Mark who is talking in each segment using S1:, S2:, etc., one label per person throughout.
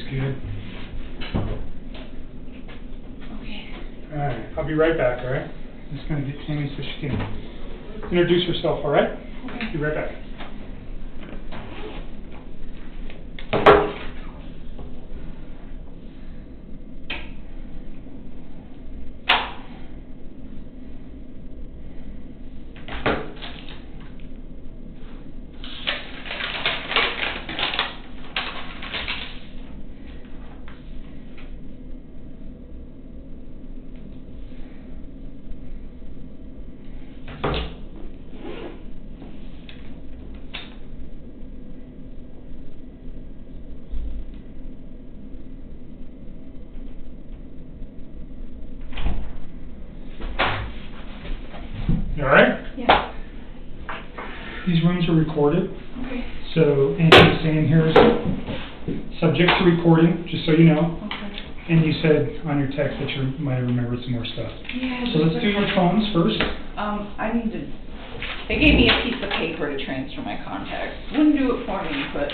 S1: good.
S2: Okay.
S1: Alright, I'll be right back, alright? I'm just going to get Tammy so she can introduce herself, alright?
S2: Okay.
S1: Be right back. Alright?
S2: Yeah.
S1: These rooms are recorded.
S2: Okay.
S1: So anything saying here is subject to recording, just so you know.
S2: Okay.
S1: And you said on your text that you might have remembered some more stuff.
S2: Yeah.
S1: So let's do your phones first.
S2: I need to. They gave me a piece of paper to transfer my contacts. Wouldn't do it for me, but.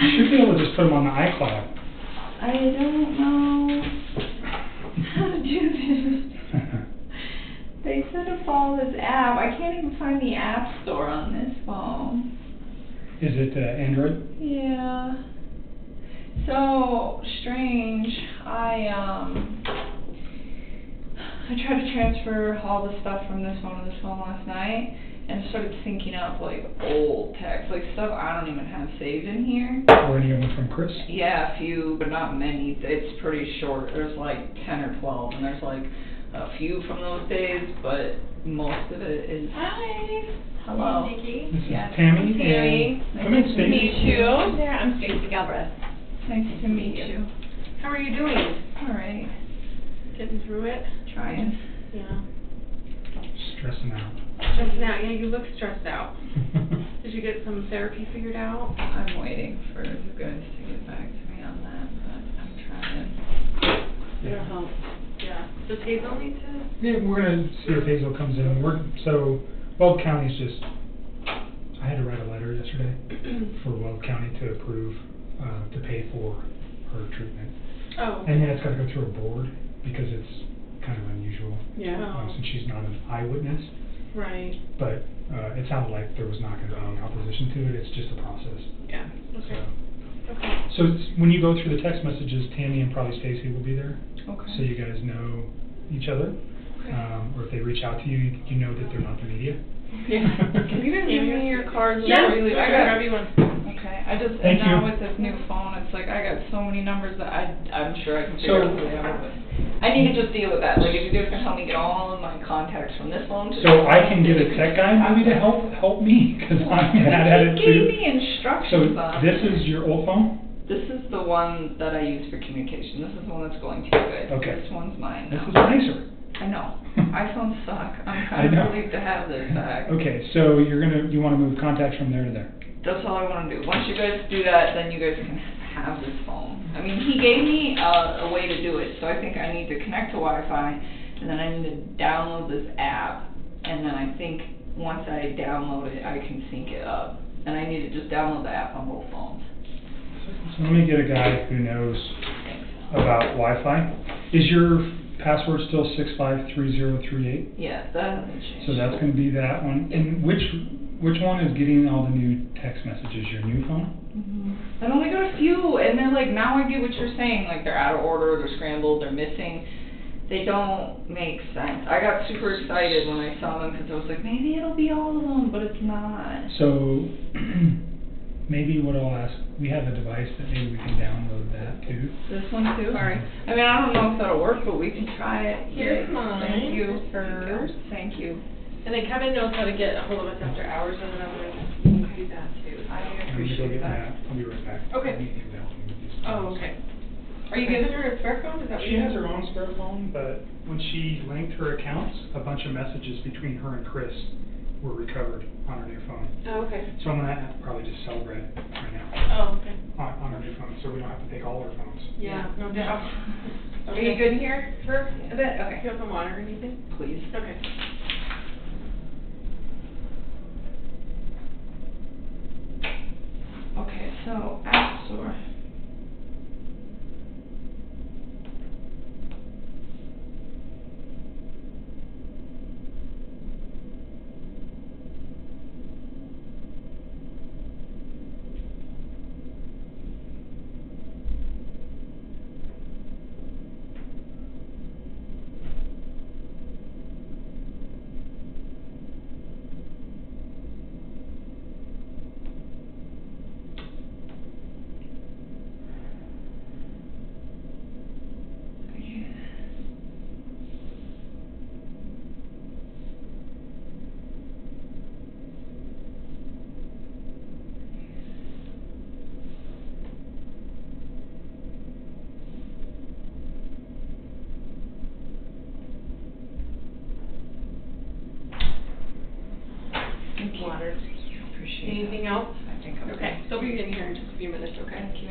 S1: You should be able to just put them on the iCloud.
S2: I don't know how to do this. They said to follow this app. I can't even find the app store on this phone.
S1: Is it Android?
S2: Yeah. So strange. I tried to transfer all the stuff from this phone to this phone last night and started syncing up like old text, like stuff I don't even have saved in here.
S1: Or any of them from Chris?
S2: Yeah, a few, but not many. It's pretty short. There's like 10 or 12, and there's like a few from those days, but most of it is.
S3: Hi.
S2: Hello.
S3: Hey, Nikki.
S1: This is
S2: Yes.
S1: Tammy.
S3: Tammy.
S1: And come in,
S2: Nice to
S1: Stacey.
S2: meet you.
S3: There, I'm Stacey Galbraith.
S2: Nice to meet you.
S3: How are you doing?
S2: All right.
S3: Getting through it?
S2: Trying.
S3: Yeah.
S1: Stressing out.
S3: Stressing out. Yeah, you look stressed out. Did you get some therapy figured out?
S2: I'm waiting for you guys to get back to me on that, but I'm trying.
S3: It'll help. Yeah. Does Hazel need to?
S1: Yeah, we're going to see if Hazel comes in. So, Weld County's just, I had to write a letter yesterday for Weld County to approve, to pay for her treatment.
S3: Oh.
S1: And then it's got to go through a board because it's kind of unusual.
S3: Yeah.
S1: Since she's not an eyewitness.
S3: Right.
S1: But it sounded like there was not going to be any opposition to it. It's just a process.
S3: Yeah. Okay. Okay.
S1: So when you go through the text messages, Tammy and probably Stacey will be there.
S2: Okay.
S1: So you guys know each other.
S2: Okay.
S1: Or if they reach out to you, you know that they're not the media.
S2: Yeah. Can you guys give me your cards
S3: Yeah.
S2: before you leave? I got.
S3: grab you one.
S2: Okay. I just
S1: Thank
S2: and now
S1: you.
S2: with this new phone, it's like I got so many numbers that I'm sure I can
S1: So-
S2: figure out who they are. But I need to just deal with that. Like if you guys can help me get all of my contacts from this phone to.
S1: So I can get a tech guy maybe to help me because I'm bad at it
S2: He gave
S1: too.
S2: me instructions
S1: So
S2: on
S1: this
S2: it.
S1: is your old phone?
S2: This is the one that I use for communication. This is the one that's going to you guys.
S1: Okay.
S2: This one's mine
S1: This
S2: now.
S1: is nicer.
S2: I know. iPhones suck. I'm
S1: I
S2: kind
S1: know.
S2: of relieved to have this back.
S1: Okay, so you want to move contacts from there to there.
S2: That's all I want to do. Once you guys do that, then you guys can have this phone. I mean, he gave me a way to do it, so I think I need to connect to Wi-Fi, and then I need to download this app, and then I think once I download it, I can sync it up. And I need to just download the app on both phones.
S1: So let me get a guy who knows
S2: Thanks.
S1: about Wi-Fi. Is your password still 653038?
S2: Yeah, that hasn't changed.
S1: So that's going to be that one. And which one is getting all the new text messages? Your new phone?
S2: I only got a few, and they're like, now I get what you're saying, like they're out of order, they're scrambled, they're missing. They don't make sense. I got super excited when I saw them because I was like, maybe it'll be all of them, but it's not.
S1: So maybe what I'll ask, we have a device that maybe we can download that too.
S2: This one too? Sorry. I mean, I don't know if that'll work, but we can try it.
S3: Here's
S2: Yay.
S3: mine.
S2: Thank you.
S3: First.
S2: Thank you.
S3: And then Kevin knows how to get a hold of us after hours, and then I'm going to do that too.
S2: I
S1: I'm gonna go
S2: appreciate
S1: get
S2: that.
S1: I'll be right back.
S3: Okay.
S1: I need him to help me with these
S3: Oh,
S1: phones.
S3: okay. Are you giving her a spare phone? Is that what
S1: She
S3: you
S1: has
S3: have?
S1: her own spare phone, but when she linked her accounts, a bunch of messages between her and Chris were recovered on her new phone.
S3: Oh, okay.
S1: So I'm gonna probably just celebrate right now
S3: Oh, okay.
S1: on her new phone, so we don't have to take all her phones.
S3: Yeah, no doubt.
S2: Are you good in here for a bit?
S3: Do
S2: Okay.
S3: you have some water or anything?
S2: Please.
S3: Okay.
S2: Okay, so App Store.
S3: a few minutes, okay?
S2: Thank you.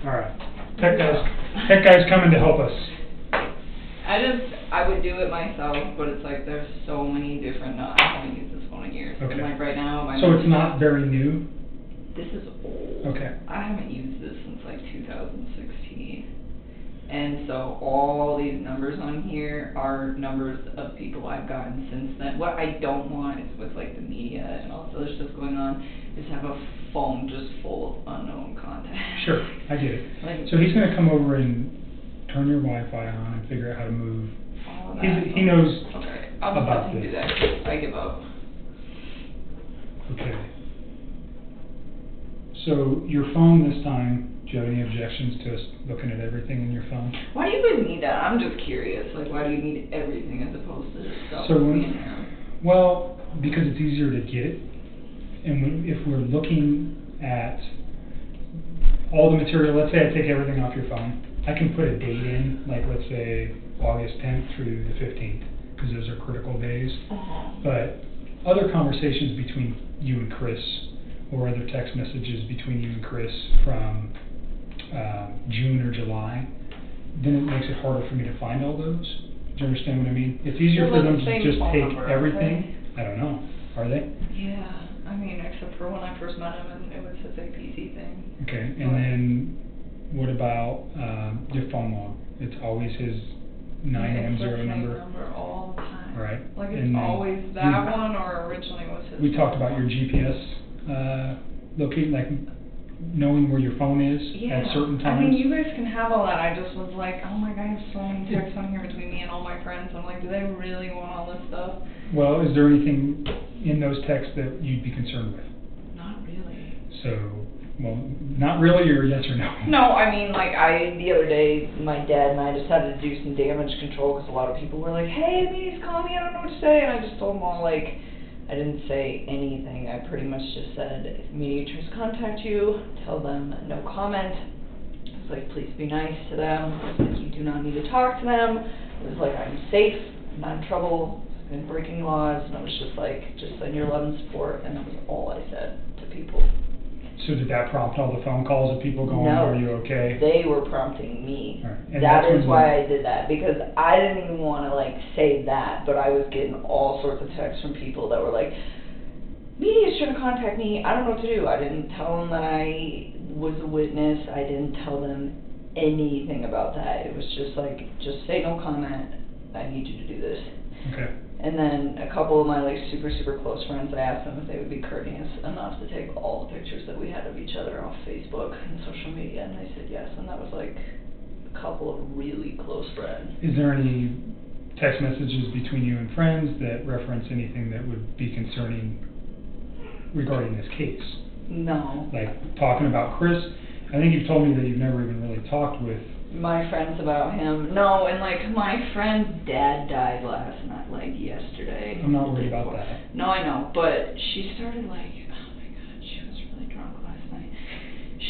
S1: All right. Tech guy's coming to help us.
S2: I would do it myself, but it's like there's so many different, no, I haven't used this phone in years.
S1: Okay.
S2: And like right now,
S1: So it's not very new?
S2: This is old.
S1: Okay.
S2: I haven't used this since like 2016. And so all these numbers on here are numbers of people I've gotten since then. What I don't want is with like the media and all this other stuff going on, is have a phone just full of unknown contacts.
S1: Sure, I get it.
S2: Like,
S1: So he's going to come over and turn your Wi-Fi on and figure out how to move.
S2: all of that.
S1: He knows
S2: Okay, I'll just
S1: about
S2: let him
S1: this.
S2: do that. I give up.
S1: Okay. So your phone this time, do you have any objections to us looking at everything in your phone?
S2: Why do you guys need that? I'm just curious. Like, why do you need everything as opposed to just stuff
S1: So when-
S2: being there?
S1: Well, because it's easier to get it. And if we're looking at all the material, let's say I take everything off your phone, I can put a date in, like let's say August 10th through the 15th, because those are critical days. But other conversations between you and Chris, or other text messages between you and Chris from June or July, then it makes it harder for me to find all those. Do you understand what I mean? It's easier
S2: They're
S1: for them
S2: the
S1: to
S2: same
S1: just
S2: phone
S1: take
S2: number,
S1: everything. I don't know. Are they?
S2: Yeah, I mean, except for when I first met him and it was his APC thing.
S1: Okay, and then what about your phone log? It's always his 9M0
S2: It's the same
S1: number.
S2: number all the time.
S1: Right.
S2: Like
S1: And
S2: it's
S1: then
S2: always that one, or originally was his.
S1: We talked about your GPS locating, like knowing where your phone is
S2: Yeah.
S1: at certain times.
S2: I mean, you guys can have all that. I just was like, oh my god, I have so many texts on here between me and all my friends. I'm like, do they really want all this stuff?
S1: Well, is there anything in those texts that you'd be concerned with?
S2: Not really.
S1: So, well, not really, or yes or no?
S2: No, I mean, like, the other day, my dad and I decided to do some damage control because a lot of people were like, hey, Amy's calling me, I don't know what to say, and I just told them all, like, I didn't say anything. I pretty much just said, if media tries to contact you, tell them no comment. I was like, please be nice to them. I was like, you do not need to talk to them. It was like, I'm safe, I'm not in trouble, I've been breaking laws, and I was just like, just send your love and support, and that was all I said to people.
S1: So did that prompt all the phone calls of people going,
S2: No,
S1: are you okay?
S2: they were prompting me.
S1: All right. And
S2: That
S1: that's
S2: is
S1: when
S2: why I did that, because I didn't even want to like say that, but I was getting all sorts of texts from people that were like, media's trying to contact me, I don't know what to do. I didn't tell them that I was a witness, I didn't tell them anything about that. It was just like, just say no comment, I need you to do this.
S1: Okay.
S2: And then a couple of my like super close friends, I asked them if they would be courteous enough to take all the pictures that we had of each other off Facebook and social media, and they said yes, and that was like a couple of really close friends.
S1: Is there any text messages between you and friends that reference anything that would be concerning regarding this case?
S2: No.
S1: Like talking about Chris? I think you've told me that you've never even really talked with
S2: My friends about him. No, and like my friend's dad died last night, like yesterday.
S1: I'm not worried about that.
S2: No, I know, but she started like, oh my god, she was really drunk last night.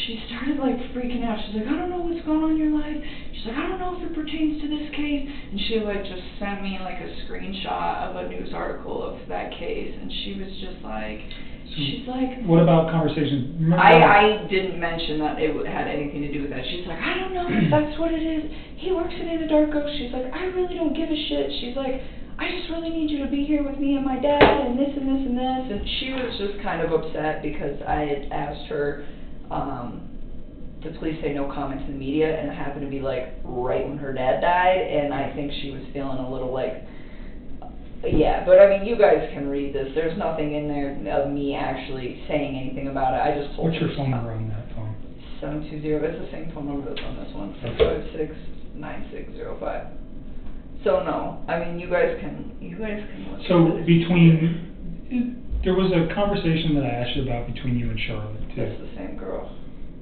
S2: She started like freaking out. She's like, I don't know what's going on in your life. She's like, I don't know if it pertains to this case. And she like just sent me like a screenshot of a news article of that case, and she was just like, she's like,
S1: what about conversations? Remember
S2: I didn't mention that it had anything to do with that. She's like, I don't know if that's what it is. He works at Anadarko. She's like, I really don't give a shit. She's like, I just really need you to be here with me and my dad and this and this and this. And she was just kind of upset because I had asked her to please say no comment to the media, and it happened to be like right when her dad died, and I think she was feeling a little like, yeah, but I mean, you guys can read this. There's nothing in there of me actually saying anything about it. I just told
S1: What's
S2: her
S1: your phone number on that phone?
S2: 720. It's the same phone number that's on this one.
S1: Okay.
S2: 656-9605. So no, I mean, you guys can look.
S1: So
S2: at it.
S1: there was a conversation that I asked you about between you and Charlotte too.
S2: That's the same girl.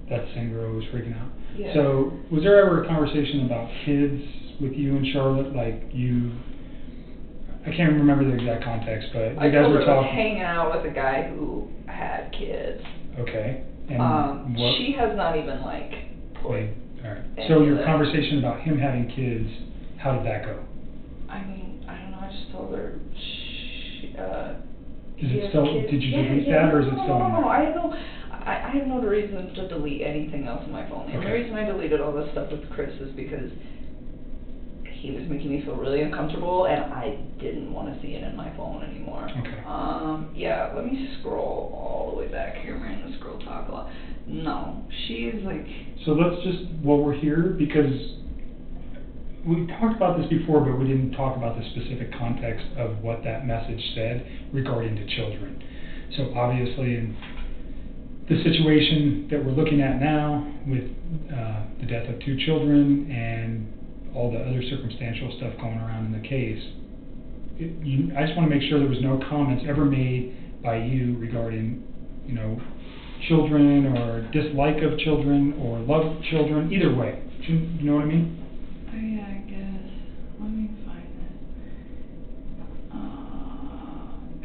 S1: That same girl who was freaking out.
S2: Yeah.
S1: So was there ever a conversation about kids with you and Charlotte? Like you, I can't remember the exact context, but you
S2: I
S1: guys
S2: told
S1: were
S2: her I was
S1: talking.
S2: hanging out with a guy who had kids.
S1: Okay. And what?
S2: She has not even like put.
S1: Wait, all right.
S2: any
S1: So
S2: of
S1: your
S2: that.
S1: conversation about him having kids, how did that go?
S2: I mean, I don't know. I just told her.
S1: Is it still? Did you delete that, or is it still in there?
S2: No, I don't know. I have no reason to delete anything else on my phone. And the
S1: Okay.
S2: reason I deleted all this stuff with Chris is because he was making me feel really uncomfortable, and I didn't want to see it in my phone anymore.
S1: Okay.
S2: Yeah, let me scroll all the way back here. I'm going to scroll talk a lot. No, she is like...
S1: So let's just, while we're here, because we talked about this before, but we didn't talk about the specific context of what that message said regarding to children. So obviously, in the situation that we're looking at now with the death of 2 children and all the other circumstantial stuff going around in the case, I just want to make sure there was no comments ever made by you regarding, you know, children or dislike of children or love of children, either way. Do you know what I mean?
S2: Oh, yeah, I guess. Let me find it.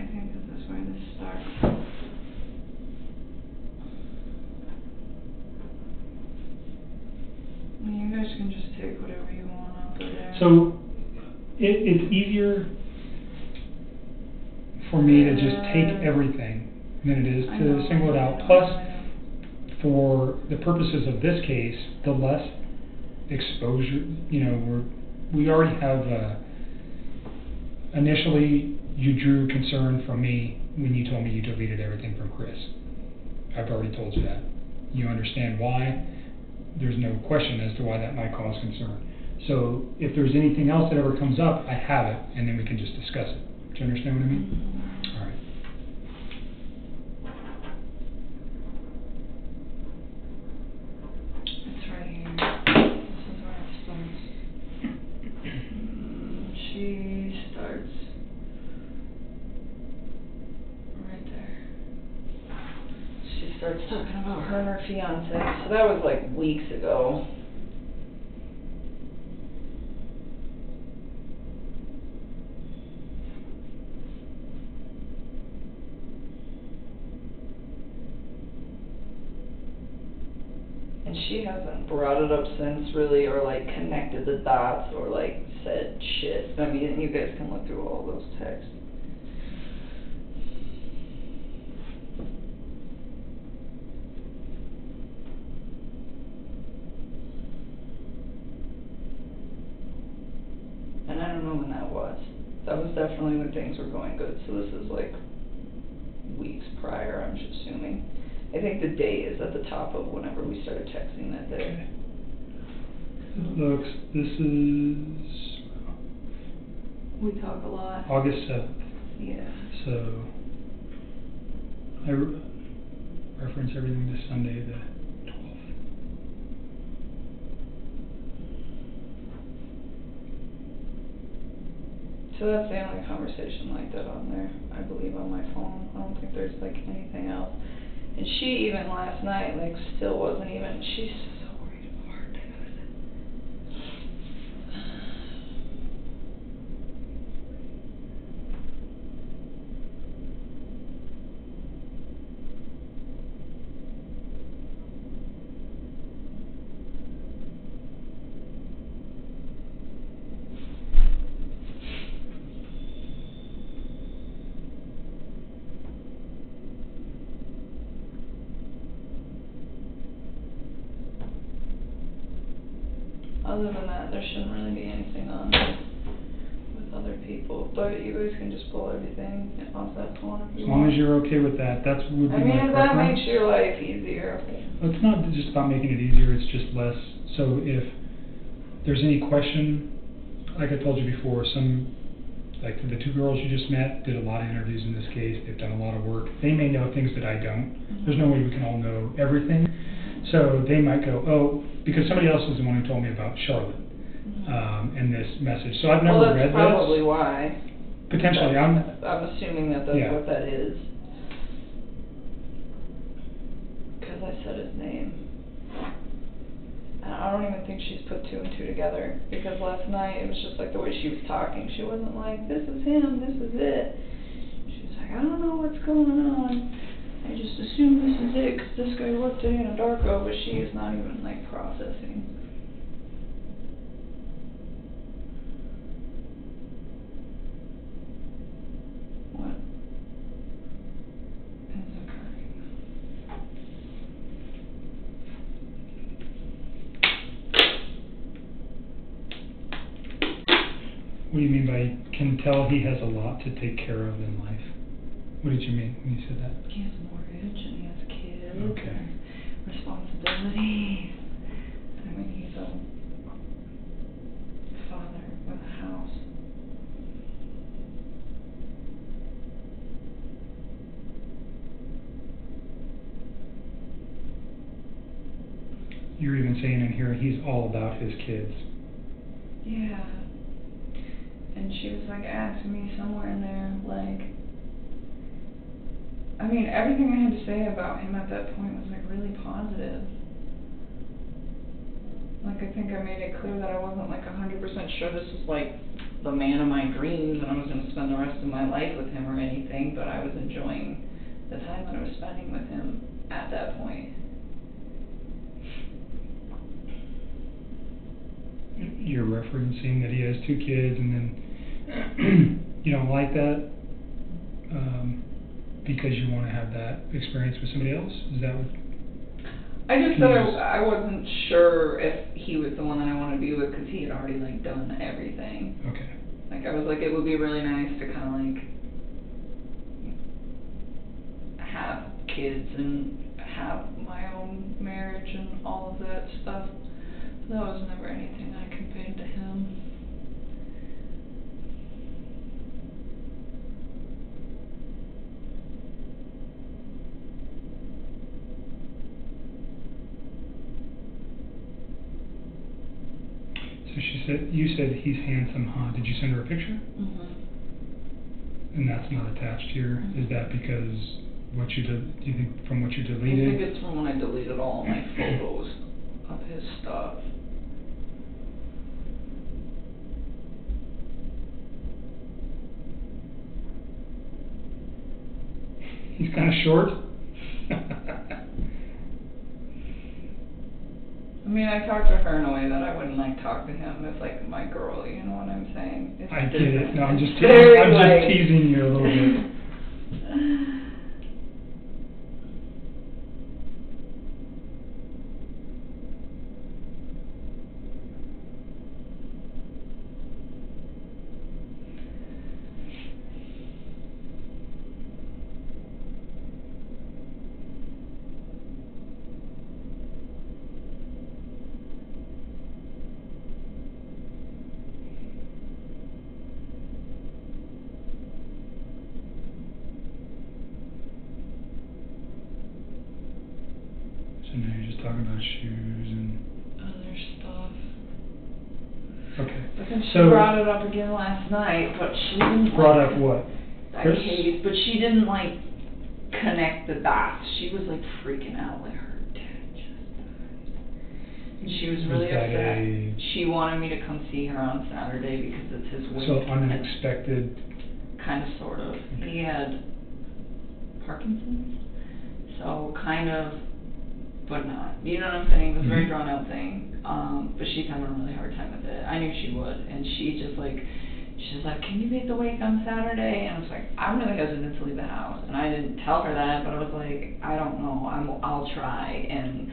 S2: I think this is where this starts. I mean, you guys can just take whatever you want off of there.
S1: So it's easier for me to just take everything than it is to single it out. Plus, for the purposes of this case, the less exposure, you know, we already have, initially you drew concern from me when you told me you deleted everything from Chris. I've already told you that. You understand why. There's no question as to why that might cause concern. So if there's anything else that ever comes up, I have it, and then we can just discuss it. Do you understand what I mean?
S2: Mm-hmm.
S1: All right.
S2: It's right here. This is where it starts. She starts right there. She starts talking about her and her fiance. So that was like weeks ago. And she hasn't brought it up since, really, or like connected the dots, or like said shit. I mean, you guys can look through all those texts. And I don't know when that was. That was definitely when things were going good. So this is like weeks prior, I'm just assuming. I think the date is at the top of whenever we started texting that day.
S1: It looks, this is
S2: We talk a lot.
S1: August 7th.
S2: Yeah.
S1: So I reference everything to Sunday the 12th.
S2: So that's the only conversation like that on there, I believe, on my phone. I don't think there's like anything else. And she even last night, like, still wasn't even, she's so worried about her dad. Other than that, there shouldn't really be anything on with other people. But you guys can just pull everything off that phone if you
S1: As
S2: want.
S1: long as you're okay with that, that's would be
S2: I mean,
S1: my
S2: if that
S1: preference.
S2: makes your life easier.
S1: It's not just about making it easier, it's just less. So if there's any question, like I told you before, like the 2 girls you just met did a lot of interviews in this case, they've done a lot of work. They may know things that I don't. There's no way we can all know everything. So they might go, oh, because somebody else is the one who told me about Charlotte and this message. So I've never
S2: Well,
S1: read
S2: that's probably why.
S1: Potentially,
S2: I'm assuming that that's
S1: Yeah.
S2: what that is. Because I said his name. And I don't even think she's put 2 and 2 together. Because last night, it was just like the way she was talking. She wasn't like, this is him, this is it. She was like, I don't know what's going on. I just assume this is it, because this guy worked at Anadarko, but she is not even, like, processing. What is occurring?
S1: What do you mean by can tell he has a lot to take care of in life? What did you mean when you said that?
S2: He has a mortgage and he has kids.
S1: Okay.
S2: And responsibilities. I mean, he's a father with a house.
S1: You're even saying in here he's all about his kids.
S2: Yeah. And she was like asking me somewhere in there, like, I mean, everything I had to say about him at that point was like really positive. Like, I think I made it clear that I wasn't like 100% sure this was like the man of my dreams and I was going to spend the rest of my life with him or anything, but I was enjoying the time that I was spending with him at that point.
S1: You're referencing that he has 2 kids and then you don't like that because you want to have that experience with somebody else? Is that what?
S2: I just said I wasn't sure if he was the one that I wanted to be with because he had already like done everything.
S1: Okay.
S2: Like I was like, it would be really nice to kind of like have kids and have my own marriage and all of that stuff. That was never anything I conveyed to him.
S1: So you said he's handsome, huh? Did you send her a picture?
S2: Mm-hmm.
S1: And that's not attached here.
S2: Mm-hmm.
S1: Is that because do you think from what you
S2: I
S1: deleted?
S2: think it's from when I deleted all my photos of his stuff.
S1: He's kind of short.
S2: I mean, I talked to her in a way that I wouldn't like talk to him as like my girl, you know what I'm saying? It's
S1: I get it. No, I'm just
S2: like,
S1: teasing you a little bit. So now you're just talking about shoes and
S2: other stuff.
S1: okay.
S2: But then she
S1: So
S2: brought it up again last night, but she didn't
S1: brought
S2: like
S1: up what?
S2: that
S1: Chris?
S2: case, but she didn't like connect the dots. She was like freaking out, like her dad just died. And she was really upset. She wanted me to come see her on Saturday because it's his wake.
S1: So unexpected.
S2: Kind of, sort of. He had Parkinson's, so kind of, but not. You know what I'm saying? It was a very drawn out thing. But she's having a really hard time with it. I knew she would, and she's like, can you make the wake on Saturday? And I was like, I'm really hesitant to leave the house, and I didn't tell her that, but I was like, I don't know, I'll try, and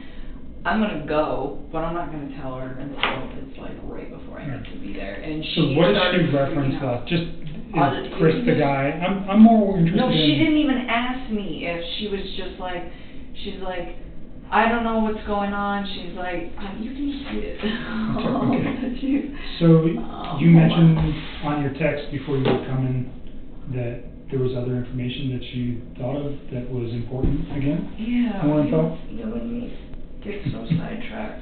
S2: I'm gonna go, but I'm not gonna tell her until it's like right before I need to be there. And
S1: So what did she reference last? Just is Chris the guy? I'm more interested.
S2: No, she didn't even ask me if she was just like, she's like, I don't know what's going on. She's like, you can see it.
S1: Okay. So you mentioned on your text before you were coming that there was other information that you thought of that was important again?
S2: Yeah.
S1: More info?
S2: You and me get so sidetracked.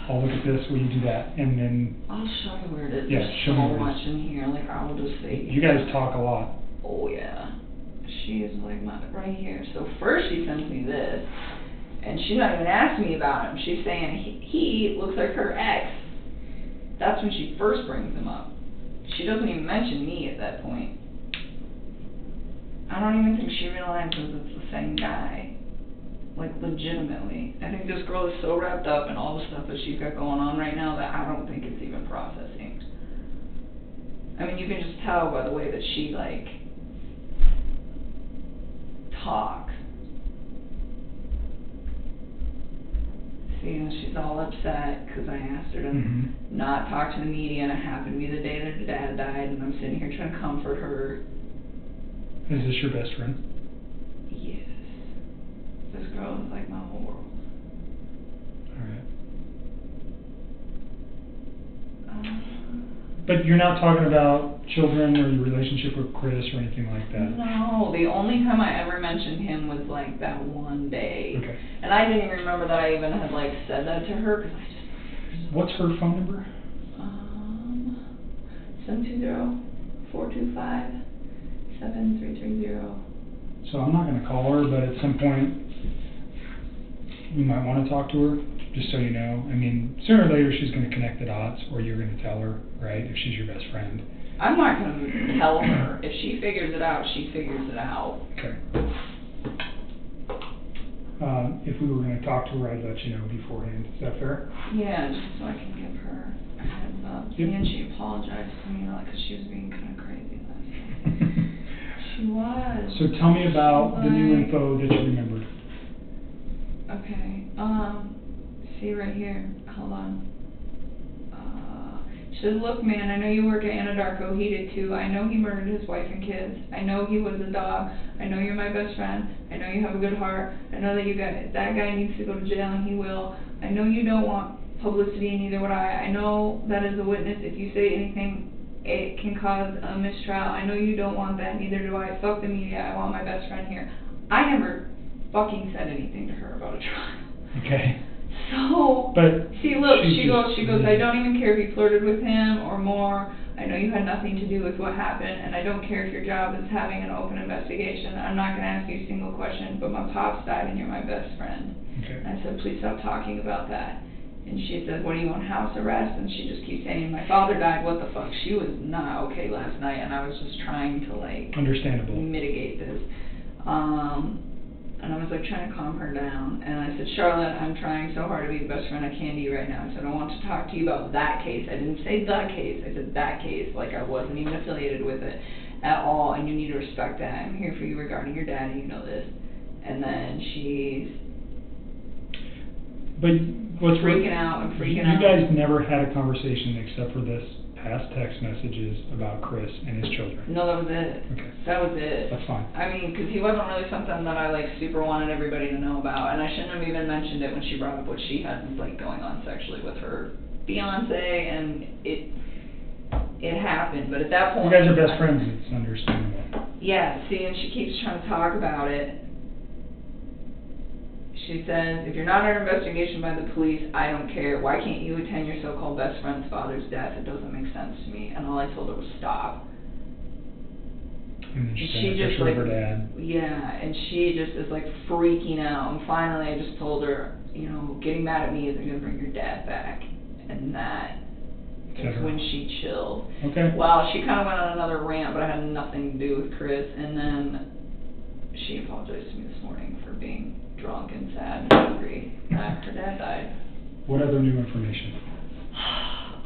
S1: I'll look at this when you do that, and then
S2: I'll show you where it is.
S1: Yeah,
S2: There's
S1: show me
S2: so
S1: where it
S2: much
S1: is.
S2: in here. Like, I'll just say.
S1: You guys talk a lot.
S2: Oh, yeah. She is like right here. So first she sends me this, and she's not even asking me about him. She's saying he looks like her ex. That's when she first brings him up. She doesn't even mention me at that point. I don't even think she realizes it's the same guy. Like, legitimately. I think this girl is so wrapped up in all the stuff that she's got going on right now that I don't think it's even processing. I mean, you can just tell by the way that she, like, talks. See, and she's all upset because I asked her to not talk to the media, and it happened to be the day that her dad died, and I'm sitting here trying to comfort her.
S1: Is this your best friend?
S2: Yes. This girl is like my whole world.
S1: Alright. But you're not talking about children or your relationship with Chris or anything like that?
S2: No, the only time I ever mentioned him was like that one day.
S1: Okay.
S2: And I didn't even remember that I even had like said that to her because I just...
S1: What's her phone number?
S2: 720-425-7330.
S1: So I'm not going to call her, but at some point you might want to talk to her, just so you know. I mean, sooner or later she's going to connect the dots, or you're going to tell her, right, if she's your best friend.
S2: I'm not going to tell her. If she figures it out, she figures it out.
S1: Okay. If we were going to talk to her, I'd let you know beforehand. Is that fair?
S2: Yeah, just so I can give her a heads up.
S1: Yep.
S2: And she apologized to me, like, because she was being kind of crazy last night. She was.
S1: So tell me about the new
S2: Like-
S1: info that you remembered.
S2: Okay, see right here, hold on. She says, look man, I know you work at Anadarko, he did too. I know he murdered his wife and kids. I know he was a dog. I know you're my best friend. I know you have a good heart. I know that that guy needs to go to jail and he will. I know you don't want publicity and neither would I. I know that as a witness, if you say anything, it can cause a mistrial. I know you don't want that, neither do I. Fuck the media, I want my best friend here. I never fucking said anything to her about a trial.
S1: Okay.
S2: So,
S1: But
S2: see, look,
S1: she
S2: she goes, I don't even care if you flirted with him or more. I know you had nothing to do with what happened, and I don't care if your job is having an open investigation. I'm not going to ask you a single question, but my pops died and you're my best friend.
S1: Okay.
S2: And I said, please stop talking about that. And she said, what, are you on house arrest? And she just keeps saying, my father died, what the fuck? She was not okay last night, and I was just trying to, like,
S1: Understandable.
S2: mitigate this. And I was like trying to calm her down, and I said, Charlotte, I'm trying so hard to be the best friend I can to you right now. I said, I want to talk to you about that case. I didn't say the case, I said that case, like I wasn't even affiliated with it at all, and you need to respect that. I'm here for you regarding your dad, and you know this. And then she's
S1: But what's
S2: freaking out and freaking out.
S1: You guys never had a conversation except for this past text messages about Chris and his children.
S2: No, that was it.
S1: Okay.
S2: That was it.
S1: That's fine.
S2: I mean, because he wasn't really something that I, like, super wanted everybody to know about, and I shouldn't have even mentioned it when she brought up what she had, like, going on sexually with her fiancé, and it happened, but at that point...
S1: You guys are best friends, it's understandable.
S2: Yeah, see, and she keeps trying to talk about it. She says, if you're not under investigation by the police, I don't care. Why can't you attend your so-called best friend's father's death? It doesn't make sense to me. And all I told her was stop.
S1: And then she
S2: She
S1: sent a
S2: just
S1: picture
S2: like,
S1: of her dad.
S2: yeah, and she just is like freaking out. And finally I just told her, you know, getting mad at me isn't going to bring your dad back. And that is when she chilled.
S1: Okay.
S2: Well, she kind of went on another rant, but it had nothing to do with Chris. And then she apologized to me this morning for being drunk and sad and angry that her dad died.
S1: What other new information?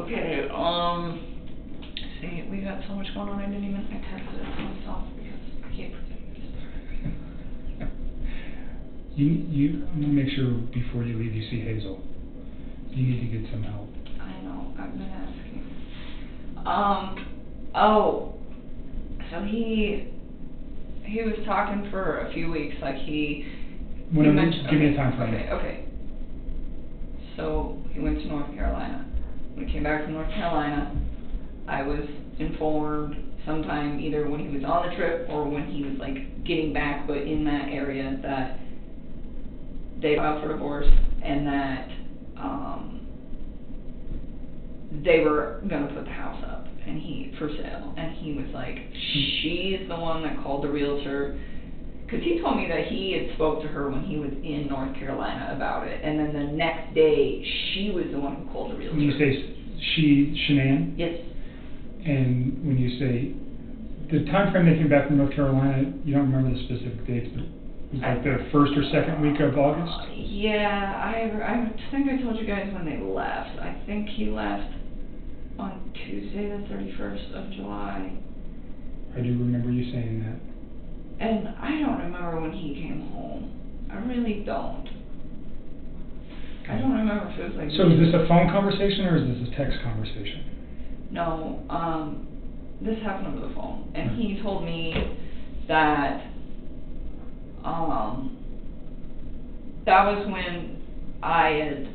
S2: Okay, see, we got so much going on, I texted it to myself because I keep forgetting this.
S1: You I'm gonna make sure before you leave you see Hazel. You need to get some help.
S2: I know, I've been asking. Oh, so he was talking for a few weeks, like give me
S1: a time frame.
S2: Okay. So he went to North Carolina. When he came back from North Carolina, I was informed sometime either when he was on the trip or when he was like getting back, but in that area, that they filed for divorce and that they were gonna put the house up and for sale, and he was like, she's the one that called the realtor. Because he told me that he had spoke to her when he was in North Carolina about it, and then the next day, she was the one who called the realtor.
S1: When you say she, Shanann?
S2: Yes.
S1: And when you say, the time frame they came back from North Carolina, you don't remember the specific dates, but it was like the first or second week of August?
S2: Yeah, I think I told you guys when they left. I think he left on Tuesday the 31st of July.
S1: I do remember you saying that.
S2: And I don't remember when he came home. I really don't. I don't remember if it was like.
S1: So is this a phone conversation or is this a text conversation?
S2: No, this happened over the phone, and he told me that, that was when I had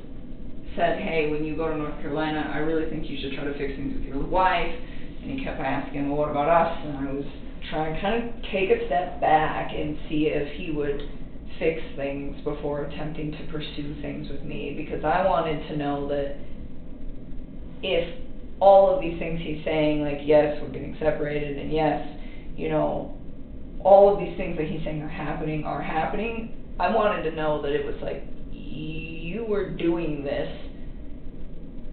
S2: said, hey, when you go to North Carolina, I really think you should try to fix things with your wife, and he kept asking, well, what about us? And I was trying to kind of take a step back and see if he would fix things before attempting to pursue things with me, because I wanted to know that if all of these things he's saying, like, yes, we're getting separated, and yes, you know, all of these things that he's saying are happening, I wanted to know that it was like, you were doing this,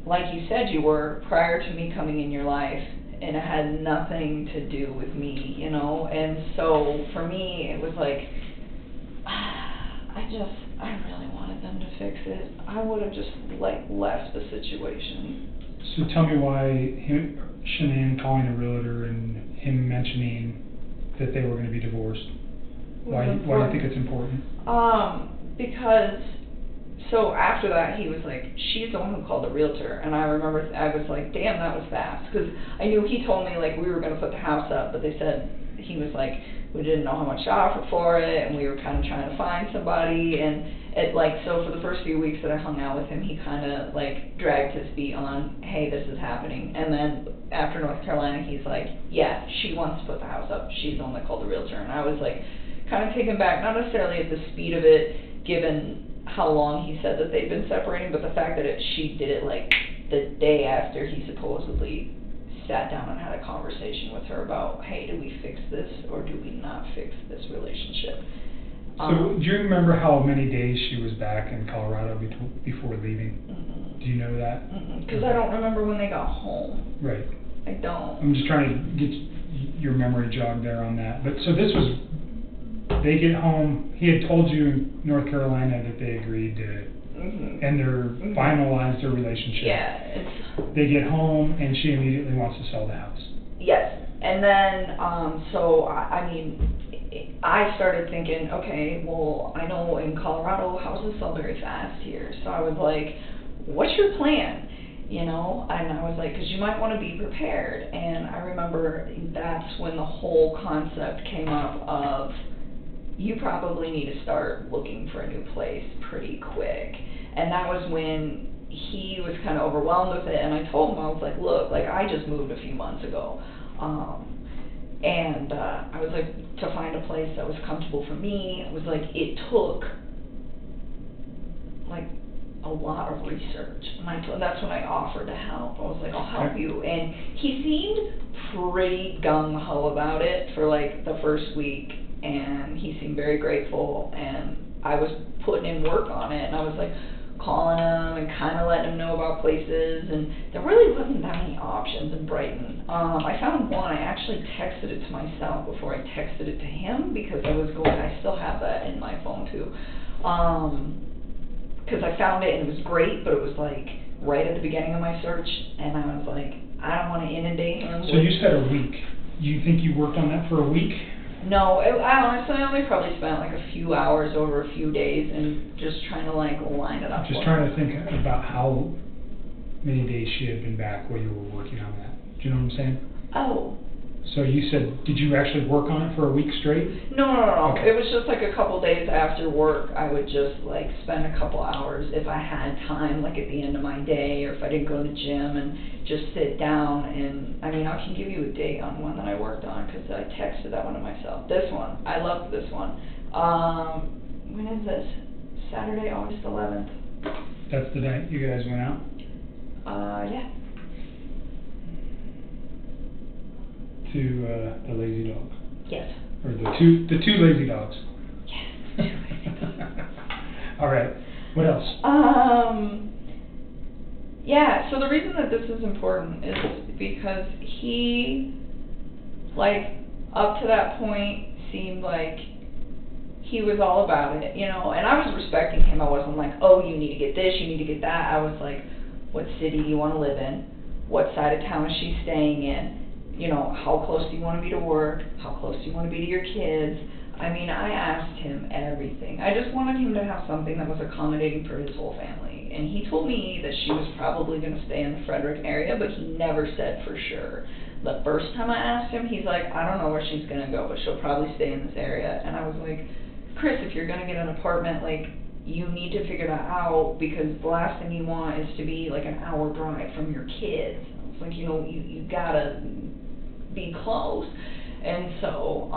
S2: like you said you were, prior to me coming in your life, and it had nothing to do with me, you know, and so, for me, it was like, I really wanted them to fix it. I would have just, like, left the situation.
S1: So tell me why Shanann calling a realtor and him mentioning that they were going to be divorced. Why do you think it's important?
S2: Because, so after that, he was like, she's the one who called the realtor. And I remember, I was like, damn, that was fast. Because I knew he told me, like, we were going to put the house up, but they said, he was like, we didn't know how much to offer for it, and we were kind of trying to find somebody, and it, like, so for the first few weeks that I hung out with him, he kind of, like, dragged his feet on, hey, this is happening, and then after North Carolina, he's like, yeah, she wants to put the house up, she's the one that called the realtor, and I was, like, kind of taken back, not necessarily at the speed of it, given how long he said that they'd been separating, but the fact that she did it, like, the day after he supposedly sat down and had a conversation with her about, hey, do we fix this or do we not fix this relationship?
S1: So do you remember how many days she was back in Colorado before leaving?
S2: Mm-mm.
S1: Do you know that?
S2: Because I don't remember when they got home.
S1: Right.
S2: I don't.
S1: I'm just trying to get your memory jogged there on that. But so this was, they get home, he had told you in North Carolina that they agreed to, and they're finalized their relationship.
S2: Yeah.
S1: They get home and she immediately wants to sell the house.
S2: Yes. And then, so, I mean, I started thinking, okay, well, I know in Colorado houses sell very fast here. So I was like, what's your plan? You know, and I was like, because you might want to be prepared. And I remember that's when the whole concept came up of, you probably need to start looking for a new place pretty quick. And that was when he was kind of overwhelmed with it, and I told him, I was like, look, like, I just moved a few months ago, and I was like, to find a place that was comfortable for me, it was like, it took, like, a lot of research, and that's when I offered to help. I was like, I'll help you, and he seemed pretty gung-ho about it for, like, the first week, and he seemed very grateful, and I was putting in work on it, and I was like, calling him and kind of letting him know about places, and there really wasn't that many options in Brighton. I found one. I actually texted it to myself before I texted it to him, because I still have that in my phone too, because I found it and it was great, but it was like right at the beginning of my search, and I was like, I don't want to inundate him.
S1: So you said a week. You think you worked on that for a week?
S2: No, I honestly only probably spent like a few hours over a few days and just trying to like line it up.
S1: Just trying to think about how many days she had been back while you were working on that. Do you know what I'm saying?
S2: Oh.
S1: So you said, did you actually work on it for a week straight?
S2: No.
S1: Okay.
S2: It was just like a couple days after work. I would just like spend a couple hours if I had time, like at the end of my day, or if I didn't go to the gym, and just sit down. And I mean, I can give you a date on one that I worked on, because I texted that one to myself. This one, I loved this one. When is this? Saturday, August 11th.
S1: That's the night you guys went out?
S2: Yeah.
S1: To the lazy dog.
S2: Yes.
S1: Or the two lazy dogs.
S2: Yes, the 2 lazy dogs.
S1: All right. What else?
S2: Yeah, so the reason that this is important is because he, like, up to that point, seemed like he was all about it, you know, and I was respecting him. I wasn't like, oh, you need to get this, you need to get that. I was like, what city do you want to live in? What side of town is she staying in? You know, how close do you want to be to work? How close do you want to be to your kids? I mean, I asked him everything. I just wanted him to have something that was accommodating for his whole family. And he told me that she was probably going to stay in the Frederick area, but he never said for sure. The first time I asked him, he's like, I don't know where she's going to go, but she'll probably stay in this area. And I was like, Chris, if you're going to get an apartment, like, you need to figure that out, because the last thing you want is to be like an hour drive from your kids. It's like, you know, you gotta be close. And so,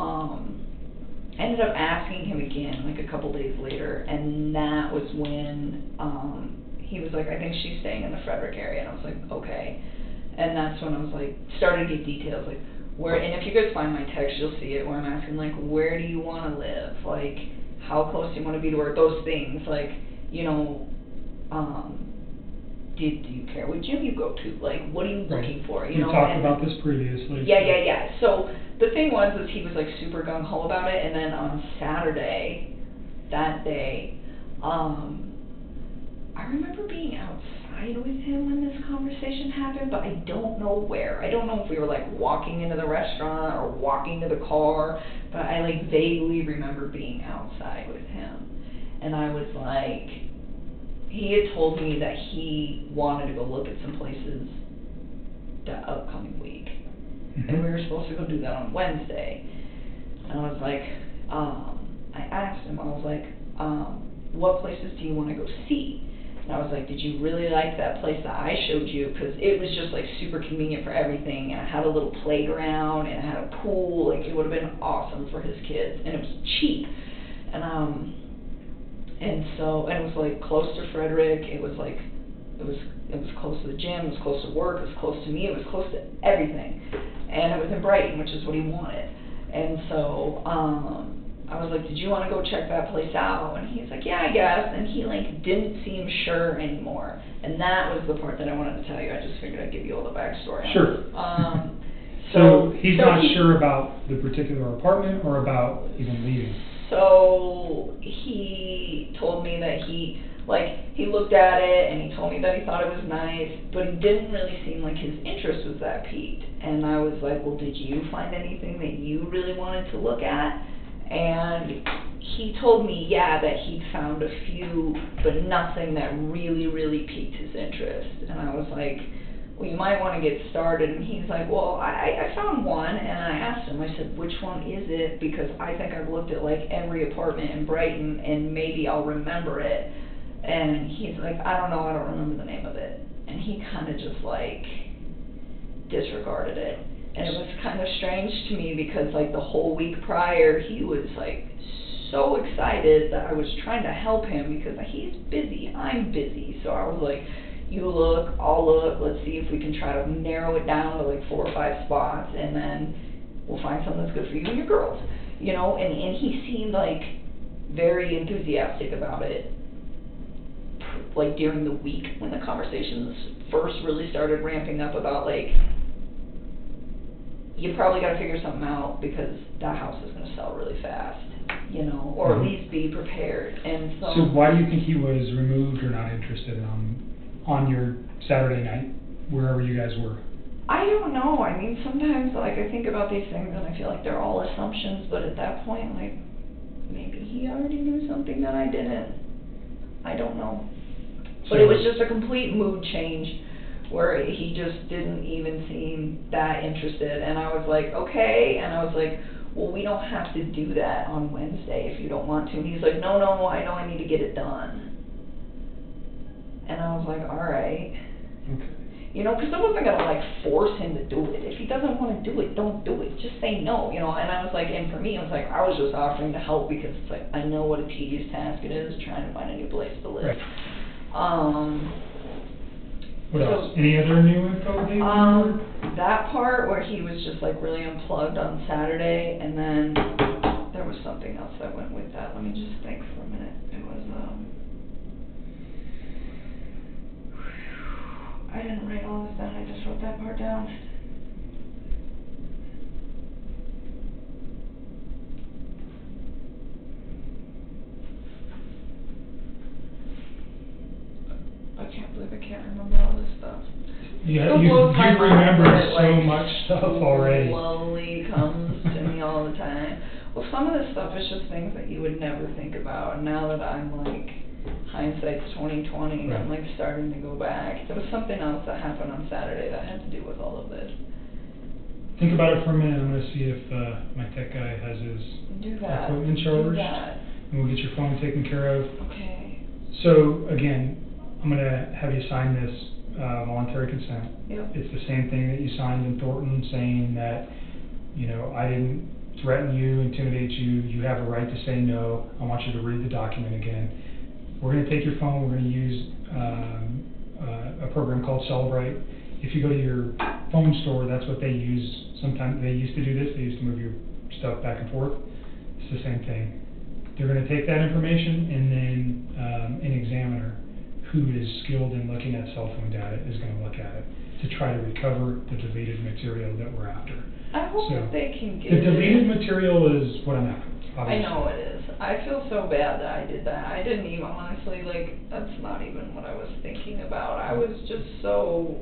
S2: I ended up asking him again, like a couple days later, and that was when, he was like, I think she's staying in the Frederick area, and I was like, okay. And that's when I was like, started to get details, like, where, and if you guys find my text, you'll see it, where I'm asking, like, where do you want to live? Like, how close do you want to be to work? Those things, like, you know, do you care what gym you go to? Like, what are you looking for? You know,
S1: we talked about this previously.
S2: Yeah. So the thing was he was like super gung ho about it, and then on Saturday, that day, I remember being outside with him when this conversation happened, but I don't know where. I don't know if we were like walking into the restaurant or walking to the car, but I like vaguely remember being outside with him. And I was like, he had told me that he wanted to go look at some places the upcoming week. And we were supposed to go do that on Wednesday. And I was like, I asked him, I was like, what places do you want to go see? And I was like, did you really like that place that I showed you? Because it was just like super convenient for everything, and it had a little playground, and it had a pool. Like, it would have been awesome for his kids, and it was cheap. And so it was like close to Frederick. It was like, it was close to the gym, it was close to work, it was close to me, it was close to everything. And it was in Brighton, which is what he wanted. And so, I was like, did you want to go check that place out? And he's like, yeah, I guess. And he like didn't seem sure anymore. And that was the part that I wanted to tell you. I just figured I'd give you all the backstory.
S1: Sure. So he's not sure about the particular apartment or about even leaving?
S2: So he told me that he looked at it and he told me that he thought it was nice, but he didn't really seem like his interest was that piqued. And I was like, well, did you find anything that you really wanted to look at? And he told me, yeah, that he'd found a few, but nothing that really, really piqued his interest. And I was like, well, you might want to get started. And he's like, well, I found one, and I asked him, I said, which one is it? Because I think I've looked at like every apartment in Brighton, and maybe I'll remember it. And he's like, I don't know, I don't remember the name of it. And he kind of just like disregarded it. And it was kind of strange to me because like the whole week prior, he was like so excited that I was trying to help him because he's busy, I'm busy. So I was like, you look, I'll look, let's see if we can try to narrow it down to like 4 or 5 spots, and then we'll find something that's good for you and your girls. You know, and he seemed like very enthusiastic about it, like during the week when the conversations first really started ramping up about like, you probably got to figure something out because that house is going to sell really fast, you know, or at least be prepared. And so
S1: why do you think he was removed or not interested on your Saturday night, wherever you guys were?
S2: I don't know. I mean, sometimes like I think about these things and I feel like they're all assumptions, but at that point, like, maybe he already knew something that I didn't. I don't know. But it was just a complete mood change where he just didn't even seem that interested. And I was like, okay. And I was like, well, we don't have to do that on Wednesday if you don't want to. And he's like, no, I know I need to get it done. And I was like, all right.
S1: Okay.
S2: You know, because I wasn't going to, like, force him to do it. If he doesn't want to do it, don't do it. Just say no, you know. And I was like, and for me, I was like, I was just offering to help because it's like, I know what a tedious task it is trying to find a new place to live.
S1: Right. What else? Any other new info?
S2: That part where he was just like really unplugged on Saturday, and then there was something else that went with that. Let me just think for a minute. It was I didn't write all this down. I just wrote that part down. I can't believe I can't remember all this stuff.
S1: You remember so much stuff already.
S2: Slowly comes to me all the time. Well, some of this stuff is just things that you would never think about, and now that I'm like, hindsight's 20/20,
S1: Right.
S2: I'm like starting to go back. There was something else that happened on Saturday that had to do with all of this.
S1: Think about it for a minute. I'm gonna see if my tech guy has his
S2: Do that.
S1: equipment
S2: Do
S1: charged,
S2: that.
S1: and we'll get your phone taken care of.
S2: Okay.
S1: So again, I'm gonna have you sign this voluntary consent.
S2: Yep.
S1: It's the same thing that you signed in Thornton, saying that, you know, I didn't threaten you, intimidate you. You have a right to say no. I want you to read the document again. We're gonna take your phone. We're gonna use a program called Celebrate. If you go to your phone store, that's what they use. Sometimes they used to do this. They used to move your stuff back and forth. It's the same thing. They're going to take that information, and then an examiner who is skilled in looking at cell phone data is going to look at it to try to recover the deleted material that we're after.
S2: I hope
S1: So,
S2: that they can get
S1: the
S2: it.
S1: deleted material is what I'm after,
S2: I
S1: obviously.
S2: know it is. I feel so bad that I did that. I didn't even, honestly, like, that's not even what I was thinking about. I was just so,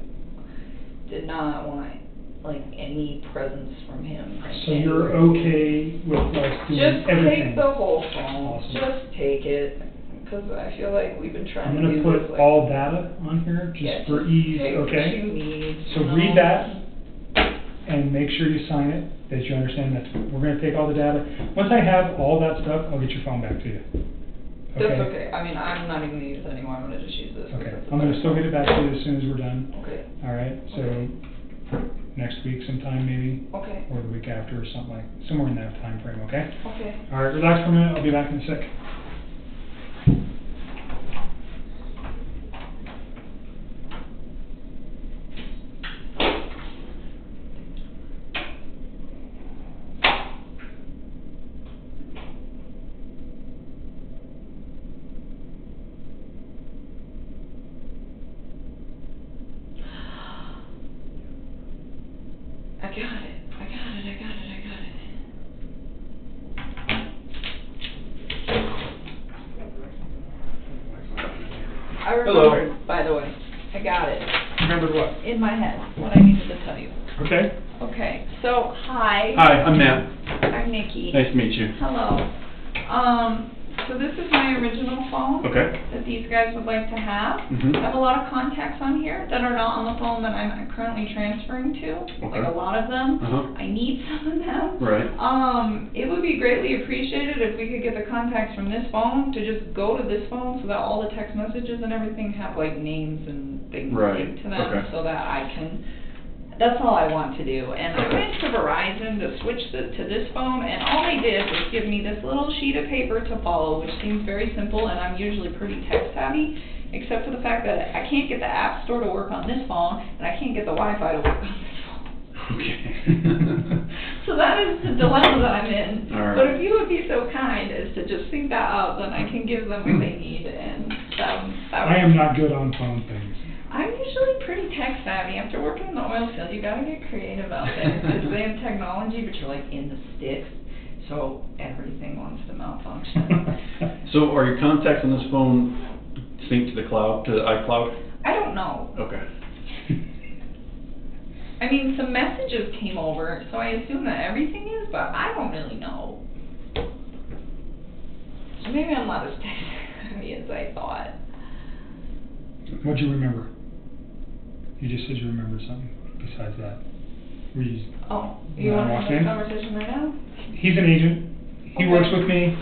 S2: did not want, like, any presence from him.
S1: So you're okay with us doing
S2: Just
S1: everything?
S2: take the whole phone.
S1: Awesome.
S2: Just take it. Because I feel like we've been trying
S1: I'm
S2: to
S1: going
S2: do
S1: to
S2: this.
S1: put
S2: like,
S1: all data on here,
S2: yeah,
S1: just for ease,
S2: take what
S1: okay?
S2: you need,
S1: So
S2: you
S1: read
S2: know?
S1: that, and make sure you sign it, that you understand that we're gonna take all the data. Once I have all that stuff, I'll get your phone back to you.
S2: That's okay. I mean, I'm not even gonna use it anymore. I'm gonna just use this.
S1: Okay,
S2: because it's
S1: I'm gonna
S2: better.
S1: still get it back to you as soon as we're done.
S2: Okay.
S1: All right, so next week sometime maybe,
S2: Okay.
S1: or the week after, or something like, somewhere in that time frame. Okay?
S2: Okay.
S1: All right, relax for a minute, I'll be back in a sec.
S2: I got it. I got it. I got it. I got it. I remembered, by the way. I got it.
S1: Remembered what?
S2: In my head, what I needed to tell you.
S1: Okay?
S2: Okay, so, hi.
S4: Hi, I'm Matt.
S2: I'm Nikki.
S4: Nice to meet you.
S2: Hello. So this is my original phone.
S4: Okay.
S2: That these guys would like to have.
S4: Mhm.
S2: I have a lot of contacts on here that are not on the phone that I'm currently transferring to. Like
S4: Okay.
S2: a lot of them.
S4: Uh-huh.
S2: I need some of them.
S4: Right.
S2: It would be greatly appreciated if we could get the contacts from this phone to just go to this phone so that all the text messages and everything have like names and things
S4: Right.
S2: linked to them,
S4: Okay.
S2: so that I can. That's all I want to do. And I
S4: Okay.
S2: went to Verizon to switch to this phone, and all they did was give me this little sheet of paper to follow, which seems very simple, and I'm usually pretty tech savvy, except for the fact that I can't get the App Store to work on this phone, and I can't get the Wi-Fi to work on this phone.
S4: Okay.
S2: So that is the dilemma that I'm in.
S4: All right.
S2: But if you would be so kind as to just think that out, then I can give them what they need, and that
S1: I am not good on phone things.
S2: I'm usually pretty tech savvy. After working in the oil field, you gotta get creative out there, because they have technology, but you're like in the sticks, so everything wants to malfunction.
S4: So are your contacts on this phone synced to the cloud, to iCloud?
S2: I don't know.
S4: Okay.
S2: I mean, some messages came over, so I assume that everything is, but I don't really know. So maybe I'm not as tech savvy as I thought.
S1: What'd you remember? You just said you remembered something besides that. Were you?
S2: Oh, you
S1: When I
S2: want to
S1: walked
S2: have this
S1: in?
S2: conversation right now?
S1: He's an agent. He
S2: Okay.
S1: works with me.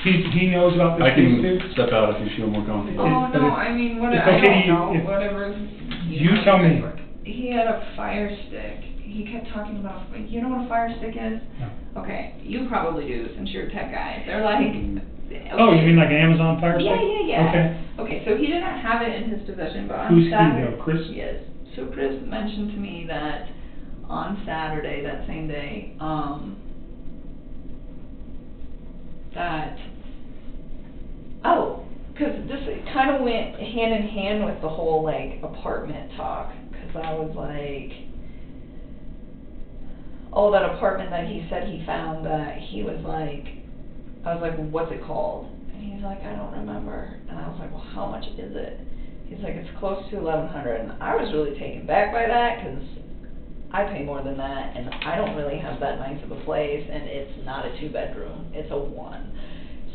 S1: He knows about this
S4: I
S1: case
S4: can
S1: too.
S4: step out if you feel more comfortable.
S2: Oh,
S1: but
S2: no,
S1: it's-
S2: I mean,
S1: it's
S2: I
S1: okay
S2: don't
S1: to you
S2: know,
S1: if-
S2: whatever.
S1: You tell me.
S2: He had a fire stick. He kept talking about, you know what a fire stick is?
S1: No.
S2: Okay, you probably do, since you're a tech guy. They're like.
S1: Oh, you mean like an Amazon Fire Stick?
S2: Yeah, yeah, yeah.
S1: Okay.
S2: Okay, so he didn't have it in his possession, but on
S1: Who's he
S2: Saturday.
S1: though, Chris?
S2: Yes. So Chris mentioned to me that on Saturday, that same day, because this kind of went hand in hand with the whole, like, apartment talk, because I was like, oh, that apartment that he said he found, that he was like, I was like, well, what's it called? And he's like, I don't remember. And I was like, well, how much is it? He's like, it's close to $1,100. And I was really taken back by that, because I pay more than that, and I don't really have that nice of a place, and it's not a 2-bedroom, it's a 1.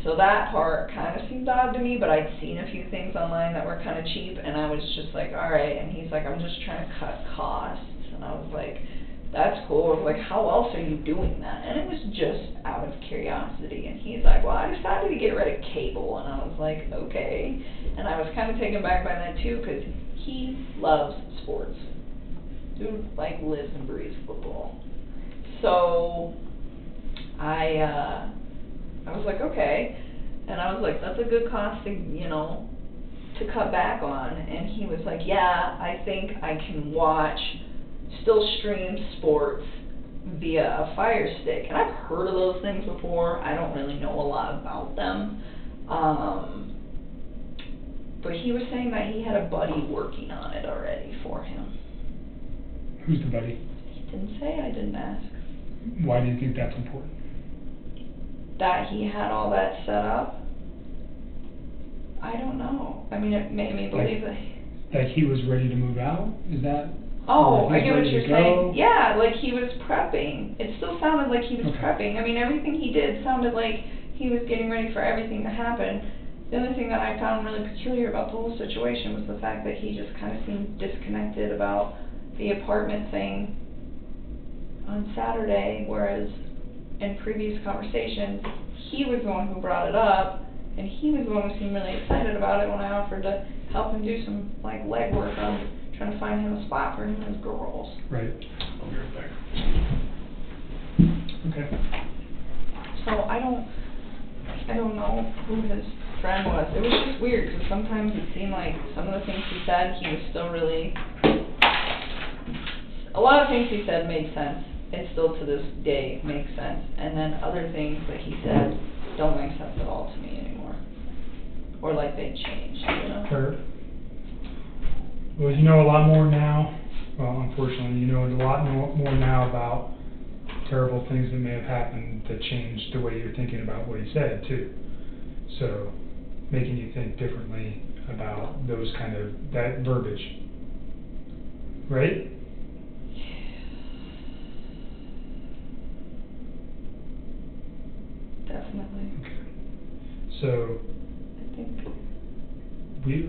S2: So that part kind of seemed odd to me, but I'd seen a few things online that were kind of cheap, and I was just like, all right. And he's like, I'm just trying to cut costs. And I was like, that's cool. I was like, how else are you doing that? And it was just out of curiosity. And he's like, well, I decided to get rid of cable. And I was like, okay. And I was kind of taken back by that too, because he loves sports. Dude, like, lives and breathes football. So I was like, okay. And I was like, that's a good cost to, to cut back on. And he was like, yeah, I think I can still stream sports via a Fire Stick. And I've heard of those things before. I don't really know a lot about them. But he was saying that he had a buddy working on it already for him.
S1: Who's the buddy?
S2: He didn't say, I didn't ask.
S1: Why do you think that's important?
S2: That he had all that set up? I don't know. I mean, it made me believe that...
S1: Like he was ready to move out? Is that...
S2: Oh, I
S1: he's
S2: get what
S1: ready
S2: you're
S1: to
S2: saying.
S1: go?
S2: Yeah, like he was prepping. It still sounded like he was
S1: Okay.
S2: prepping. I mean, everything he did sounded like he was getting ready for everything to happen. The only thing that I found really peculiar about the whole situation was the fact that he just kind of seemed disconnected about the apartment thing on Saturday, whereas in previous conversations, he was the one who brought it up, and he was the one who seemed really excited about it when I offered to help him do some, like, legwork on trying to find him a spot for him and his girls.
S1: Right.
S4: I'll be right back.
S1: Okay.
S2: So I don't know who his friend was. It was just weird, because sometimes it seemed like some of the things he said, he was still really... A lot of things he said made sense. It still to this day makes sense. And then other things that he said don't make sense at all to me anymore. Or like they changed,
S1: Sure. Well, you know a lot more now. Well, unfortunately, you know a lot more now about terrible things that may have happened that changed the way you're thinking about what he said, too. So, making you think differently about those that verbiage. Right?
S2: Definitely.
S1: Okay. So,
S2: I think...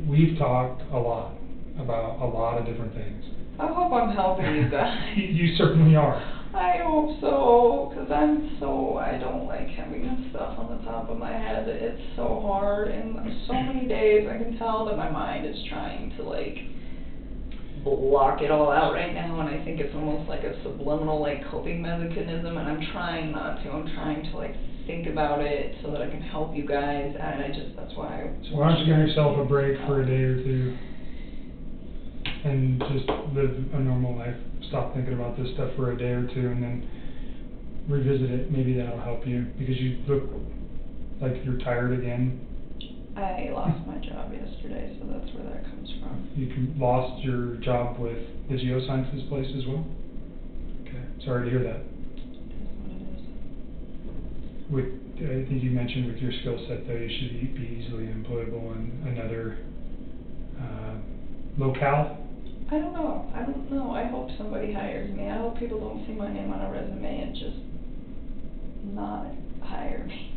S1: we've talked a lot about a lot of different things.
S2: I hope I'm helping you guys.
S1: You certainly are.
S2: I hope so, because I don't like having this stuff on the top of my head. It's so hard, and so many days I can tell that my mind is trying to, like, block it all out right now, and I think it's almost like a subliminal, like, coping mechanism, and I'm trying not to. I'm trying to, like, think about it so that I can help you guys, and that's why
S1: So why don't you give yourself a break for a day or two and just live a normal life. Stop thinking about this stuff for a day or two and then revisit it. Maybe that'll help you, because you look like you're tired again.
S2: I lost my job yesterday, so that's where that comes from.
S1: You lost your job with the geosciences place as well? Okay, sorry to hear that. I think you mentioned with your skill set, though, you should be easily employable in another locale.
S2: I don't know. I hope somebody hires me. I hope people don't see my name on a resume and just not hire me.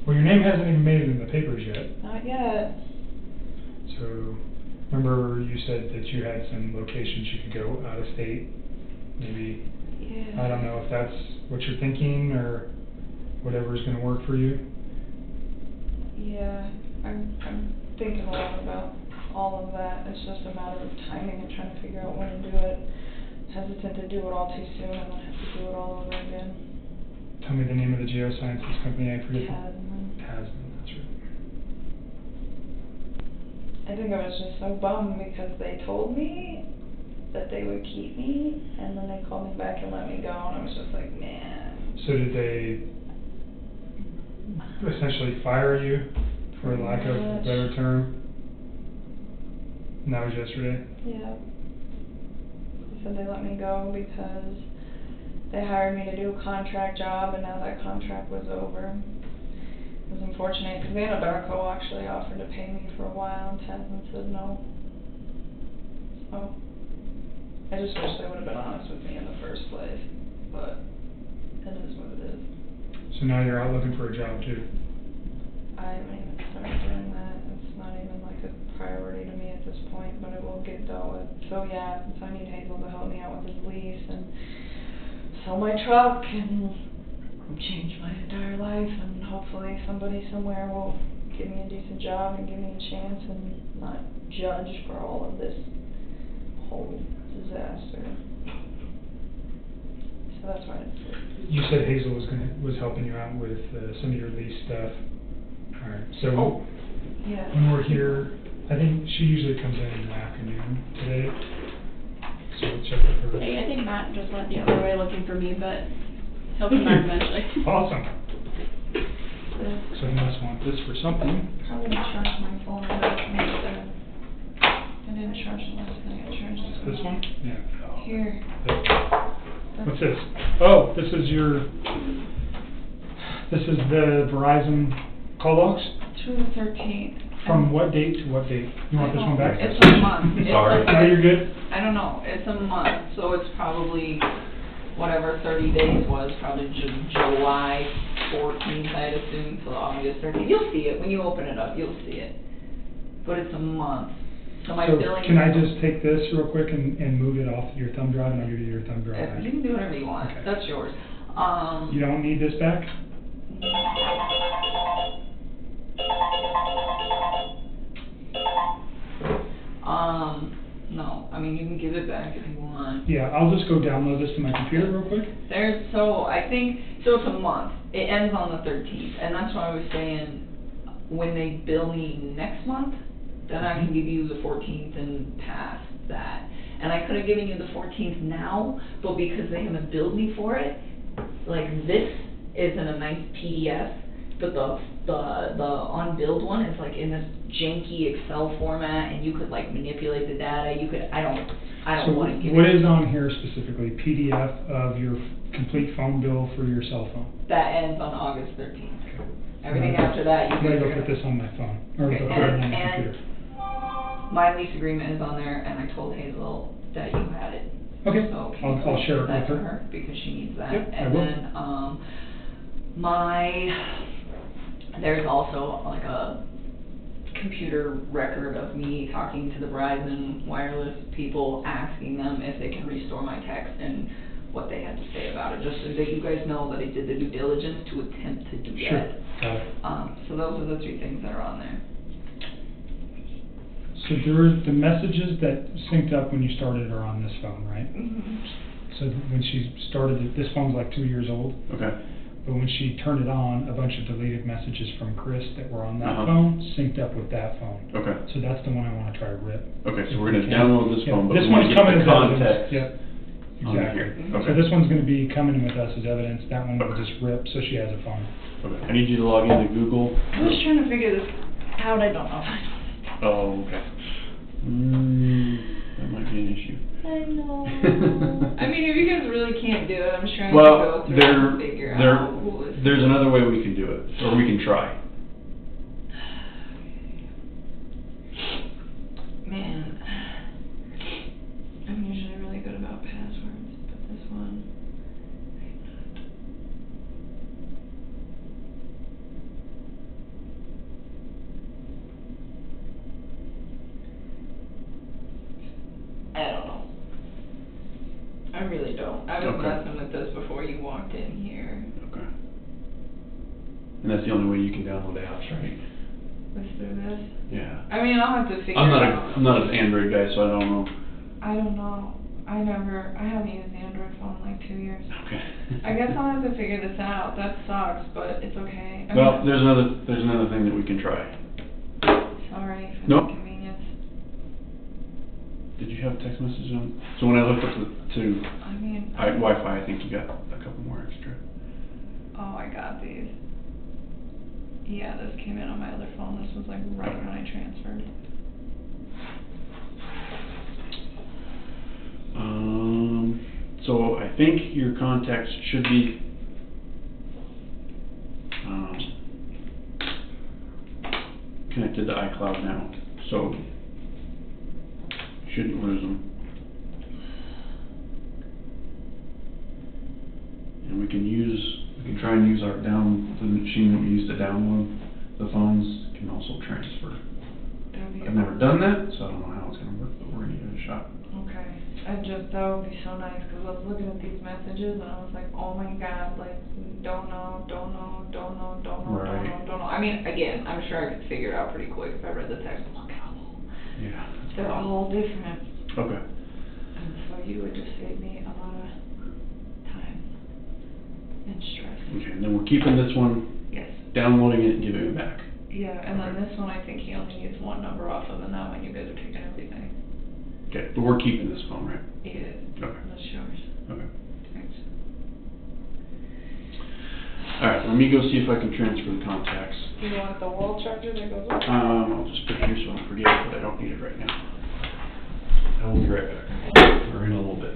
S1: Well, your name hasn't even made it in the papers yet.
S2: Not yet.
S1: So, remember you said that you had some locations you could go out of state? Maybe,
S2: Yeah.
S1: I don't know if that's what you're thinking or whatever is going to work for you.
S2: Yeah, I'm thinking a lot about all of that. It's just a matter of timing and trying to figure out when to do it. Hesitant to do it all too soon and then have to do it all over again.
S1: Tell me the name of the geosciences company. I forget.
S2: Tasman.
S1: Tasman, that's right.
S2: I think I was just so bummed because they told me that they would keep me, and then they called me back and let me go, and I was just like, man.
S1: So did they essentially fire you, for lack of a better term? And that was yesterday?
S2: Yeah. They said they let me go because they hired me to do a contract job, and now that contract was over. It was unfortunate because Anadarko actually offered to pay me for a while, and Tasman said no. So I just wish they would have been honest with me in the first place, but it is what it is.
S1: So now you're out looking for a job too?
S2: I haven't even started doing that. It's not even like a priority to me at this point, but it will get dealt with. So yeah, so I need Hazel to help me out with his lease and sell my truck and change my entire life, and hopefully somebody somewhere will give me a decent job and give me a chance and not judge for all of this whole disaster. So that's why it's...
S1: You said Hazel was helping you out with some of your lease stuff. All right. So
S2: yeah.
S1: when we're here, I think she usually comes in the afternoon today. So we'll check with her.
S3: Hey, I think Matt just went the other way looking for me, but he'll come back eventually.
S1: Awesome. So you must want this for something.
S2: Probably charge my phone instead. I didn't charge the last thing I charged.
S1: This one? Yeah.
S2: Here.
S1: What's this? Oh, this is the Verizon call logs?
S2: To the 13th.
S1: From what date to what date? You want this one back?
S2: It's a month.
S4: Sorry.
S1: No, you're good.
S2: I don't know. It's a month, so it's probably whatever 30 days was, probably July 14th, I'd assume, so August 13th. You'll see it. When you open it up, you'll see it. But it's a month. So my billing...
S1: Can I just take this real quick and move it off your thumb drive, and I'll give you your thumb drive back?
S2: You can do whatever you want.
S1: Okay.
S2: That's yours.
S1: You don't need this back?
S2: No. I mean, you can give it back if you want.
S1: Yeah, I'll just go download this to my computer real quick.
S2: So it's a month. It ends on the 13th, and that's why I was saying when they bill me next month, then I can give you the 14th and past that. And I could have given you the 14th now, but because they haven't billed me for it, like this is in a nice PDF, but the unbilled one is like in this janky Excel format, and you could like manipulate the data. I don't want to give
S1: what is on here specifically? PDF of your complete phone bill for your cell phone?
S2: That ends on August 13th.
S1: Okay.
S2: Everything after that,
S1: I'm gonna go put this on my phone, or
S2: Okay,
S1: go put it on my
S2: and
S1: computer.
S2: my lease agreement is on there, and I told Hazel that you had it.
S1: Okay,
S2: So
S1: I'll share it
S2: that
S1: with
S2: to
S1: her.
S2: because she needs that.
S1: Yep, I
S2: And
S1: will.
S2: then, there's also like a computer record of me talking to the Verizon wireless people, asking them if they can restore my text and what they had to say about it, just so that you guys know that I did the due diligence to attempt to do
S1: Sure,
S2: that.
S1: got it.
S2: So those are the three things that are on there.
S1: So the messages that synced up when you started are on this phone, right?
S2: Mm-hmm.
S1: So when she started it, this phone's like 2 years old.
S4: Okay.
S1: But when she turned it on, a bunch of deleted messages from Chris that were on that
S4: Uh-huh.
S1: phone synced up with that phone.
S4: Okay.
S1: So that's the one I want to try to rip.
S4: Okay, so we're gonna download this
S1: Yeah,
S4: phone, but
S1: this
S4: we wanna
S1: one's
S4: get
S1: coming
S4: the
S1: as evidence.
S4: context.
S1: Yep,
S4: on
S1: exactly.
S4: here.
S2: Mhm.
S4: Okay.
S1: So this one's going to be coming with us as evidence. That one will
S4: Okay.
S1: just rip, so she has a phone.
S4: Okay. I need you to log into Google.
S2: I was trying to figure this out. I don't know if I know.
S4: Oh, okay. That might be an issue.
S2: I know. I mean, if you guys really can't do it, I'm trying to
S4: Well,
S2: go through and figure out who is.
S4: there's another way we can do it, or we can try.
S2: Man, I'm usually really good about passwords, but this one, I don't know. I really don't. I was
S4: Okay.
S2: messing with this before you walked in here.
S4: Okay. And that's the only way you can download apps, right?
S2: Was through this?
S4: Yeah.
S2: I mean, I'll have to figure
S4: I'm
S2: it out.
S4: not an Android guy, so I don't know.
S2: I don't know. I haven't used the Android phone in like 2 years.
S4: Okay.
S2: I guess I'll have to figure this out. That sucks, but it's okay. I
S4: Well,
S2: mean,
S4: there's another thing that we can try.
S2: sorry for
S4: Nope.
S2: the inconvenience.
S4: Did you have text messages on? So when I looked up to
S2: I mean,
S4: Wi-Fi, I think you got a couple more extra.
S2: oh, I got these. Yeah, this came in on my other phone. This was like right when I transferred.
S4: So I think your contacts should be connected to iCloud now, so you shouldn't lose them. we can try and use the machine that we use to download the phones, can also transfer.
S2: That'd be
S4: I've never done that, so I don't know how it's gonna work, but we're gonna give it a shot.
S2: Okay, that would be so nice, cause I was looking at these messages and I was like, oh my god, like, don't know.
S4: Right.
S2: I mean, again, I'm sure I could figure it out pretty quick if I read the text, look at them all.
S4: Yeah.
S2: They're all different.
S4: Okay.
S2: And so you would just save me a lot of time and stress.
S4: Okay, and then we're keeping this one,
S2: Yes.
S4: downloading it and giving it back.
S2: Yeah, and then
S4: Okay.
S2: this one, I think he only needs one number off of, and that one you guys are taking everything.
S4: Okay, but we're keeping this phone, right?
S2: Yeah,
S4: Okay.
S2: that's yours.
S4: Okay.
S2: Thanks.
S4: Alright, let me go see if I can transfer the contacts.
S2: You want the wall charger that goes up?
S4: I'll just put it here so I don't forget it, but I don't need it right now. I will be right back. Or in a little bit.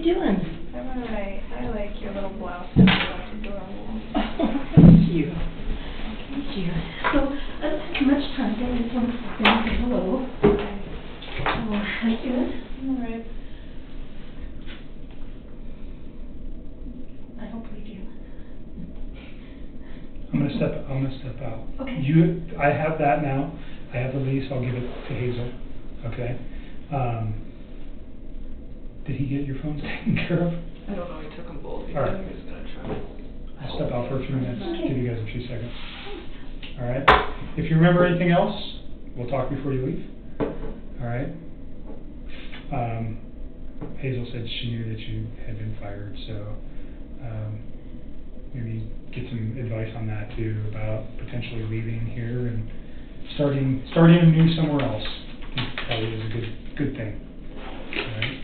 S5: you doing?
S2: I'm alright. I like your little blouse. It's adorable.
S5: Thank you. Thank you. So, I don't have much time, but I just wanted to say hello. Oh, how you doing?
S2: Alright.
S5: I don't believe you.
S1: I'm gonna step out.
S5: Okay.
S1: I have that now. I have the lease. I'll give it to Hazel. Okay. Did he get your phones taken care of?
S2: I don't know, he took them both. He
S1: All right.
S2: said he was gonna try.
S1: I'll step out for a few minutes.
S5: Okay.
S1: Give you guys a few seconds. All right. If you remember anything else, we'll talk before you leave. All right. Hazel said she knew that you had been fired, so maybe get some advice on that too, about potentially leaving here and starting anew somewhere else. I think probably is a good thing. All right.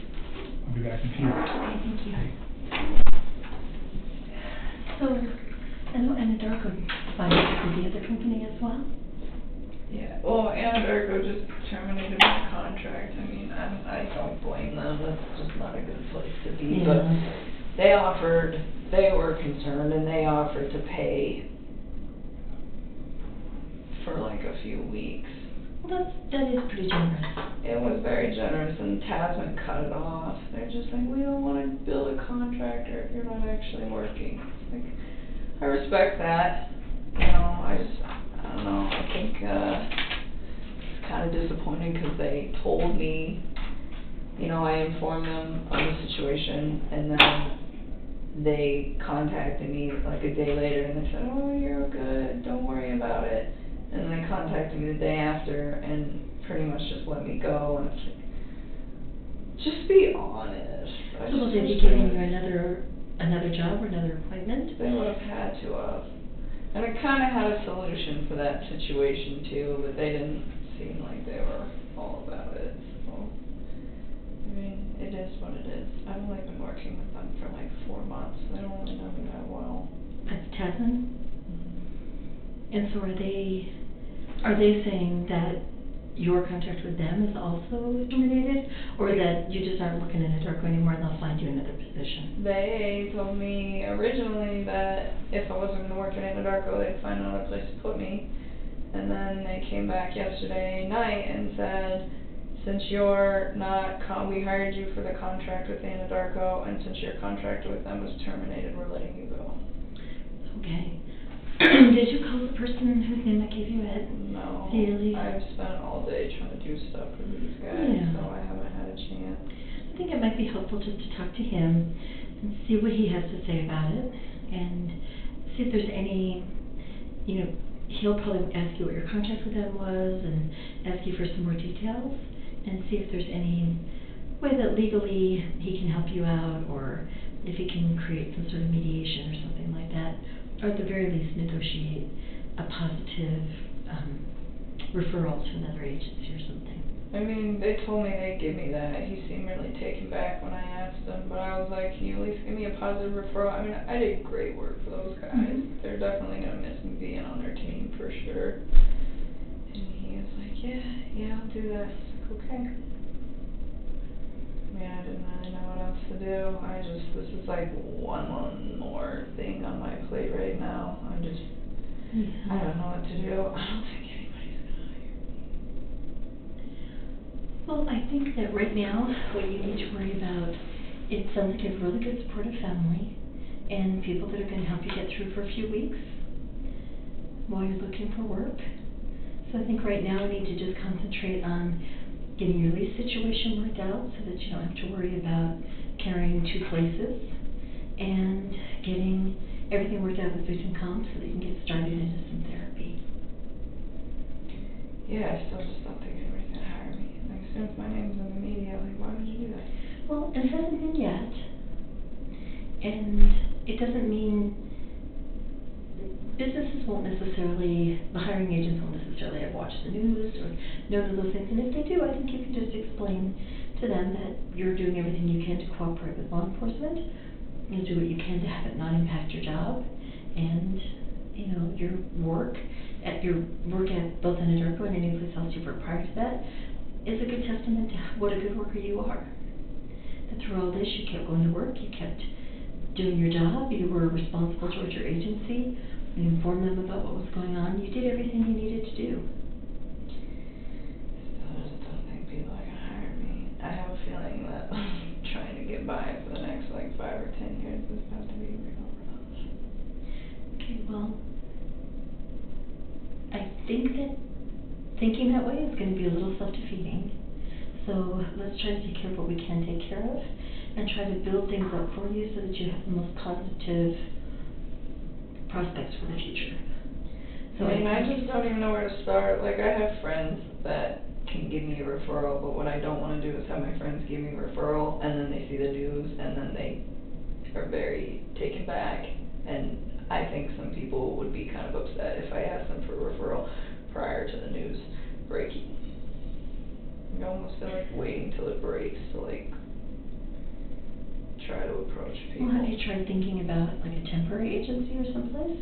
S1: I'll be back in a few.
S5: Okay, thank you. So, I know Anadarko fired for the other company as well?
S2: Yeah, well, Anadarko just terminated my contract. I mean, I don't blame them. That's just not a good place to be.
S5: Yeah.
S2: But they were concerned, and they offered to pay for like a few weeks.
S5: Well, that is pretty generous.
S2: It was very generous, and Tasman cut it off. They're just like, we don't want to bill a contractor if you're not actually working. Like, I respect that. You know, I don't know. I think it's kind of disappointing because they told me, you know, I informed them of the situation, and then they contacted me like a day later, and they said, oh, you're good, don't worry about it. And then they contacted me the day after and pretty much just let me go. And it's like, just be honest.
S5: So will they be giving you another job or another appointment?
S2: They would have had to have. And I kind of had a solution for that situation too, but they didn't seem like they were all about it. So, I mean, it is what it is. I've only been working with them for like 4 months. They don't really know me that well.
S5: That's Tasman? And so are they saying that your contract with them is also terminated, or that you just aren't working in Anadarko anymore and they'll find you another position?
S2: They told me originally that if I wasn't going to work in Anadarko, they'd find another place to put me. And then they came back yesterday night and said, since you're not, we hired you for the contract with Anadarko, and since your contract with them was terminated, we're letting you go.
S5: Okay. Did you call the person whose name I gave you at
S2: No,
S5: Daily?
S2: I've spent all day trying to do stuff for these guys,
S5: Yeah.
S2: so I haven't had a chance.
S5: I think it might be helpful just to talk to him and see what he has to say about it, and see if there's any, you know, he'll probably ask you what your contract with them was and ask you for some more details, and see if there's any way that legally he can help you out, or if he can create some sort of mediation or something like that, or at the very least negotiate a positive referral to another agency or something.
S2: I mean, they told me they'd give me that. He seemed really taken back when I asked him, but I was like, can you at least give me a positive referral? I mean, I did great work for those guys.
S5: Mm-hmm.
S2: They're definitely going to miss me being on their team for sure. And he was like, yeah, I'll do that. I was like, okay. I mean, I didn't really know what else to do. This is like one more thing on my plate right now. I don't know what to do. I don't think anybody's going to hire me.
S5: Well, I think that right now, what you need to worry about, it sounds like you have a really good supportive family, and people that are going to help you get through for a few weeks while you're looking for work. So I think right now you need to just concentrate on getting your lease situation worked out so that you don't have to worry about carrying 2 places, and getting everything worked out with victim comp so that you can get started into some therapy.
S2: Yeah, I still just don't think anybody's going to hire me. Like, as soon as my name's in the media, like, why would you do that?
S5: Well, it hasn't been yet, and it doesn't mean businesses won't necessarily, the hiring agents won't necessarily have watched the news or known those things, and if they do, I think you can just explain to them that you're doing everything you can to cooperate with law enforcement. You'll do what you can to have it not impact your job, and, you know, your work at both Anadarko and any place else you've worked prior to that is a good testament to what a good worker you are. that through all this, you kept going to work, you kept doing your job, you were responsible towards your agency, you informed them about what was going on, you did everything you needed to do.
S2: Still just don't think people are gonna hire me. I have a feeling that trying to get by for the next like 5 or 10 years is about to be real rough.
S5: Okay, well, I think that thinking that way is going to be a little self-defeating. So let's try to take care of what we can take care of and try to build things up for you so that you have the most positive prospects for the future. So
S2: I mean, I
S5: think-
S2: just don't even know where to start. Like, I have friends that can give me a referral, but what I don't want to do is have my friends give me a referral, and then they see the news, and then they are very taken back. And I think some people would be kind of upset if I asked them for a referral prior to the news breaking. I almost feel like waiting till it breaks to, like, try to approach people.
S5: Well, have you tried thinking about like a temporary agency or someplace?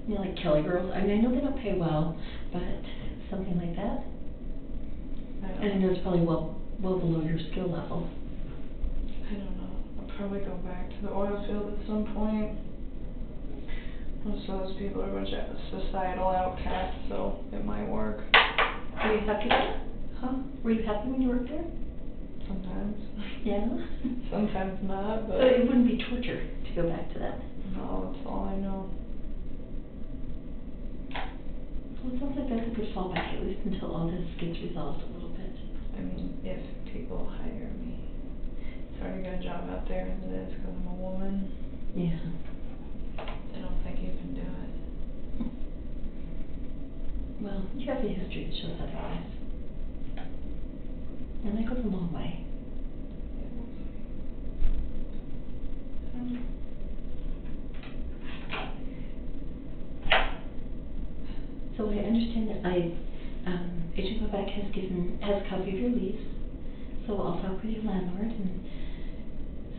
S5: You know, like Kelly Girls. I mean, I know they don't pay well, but something like that. And I know it's probably well below your skill level.
S2: I don't know. I'll probably go back to the oil field at some point. Most of those people are a bunch of societal outcasts, so it might work.
S5: Were you happy there?
S2: Huh?
S5: Were you happy when you worked there?
S2: Sometimes.
S5: Yeah.
S2: Sometimes not,
S5: So
S2: but...
S5: it wouldn't be torture to go back to that.
S2: No, that's all I know.
S5: Well, it sounds like that's a good fallback, at least until all this gets resolved a little bit.
S2: I mean, if people hire me. It's already got a job out there as it is because I'm a woman.
S5: Yeah.
S2: I don't think you can do it.
S5: Well, you have a history that shows otherwise. And that goes a long way. So I understand that Agent Quebec has a copy of your lease. So I'll talk with your landlord and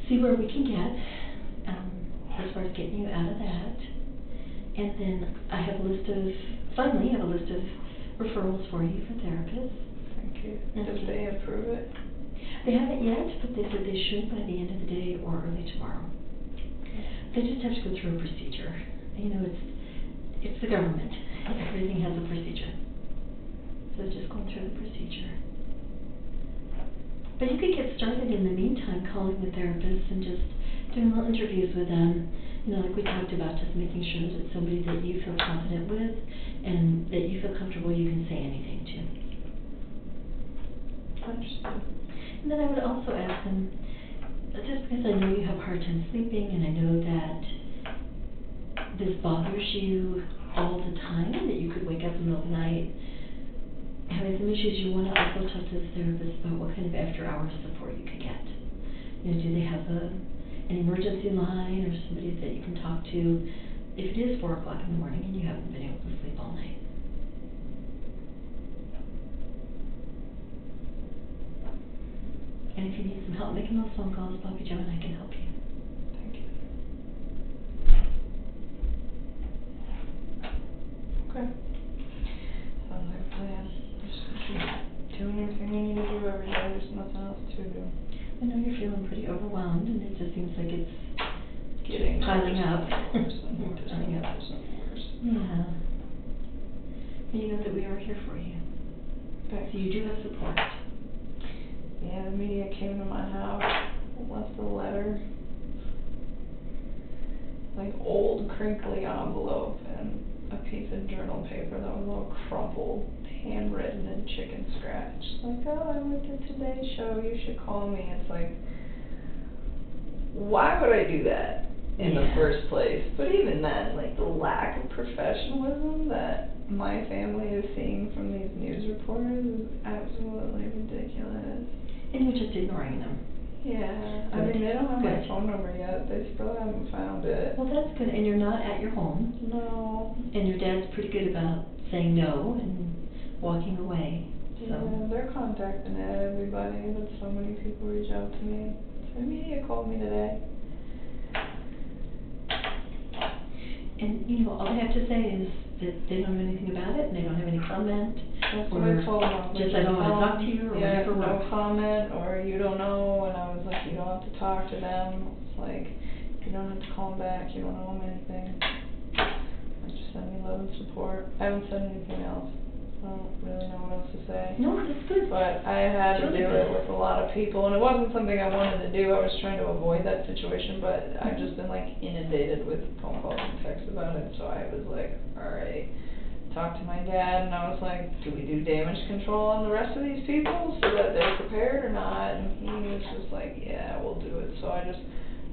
S5: see where we can get as far as getting you out of that. And then I have a list of referrals for you for therapists.
S2: Thank you.
S5: Okay.
S2: Did they approve it?
S5: They haven't yet, but they said they should by the end of the day or early tomorrow. They just have to go through a procedure. You know, it's the government. Everything has a procedure. So just going through the procedure. But you could get started in the meantime calling the therapists and just doing little interviews with them. You know, like we talked about, just making sure that it's somebody that you feel confident with and that you feel comfortable you can say anything to.
S2: Understood.
S5: And then I would also ask them, just because I know you have a hard time sleeping and I know that this bothers you all the time, that you could wake up in the middle of the night having some issues, you want to also talk to the therapist about what kind of after-hours support you could get. You know, do they have an emergency line or somebody that you can talk to if it is 4 o'clock in the morning and you haven't been able to sleep all night? And if you need some help making those phone calls, Bobby Joe and I can help you.
S2: Thank you. Okay. Sounds like a plan. Just keep doing everything we need to do every day. There's nothing else to do.
S5: I know you're feeling pretty overwhelmed, and it just seems like it's
S2: Getting
S5: piling up.
S2: worse and worse and
S5: Piling up.
S2: worse and worse.
S5: Yeah. But you know that we are here for you.
S2: Thanks.
S5: So you do have support.
S2: Yeah, the media came to my house, left a letter, like old crinkly envelope and a piece of journal paper that was all crumpled, handwritten in chicken scratch. Like, oh, I went to Today's Show, you should call me. It's like, why would I do that in the first place? But even then, like, the lack of professionalism that my family is seeing from these news reporters is absolutely ridiculous.
S5: And you're just ignoring them.
S2: Yeah, I
S5: Good.
S2: mean, they don't have my
S5: Good.
S2: phone number yet. They still haven't found it.
S5: Well, that's good. And you're not at your home.
S2: No.
S5: And your dad's pretty good about saying no and walking away.
S2: Yeah, they're contacting everybody, but so many people reach out to me. The media called me today.
S5: And, you know, all they have to say is that they don't know anything about it and they don't have any comment
S2: That's what I told him.
S5: Just I don't wanna talk to you, or
S2: yeah,
S5: whatever
S2: no
S5: works.
S2: comment, or you don't know, and I was like, you don't have to talk to them. It's like, you don't have to call them back, you don't owe them anything. Like, just send me love and support. I haven't said anything else. I don't really know what else to say.
S5: No, that's good.
S2: But I had to
S5: Really
S2: do
S5: good.
S2: it with a lot of people, and it wasn't something I wanted to do. I was trying to avoid that situation, but I've just been like inundated with phone calls and texts about it, so I was like, alright. Talked to my dad, and I was like, do we do damage control on the rest of these people so that they're prepared or not? And he was just like, yeah, we'll do it. So I just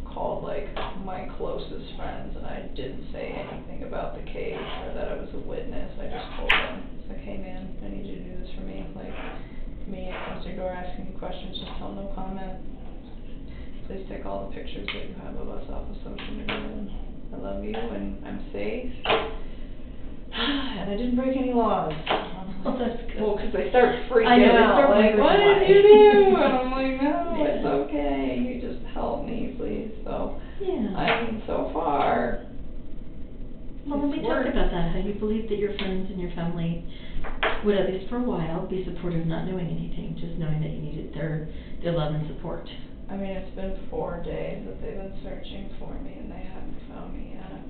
S2: called like my closest friends, and I didn't say anything about the case or that I was a witness. I just told them, it's like, hey man, I need you to do this for me. Like, me comes to your door asking you questions, just tell no comment. Please take all the pictures that you have of us off of social media, and I love you, and I'm safe. And I didn't break any laws.
S5: Oh, that's good.
S2: Well, because they start freaking
S5: I know, they
S2: out,
S5: start
S2: like,
S5: wondering
S2: what
S5: why.
S2: did you do? And I'm like, no,
S5: Yeah.
S2: it's okay, you just help me, please. So,
S5: Yeah.
S2: I mean, so far,
S5: Well, when we
S2: it's
S5: talked
S2: worked.
S5: about that, how you believed that your friends and your family would, at least for a while, be supportive, not knowing anything, just knowing that you needed their love and support.
S2: I mean, it's been 4 days that they've been searching for me, and they haven't found me yet.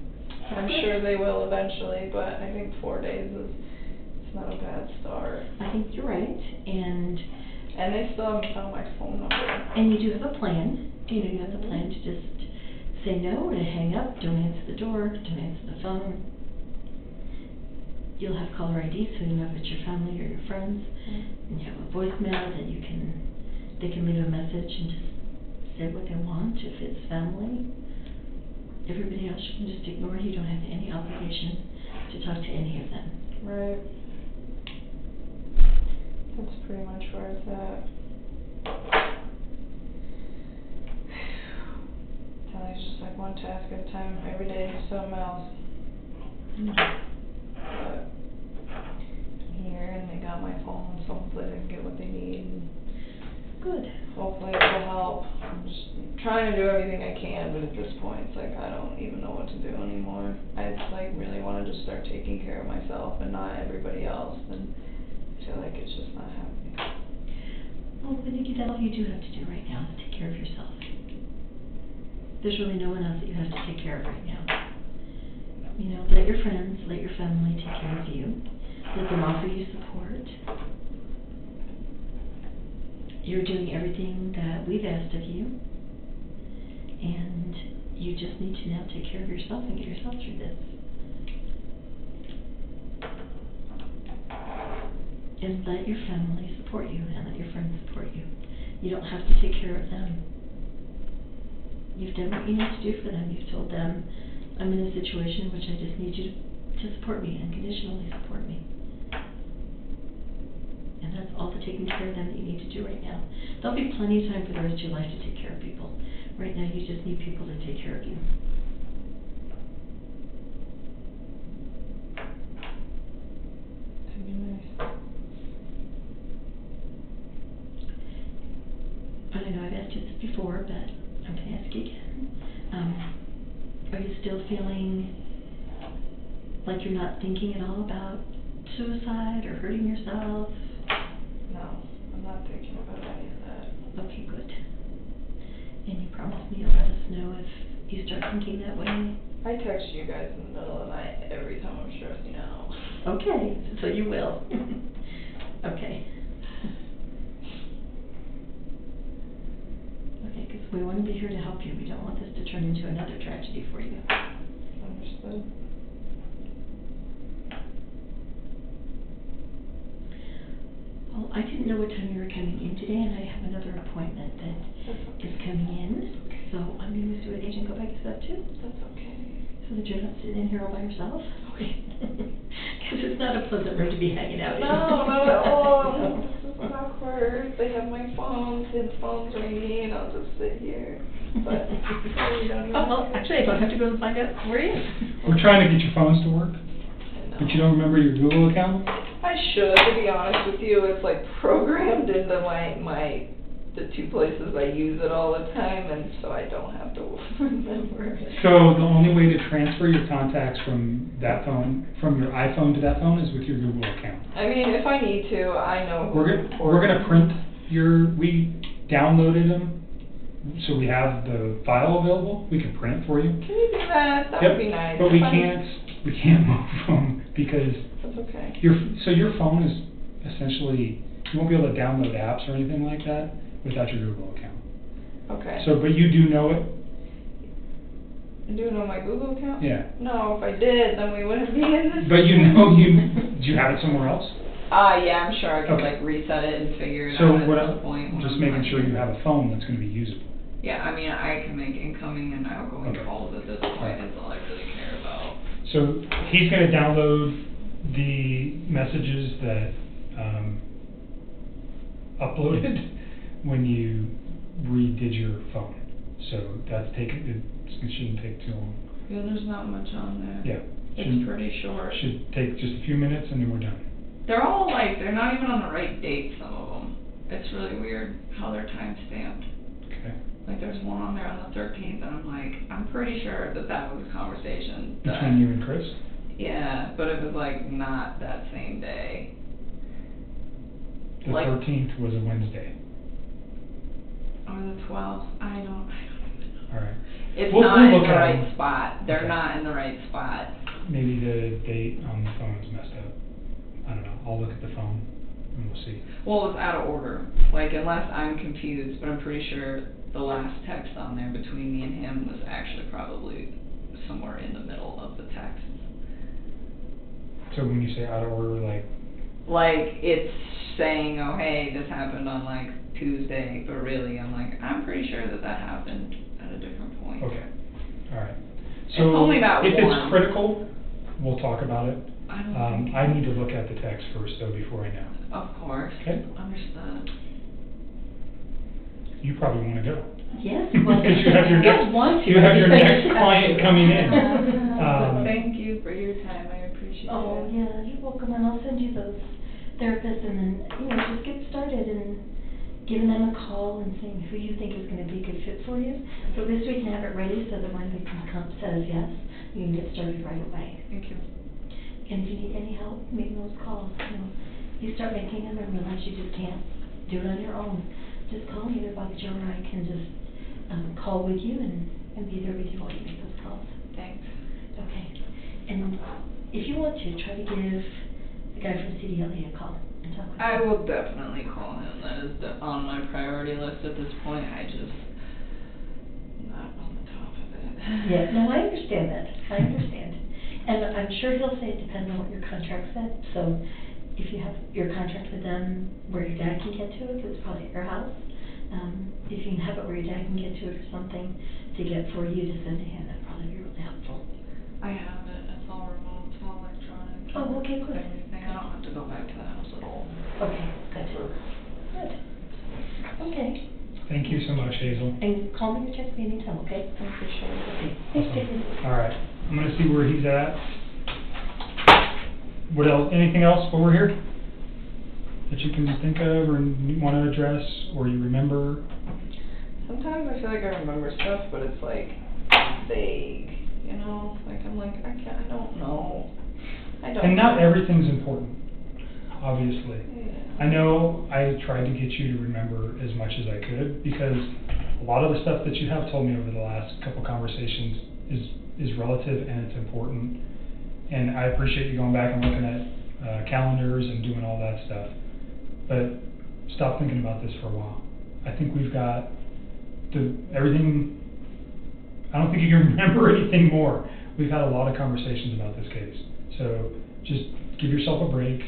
S2: I'm sure they will eventually, but I think 4 days it's not a bad start.
S5: I think you're right, and
S2: they still haven't found my phone number.
S5: you do have a plan. You have the plan to just say no, or to hang up, don't answer the door, don't answer the phone. You'll have caller ID, so you know if it's your family or your friends, and you have a voicemail that they can leave a message and just say what they want if it's family. Everybody else you can just ignore. You don't have any obligation to talk to any of them.
S2: Right. That's pretty much where it's at. It's just like one task at a time. Every day do something else. But I'm here, and they got my phone, so hopefully they can get what they need. And
S5: Good.
S2: hopefully it will help. I'm just trying to do everything I can, but at this point, it's like I don't even know what to do anymore. I just like really wanted to start taking care of myself and not everybody else, and I feel like it's just not happening.
S5: Well, I think that's all you do have to do right now is take care of yourself. There's really no one else that you have to take care of right now. Let your friends, let your family take care of you. Let them offer you support. You're doing everything that we've asked of you, and you just need to now take care of yourself and get yourself through this. And let your family support you, and let your friends support you. You don't have to take care of them. You've done what you need to do for them. You've told them, I'm in a situation in which I just need you to support me, unconditionally support me. And that's all the taking care of them that you need to do right now. There'll be plenty of time for the rest of your life to take care of people. Right now, you just need people to take care of you.
S2: That'd be nice.
S5: I know I've asked you this before, but I'm going to ask you again. Are you still feeling like you're not thinking at all about suicide or hurting yourself?
S2: No, I'm not thinking about any of that.
S5: Okay, good. And you promised me you'll let us know if you start thinking that way?
S2: I text you guys in the middle of the night every time I'm stressing out.
S5: Okay, so you will. Okay. Okay, because we want to be here to help you. We don't want this to turn into another tragedy for you.
S2: Understood.
S5: Well, I didn't know what time you were coming in today, and I have another appointment that is coming in. So I'm going to miss you with Agent go back to that too.
S2: That's okay.
S5: So that you're not sitting in here all by yourself.
S2: Okay.
S5: Because it's not a pleasant room to be hanging out in.
S2: No, not at all. This is awkward. They have my phone, his phone's ringing, I'll just sit here. But you don't even
S5: well, actually, I don't have to go and find out where he is.
S1: We're trying to get your phones to work,
S2: I
S1: but you
S2: know.
S1: don't remember your Google account?
S2: I should, to be honest with you. It's like programmed into my the two places I use it all the time, and so I don't have to remember.
S1: So the only way to transfer your contacts from that phone, from your iPhone to that phone, is with your Google account.
S2: I mean, if I need to, I know who
S1: We're gonna print we downloaded them, so we have the file available. We can print it for you.
S2: Can you do that? That
S1: Yep,
S2: would be nice.
S1: but we can't move them because
S2: That's okay.
S1: your phone is essentially, you won't be able to download apps or anything like that without your Google account.
S2: Okay.
S1: So, but you do know it?
S2: Do you know my Google account?
S1: Yeah.
S2: No, if I did, then we wouldn't be in this.
S1: But you know, do you have it somewhere else?
S2: Yeah, I'm sure I could
S1: Okay.
S2: like reset it and figure it
S1: So
S2: out at
S1: what
S2: this point. when
S1: just
S2: I'm
S1: making
S2: not
S1: sure you
S2: here.
S1: have a phone that's gonna be usable.
S2: Yeah, I mean, I can make incoming and outgoing
S1: Okay.
S2: calls at this point, is all I really care about.
S1: So he's gonna download the messages that, uploaded when you redid your phone. So it shouldn't take too long.
S2: Yeah, there's not much on there.
S1: Yeah.
S2: It's
S1: Shouldn't-
S2: pretty short.
S1: Should take just a few minutes and then we're done.
S2: They're all like, they're not even on the right date, some of them. It's really weird how they're time stamped.
S1: Okay.
S2: Like, there's one on there on the 13th, and I'm like, I'm pretty sure that was a conversation. that-
S1: Between you and Chris?
S2: Yeah, but it was like not that same day.
S1: The
S2: Like-
S1: 13th was a Wednesday.
S2: Or the 12th, I don't even know.
S1: All right.
S2: It's
S1: We'll
S2: not in
S1: look
S2: the
S1: at
S2: right
S1: them.
S2: spot. They're
S1: Okay.
S2: not in the right spot.
S1: Maybe the date on the phone's messed up. I don't know. I'll look at the phone and we'll see.
S2: Well, it's out of order. Like, unless I'm confused, but I'm pretty sure the last text on there between me and him was actually probably somewhere in the middle of the text.
S1: So when you say out of order,
S2: Like, it's saying, oh, hey, this happened on, like, Tuesday, but really, I'm pretty sure that happened at a different point.
S1: okay, all right.
S2: It's
S1: So
S2: only about
S1: if
S2: one.
S1: it's critical, we'll talk about it.
S2: I don't think...
S1: I need to look at the text first though before I know.
S2: Of course.
S1: Okay.
S2: Understood.
S1: You probably want to go.
S5: Yes, well,
S1: Because you have your
S5: I want to.
S1: next client coming in.
S2: Thank you for your time. I appreciate
S5: Oh,
S2: it.
S5: yeah, you're welcome, and I'll send you those therapists, and then, just get started and giving them a call and seeing who you think is gonna be a good fit for you. So at least we can have it ready, so that when the comp says yes, you can get started right away.
S2: Thank you.
S5: And if you need any help making those calls, you start making them and realize you just can't do it on your own. Just call me, either Bobby Joe or I can just, call with you and be there with you while you make those calls.
S2: Thanks.
S5: Okay. And if you want to, try to give the guy from CDLE a call and talk with him.
S2: I will definitely call him. That is on my priority list at this point. Not on the top of it.
S5: Yeah, no, I understand that. I understand. And I'm sure he'll say it depends on what your contract said. So if you have your contract with them where your dad can get to it, because it's probably at your house, if you can have it where your dad can get to it or something to get for you to send to him, that'd probably be really helpful.
S2: I have it. It's all remote. It's all electronic.
S5: Oh, okay, good.
S2: Everything. I don't have to go back to the house at all.
S5: Okay, good. Good. Okay.
S1: Thank you so much, Hazel.
S5: And call me or text me anytime, okay?
S2: I appreciate it.
S5: Okay. Thanks, Tiffany.
S1: All right, I'm gonna see where he's at. What else, anything else while we're here that you can think of or want to address or you remember?
S2: Sometimes I feel like I remember stuff, but it's like vague, Like I'm like, I don't know.
S1: And not everything's important, obviously.
S2: Yeah.
S1: I know I tried to get you to remember as much as I could because a lot of the stuff that you have told me over the last couple conversations is relative and it's important. And I appreciate you going back and looking at calendars and doing all that stuff. But stop thinking about this for a while. I think we've got everything. I don't think you can remember anything more. We've had a lot of conversations about this case. So just give yourself a break.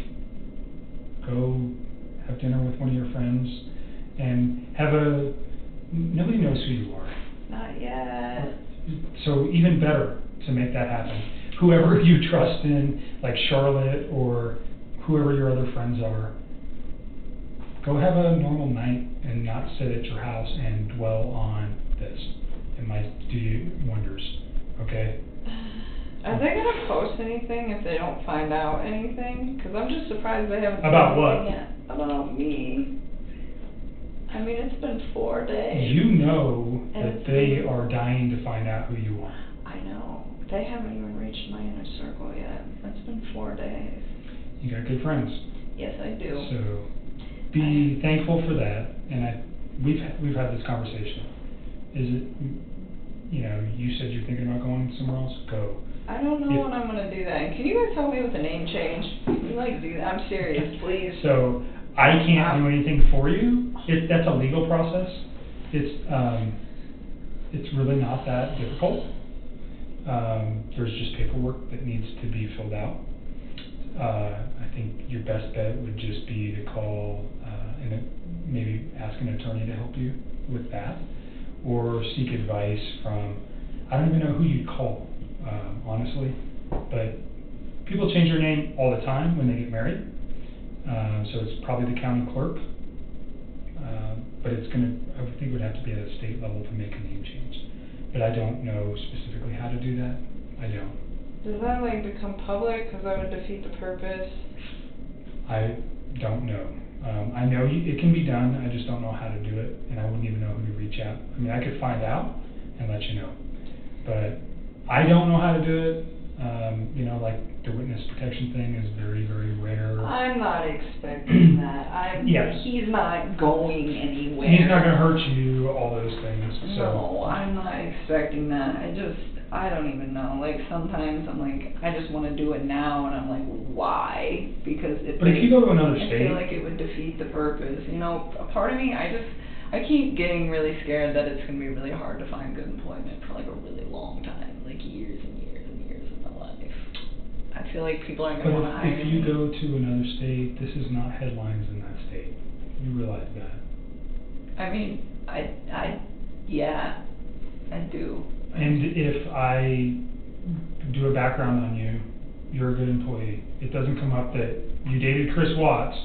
S1: Go have dinner with one of your friends and nobody knows who you are.
S2: Not yet.
S1: So even better to make that happen. Whoever you trust in, like Charlotte or whoever your other friends are, go have a normal night and not sit at your house and dwell on this. It might do you wonders, okay?
S2: Are they gonna post anything if they don't find out anything? Because I'm just surprised they haven't.
S1: About
S2: said
S1: what?
S2: anything yet. About me. I I mean, it's been 4 days.
S1: You know
S2: And
S1: that
S2: it's
S1: they
S2: been-
S1: are dying to find out who you are.
S2: I know. They haven't even reached my inner circle yet. It's been 4 days.
S1: You got good friends.
S2: Yes, I do.
S1: So be thankful for that. And we've had this conversation. Is it, you said you're thinking about going somewhere else? Go.
S2: I don't know
S1: If-
S2: when I'm gonna do that. Can you guys help me with a name change? You like do that? I'm serious, please.
S1: So I can't do anything for you. That's a legal process. It's really not that difficult. There's just paperwork that needs to be filled out. I think your best bet would just be to call and maybe ask an attorney to help you with that, or seek advice from, I don't even know who you'd call, honestly, but people change their name all the time when they get married, so it's probably the county clerk, but I think it would have to be at a state level to make a name change, but I don't know specifically how to do that. I don't.
S2: Does that like become public? Because that would defeat the purpose.
S1: I don't know. I know it can be done, I just don't know how to do it, and I wouldn't even know who to reach out. I mean, I could find out and let you know, but I don't know how to do it. Like the witness protection thing is very, very rare.
S2: I'm not expecting that.
S1: Yes.
S2: He's not going anywhere.
S1: He's not going to hurt you, all those things. So.
S2: No, I'm not expecting that. I don't even know. Like, sometimes I'm like, I just want to do it now, and I'm like, why? Because
S1: But if you go to another
S2: I
S1: state.
S2: feel like it would defeat the purpose. A part of me, I keep getting really scared that it's going to be really hard to find good employment for like a really long time, like years and years and years of my life. I feel like people aren't going to want to hire
S1: But if
S2: me.
S1: you go to another state, this is not headlines in that state. You realize that.
S2: I mean, yeah, I do.
S1: And if I do a background on you, you're a good employee. It doesn't come up that you dated Chris Watts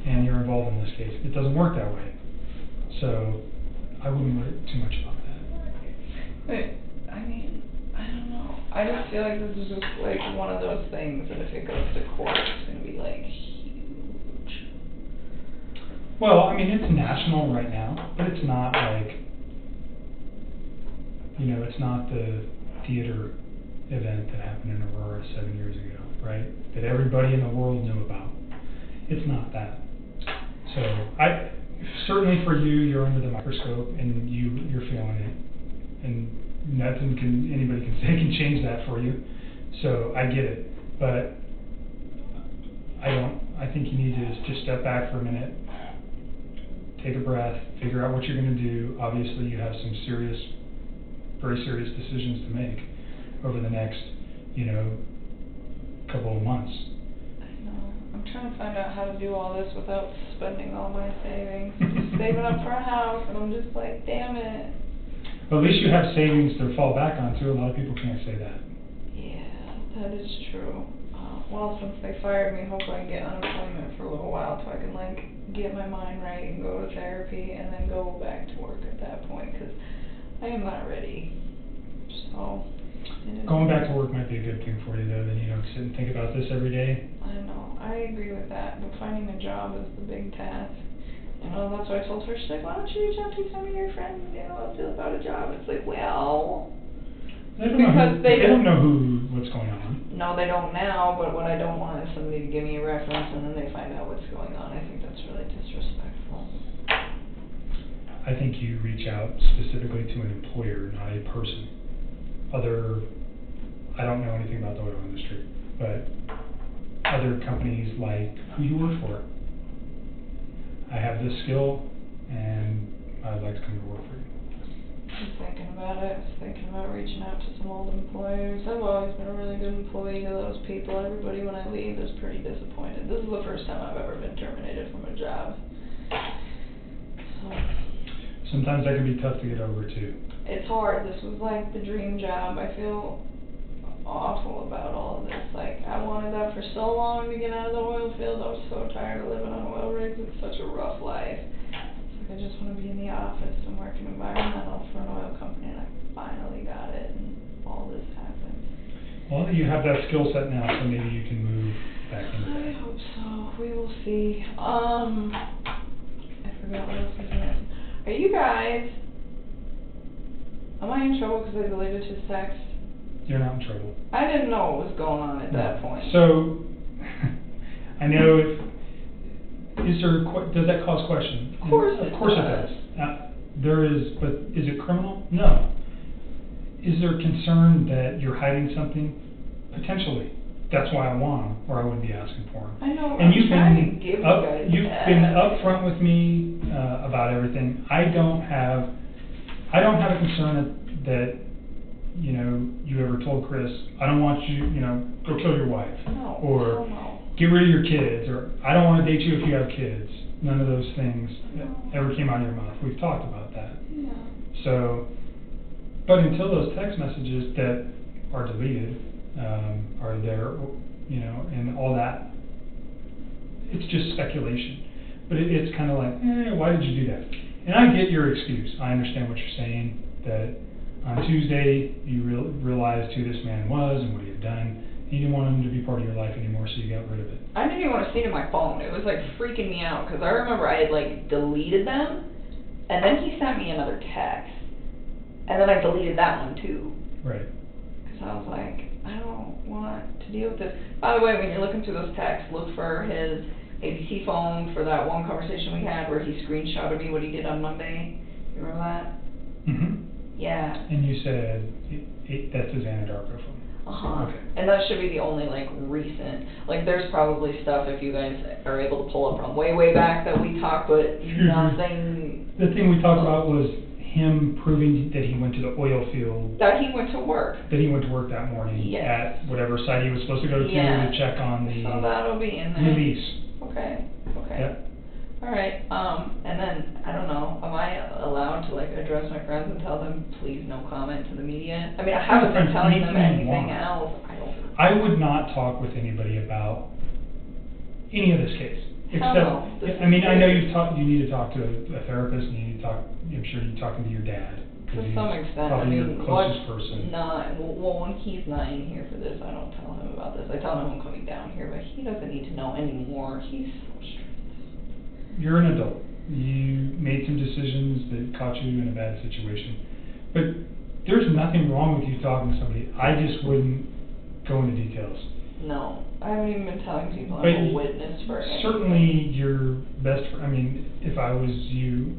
S1: and you're involved in this case. It doesn't work that way. So I wouldn't worry too much about that.
S2: But, I mean, I don't know. I just feel like this is just like one of those things that if it goes to court, it's going to be like huge.
S1: Well, I mean, it's national right now, but it's not like, it's not the theater event that happened in Aurora 7 years ago, right? That everybody in the world knew about. It's not that. So certainly for you, you're under the microscope and you're feeling it, and nothing anybody can say can change that for you. So I get it, but I think you need to just step back for a minute, take a breath, figure out what you're going to do. Obviously, you have some very serious decisions to make over the next, couple of months.
S2: I know. I'm trying to find out how to do all this without spending all my savings. Just saving up for a house, and I'm just like, damn it.
S1: Well, at least you have savings to fall back on, too. A lot of people can't say that.
S2: Yeah, that is true. Well, since they fired me, hopefully I can get unemployment for a little while so I can, get my mind right and go to therapy and then go back to work at that point, because I am not ready. So.
S1: Going back to work might be a good thing for you, though. Then you don't sit and think about this every day.
S2: I know. I agree with that. But finding a job is the big task. That's why I told her, she's like, why don't you reach out to some of your friends, about a job? It's like, well,
S1: They
S2: don't
S1: know what's going on.
S2: No, they don't now, but what I don't want is somebody to give me a reference and then they find out what's going on. I think that's really disrespectful.
S1: I think you reach out specifically to an employer, not a person. I don't know anything about the oil industry, but other companies like who you work for. I have this skill, and I'd like to come to work for you.
S2: I was thinking about it. I was thinking about reaching out to some old employers. I've always been a really good employee to those people. Everybody, when I leave, is pretty disappointed. This is the first time I've ever been terminated from a job. So.
S1: Sometimes that can be tough to get over, too.
S2: It's hard. This was like the dream job. I feel awful about all of this. I wanted that for so long to get out of the oil field. I was so tired of living on oil rigs. It's such a rough life. I just want to be in the office and work in environmental for an oil company, and I finally got it, and all this happened.
S1: Well, you have that skill set now, so maybe you can move back into that.
S2: I hope so. We will see. I forgot what else was next. Hey, you guys. Am I in trouble because I deleted his text?
S1: You're not in trouble.
S2: I didn't know what was going on at that point.
S1: So, I know does that cause question?
S2: Of course it
S1: Of course it
S2: does.
S1: There is, but is it criminal? No. Is there concern that you're hiding something? Potentially. That's why I want them, or I wouldn't be asking for them.
S2: I know,
S1: And
S2: I'm trying to give you guys
S1: you've
S2: that.
S1: been upfront with me about everything. I don't have a concern that you ever told Chris, I don't want you, go kill your wife.
S2: No,
S1: Or
S2: no.
S1: get rid of your kids, or I don't want to date you if you have kids. None of those things ever came out of your mouth. We've talked about that.
S2: Yeah.
S1: So, but until those text messages that are deleted are there, and all that, it's just speculation. But it's kind of like, why did you do that? And I get your excuse. I understand what you're saying, that on Tuesday you realized who this man was and what he had done. You didn't want him to be part of your life anymore, so you got rid of it.
S2: I didn't even want to see it in my phone. It was like freaking me out because I remember I had like deleted them, and then he sent me another text, and then I deleted that one too.
S1: Right.
S2: Because I was like, I don't want to deal with this. By the way, when you're looking through those texts, look for his ABC phone for that one conversation we had where he screenshotted me what he did on Monday. You remember that?
S1: Mm-hmm.
S2: Yeah.
S1: And you said that's his Anadarko phone.
S2: Uh-huh.
S1: Okay.
S2: And that should be the only, like, recent, like, there's probably stuff if you guys are able to pull up from way back that we talked, but nothing.
S1: The thing we talked about was him proving that he went to the oil field.
S2: That he went to work.
S1: That he went to work that morning.
S2: Yes.
S1: At whatever site he was supposed to go to check on the
S2: So that'll be in there.
S1: release.
S2: Okay.
S1: Yep.
S2: All right, and then, I don't know, am I allowed to, like, address my friends and tell them, please no comment to the media? I mean, I haven't been telling them anything else.
S1: I would not talk with anybody about any of this case. Except, I mean, I know you need to talk to a therapist, and you need to talk, I'm sure you're talking to your dad.
S2: To some extent, I
S1: probably
S2: mean,
S1: your closest person.
S2: when he's not in here for this, I don't tell him about this. I tell him I'm coming down here, but he doesn't need to know anymore. He's so strict.
S1: You're an adult. You made some decisions that caught you in a bad situation. But there's nothing wrong with you talking to somebody. I just wouldn't go into details.
S2: No, I haven't even been telling people
S1: But
S2: I'm a witness for anything.
S1: Certainly your best friend, I mean, if I was you,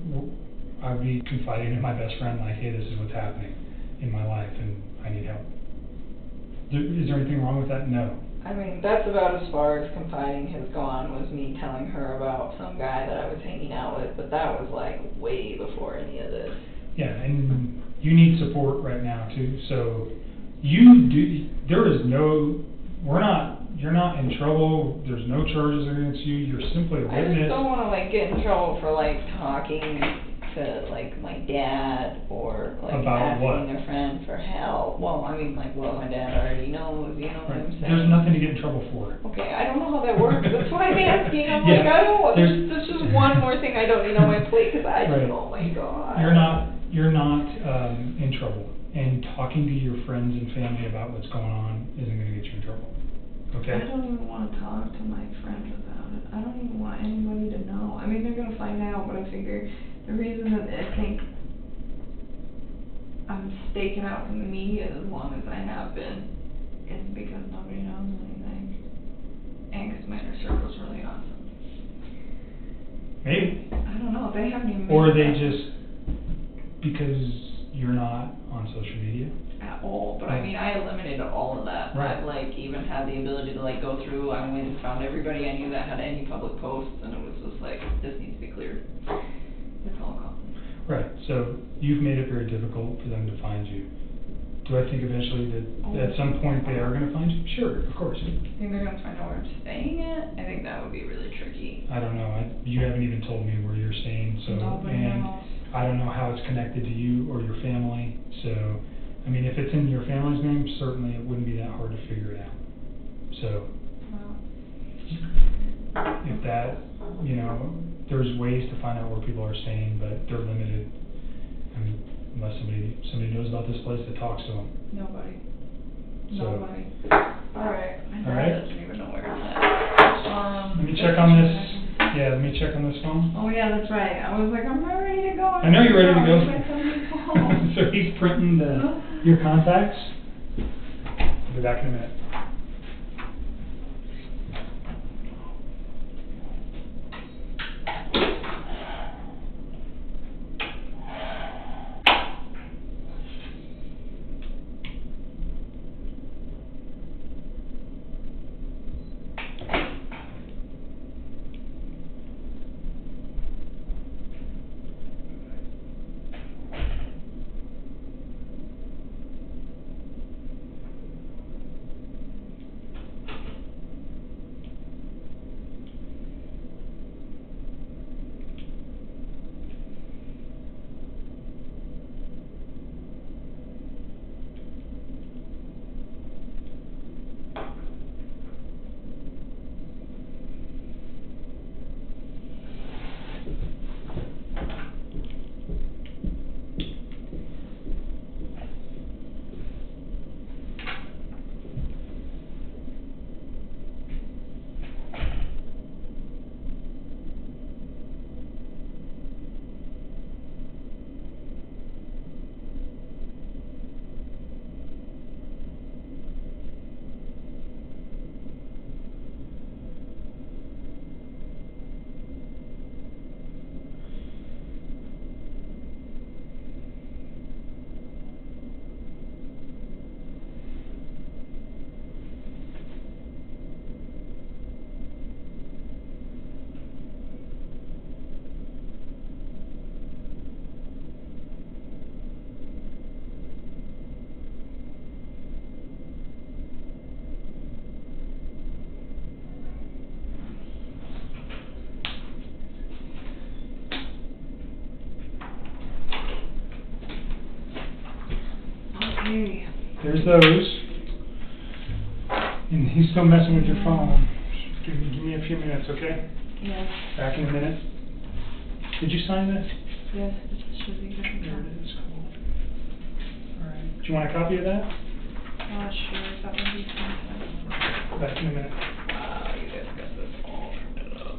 S1: I'd be confiding in my best friend, like, hey, this is what's happening in my life and I need help. Is there anything wrong with that? No.
S2: I mean, that's about as far as confiding has gone, was me telling her about some guy that I was hanging out with, but that was like way before any of this.
S1: Yeah, and you need support right now too, so you're not in trouble, there's no charges against you, you're simply a
S2: I just
S1: witness.
S2: don't wanna like get in trouble for like talking to like my dad or like
S1: About what?
S2: asking a friend for help. Well, I mean like what my dad already knows, you know what I'm saying?
S1: There's nothing to get in trouble for.
S2: Okay, I don't know how that works, that's why I'm asking, I'm
S1: Yeah,
S2: like, I don't want,
S1: there's-
S2: this is one more thing I don't need on my plate, cause I just,
S1: Right.
S2: oh my god.
S1: You're not in trouble, and talking to your friends and family about what's going on isn't gonna get you in trouble, okay?
S2: I don't even wanna talk to my friends about it, I don't even want anybody to know, I mean, they're gonna find out, but I figure the reason that I think I'm staking out from the media as long as I have been is because nobody knows anything. And because my inner circle's really awesome.
S1: Maybe.
S2: I don't know, they haven't even.
S1: Or
S2: made
S1: they
S2: that
S1: just, because you're not on social media?
S2: at all, but I mean, I eliminated all of that.
S1: Right.
S2: I've like even had the ability to like go through, I went and found everybody I knew that had any public posts, and it was just like, this needs to be cleared. It's all gone.
S1: Right, so you've made it very difficult for them to find you. Do I think eventually that at some point they are gonna find you? Sure, of course.
S2: I think they're gonna find out where I'm staying at. I think that would be really tricky.
S1: I don't know, you haven't even told me where you're staying, so,
S2: Nobody
S1: and
S2: knows.
S1: I don't know how it's connected to you or your family, so, I mean, if it's in your family's name, certainly it wouldn't be that hard to figure it out. So, if that, there's ways to find out where people are staying, but they're limited. I mean, unless somebody knows about this place that talks to them.
S2: Nobody.
S1: So-
S2: Nobody. Alright. My
S1: All right.
S2: dad doesn't even know where it's at.
S1: Let me check on this Yeah, let me check on this phone.
S2: Oh, yeah, that's right. I was like, I'm not ready to go.
S1: I know you're ready to go.
S2: My son's home.
S1: So he's printing your contacts. I'll be back in a minute.
S2: Okay.
S1: There's those. And he's still messing with your phone. Give me a few minutes, okay?
S2: Yes.
S1: Back in a minute. Did you sign this?
S2: Yes, it should be good.
S1: There it is, cool. Alright. Do you want a copy of that?
S2: Sure, that would be fine.
S1: Back in a minute.
S2: Wow, you guys got this all printed up.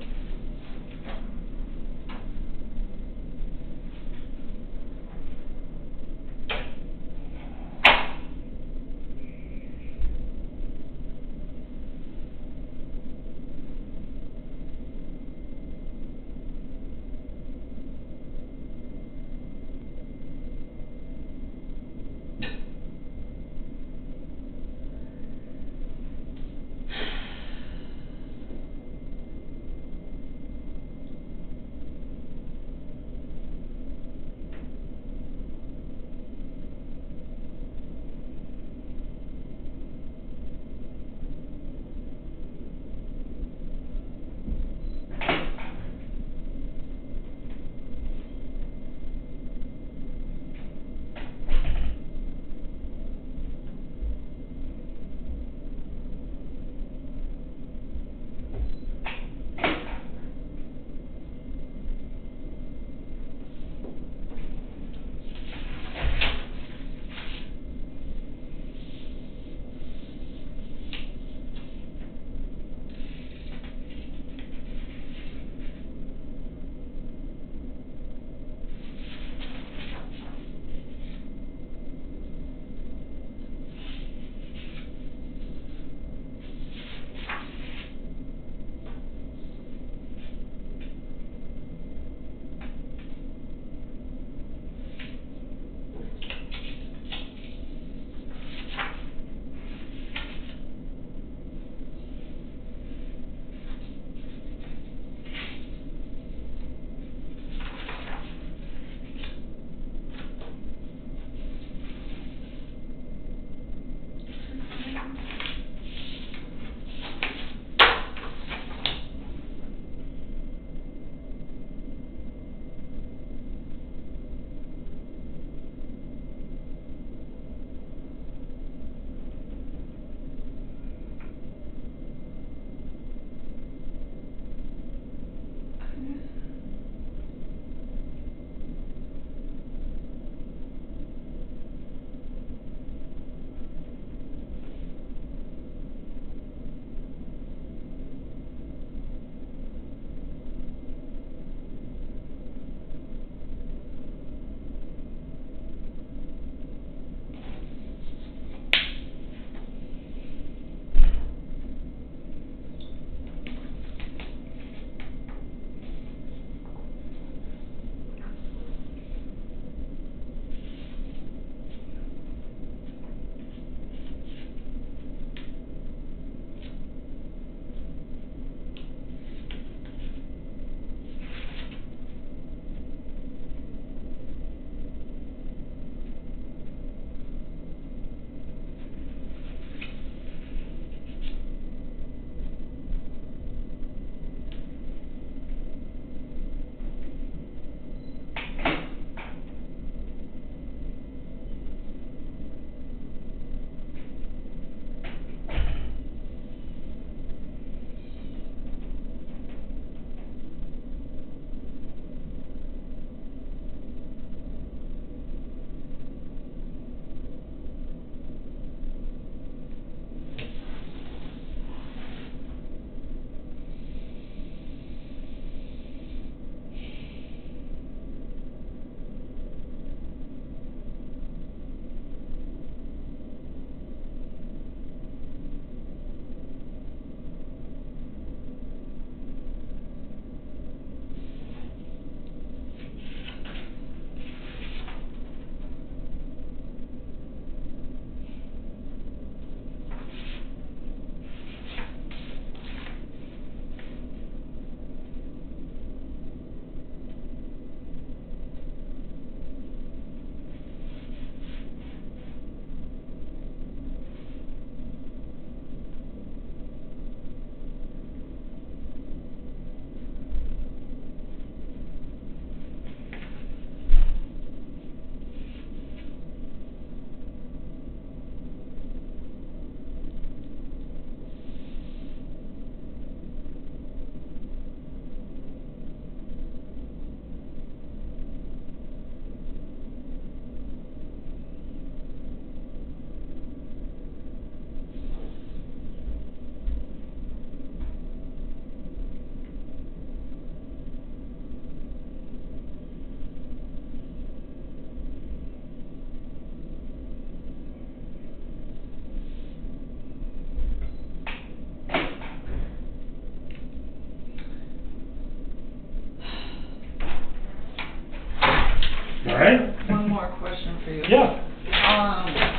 S1: All right?
S2: One more question for you.
S1: Yeah.
S2: I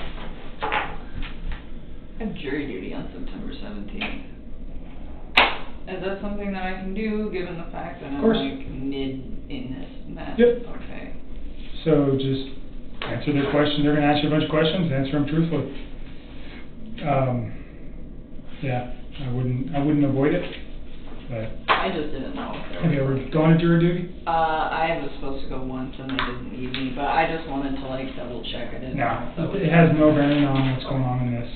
S2: have jury duty on September 17th. Is that something that I can do, given the fact that
S1: Of
S2: I'm
S1: course.
S2: like mid in this mess?
S1: Yep.
S2: Okay.
S1: So just answer their question. They're gonna ask you a bunch of questions, answer them truthfully. Yeah, I wouldn't avoid it, but.
S2: I just didn't know if there
S1: Have you
S2: was.
S1: ever gone to jury duty?
S2: I was supposed to go once and they didn't need me, but I just wanted to like double check. I didn't know if that
S1: No,
S2: was.
S1: it has no bearing on what's going on in this,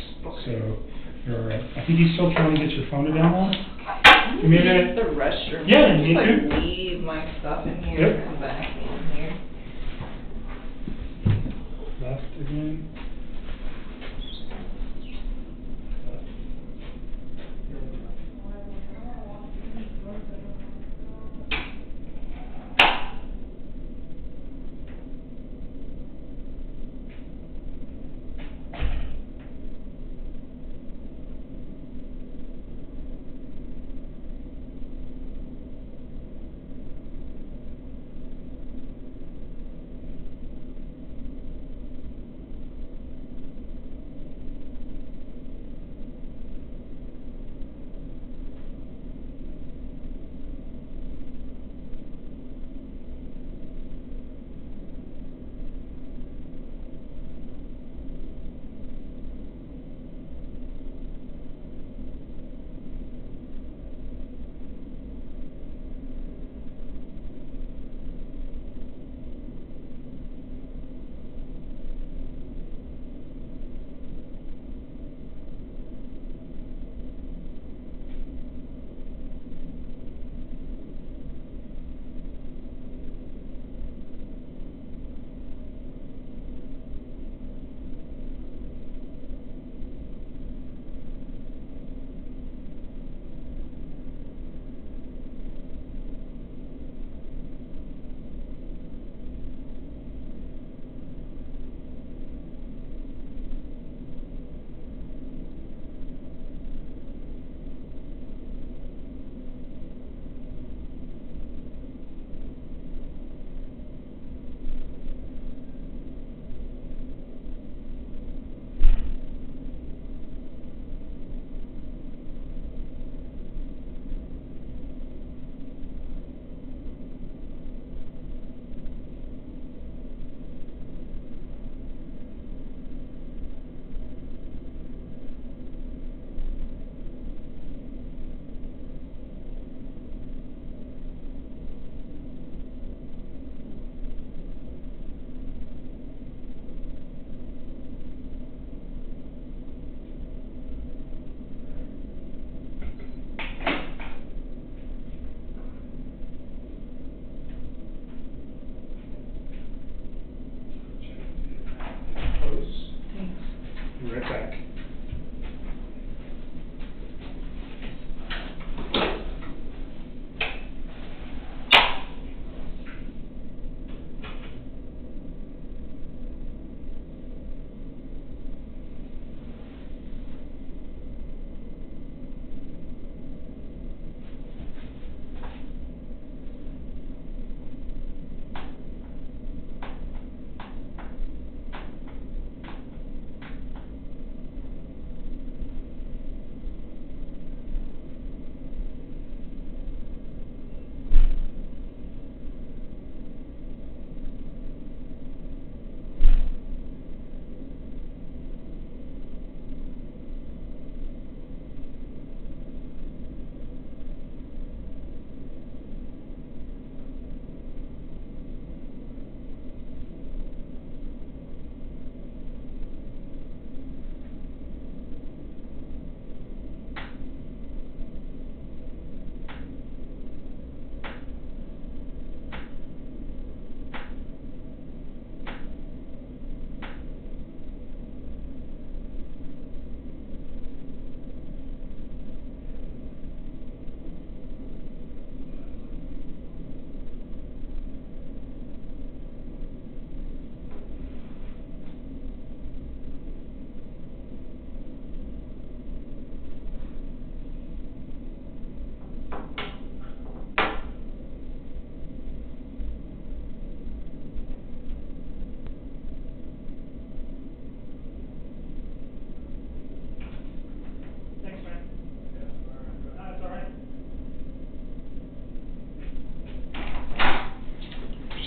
S1: so you're all right. I think you still trying to get your phone to download? Give me a minute.
S2: The restroom.
S1: Yeah,
S2: Can I
S1: me
S2: just
S1: too.
S2: like leave my stuff in here
S1: Yep.
S2: and come back in here.
S1: Left again.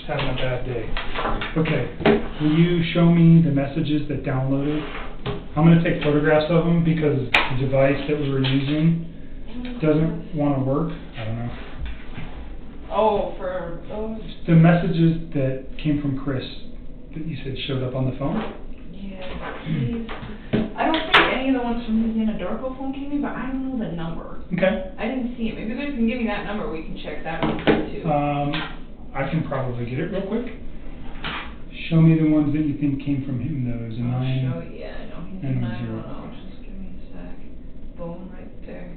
S1: having a bad day. Okay, will you show me the messages that downloaded? I'm gonna take photographs of them because the device that we were using doesn't wanna work. I don't know.
S2: Oh, for those?
S1: The messages that came from Chris that you said showed up on the phone?
S2: Yeah, please. I don't think any of the ones from his Anadarko phone came in, but I don't know the number.
S1: Okay.
S2: I didn't see it. Maybe you guys can give me that number, we can check that one too.
S1: I can probably get it real quick. Show me the ones that you think came from him, those a
S2: I'll
S1: 9.
S2: show you, yeah, I know, he's a
S1: and a
S2: 910,
S1: 0.
S2: just give me a sec. Boom, right there.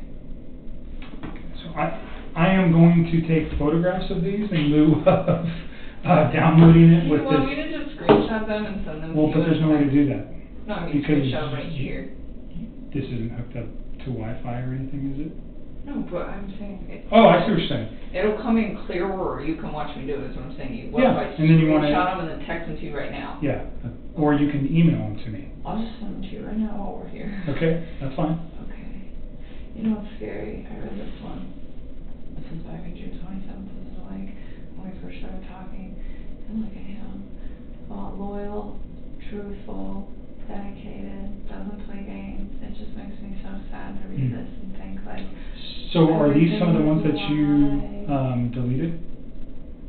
S1: So I am going to take photographs of these in lieu of downloading it
S2: Do
S1: with
S2: you want
S1: this.
S2: me to just screenshot them and send them to you?
S1: Well, but there's no way to do that.
S2: No, I mean,
S1: because
S2: screenshot right here.
S1: This isn't hooked up to Wi-Fi or anything, is it?
S2: No, but I'm saying it.
S1: Oh, I see what you're saying.
S2: It'll come in clearer, or you can watch me do it, is what I'm saying. What
S1: Yeah,
S2: if I
S1: and then you wanna-
S2: screenshot them and then text them to you right now?
S1: Yeah, or you can email them to me.
S2: I'll just send them to you right now while we're here.
S1: Okay, that's fine.
S2: Okay. You know what's scary? I read this one. This is back in June 27th. This is like when we first started talking. And look at him. Loyal, truthful, dedicated, doesn't play games. It just makes me so sad to read this and think like.
S1: So are these some of the ones
S2: everything
S1: that
S2: is
S1: you
S2: a lie.
S1: deleted?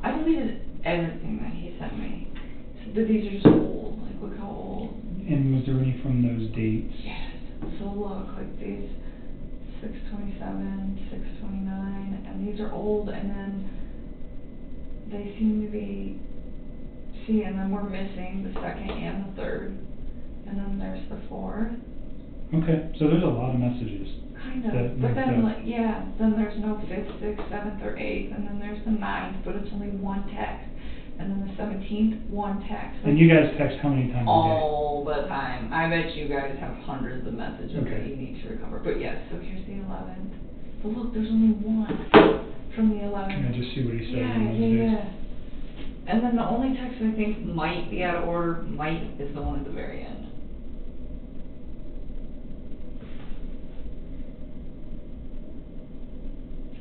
S2: I deleted everything that he sent me. But these are just old. Like, look how old.
S1: And was there any from those dates?
S2: Yes. So look, like these 6/27, 6/29, and these are old, and then they seem to be, see, and then we're missing the 2nd and the 3rd, and then there's the 4th.
S1: Okay, so there's a lot of messages.
S2: Kind of,
S1: that
S2: but
S1: linked
S2: then,
S1: up.
S2: like, yeah, then there's no 5th, 6th, 7th, or 8th, and then there's the 9th, but it's only one text, and then the 17th, one text.
S1: And you guys text how many times a day?
S2: All the time. I bet you guys have hundreds of messages that
S1: Okay.
S2: you need to recover. But yes, so here's the 11th. But look, there's only one from the 11th.
S1: Can I just see what he said
S2: Yeah,
S1: on those
S2: yeah,
S1: days?
S2: yeah. And then the only text I think might be out of order, is the one at the very end.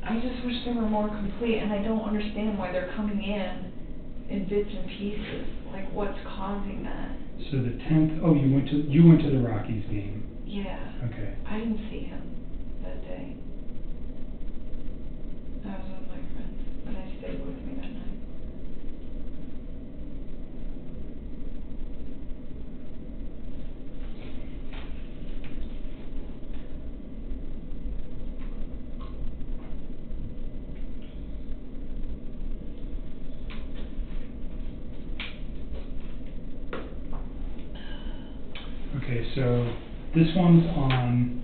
S2: I just wish they were more complete, and I don't understand why they're coming in bits and pieces. Like, what's causing that?
S1: So the 10th, oh, you went to the Rockies game.
S2: Yeah.
S1: Okay.
S2: I didn't see him that day. I was with my friends, and I stayed with me that night.
S1: Okay, so this one's on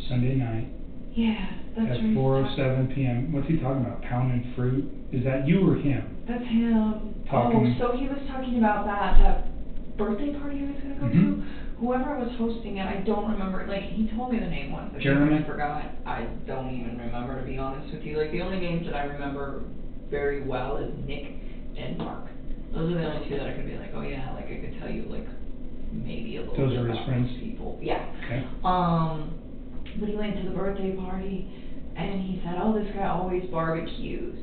S1: Sunday night
S2: Yeah, that's
S1: at
S2: right.
S1: 4:07 p.m. What's he talking about? Pounding fruit? Is that you or him?
S2: That's him.
S1: Talking.
S2: Oh, so he was talking about that birthday party I was gonna go
S1: Mhm.
S2: to. Whoever was hosting it, I don't remember. Like, he told me the name once, but
S1: Jeremy?
S2: I forgot. I don't even remember, to be honest with you. Like, the only names that I remember very well is Nick and Mark. Those are the only two that I could be like, oh yeah, like I could tell you like maybe a little
S1: Those
S2: bit
S1: are his
S2: about
S1: friends?
S2: those people. Yeah.
S1: Okay.
S2: But he went to the birthday party, and he said, oh, this guy always barbecues.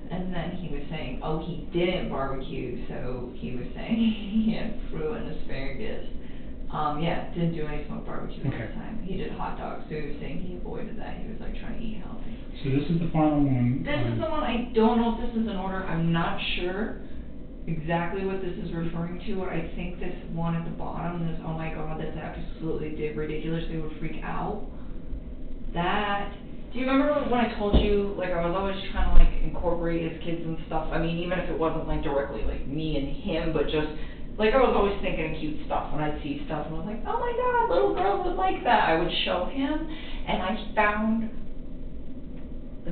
S2: And then he was saying, oh, he didn't barbecue, so he was saying he had fruit and asparagus. Yeah, didn't do any smoked barbecue
S1: Okay.
S2: last time. He did hot dogs, so he was saying he avoided that. He was like trying to eat healthy.
S1: So this is the final one.
S2: This is the one, I don't know if this is in order. I'm not sure exactly what this is referring to. I think this one at the bottom, this, oh my god, that's absolutely ridiculous. They would freak out. That, do you remember when I told you, like, I was always trying to, like, incorporate his kids and stuff? I mean, even if it wasn't, like, directly, like, me and him, but just, like, I was always thinking of cute stuff when I'd see stuff, and I was like, oh my god, little girls would like that. I would show him, and I found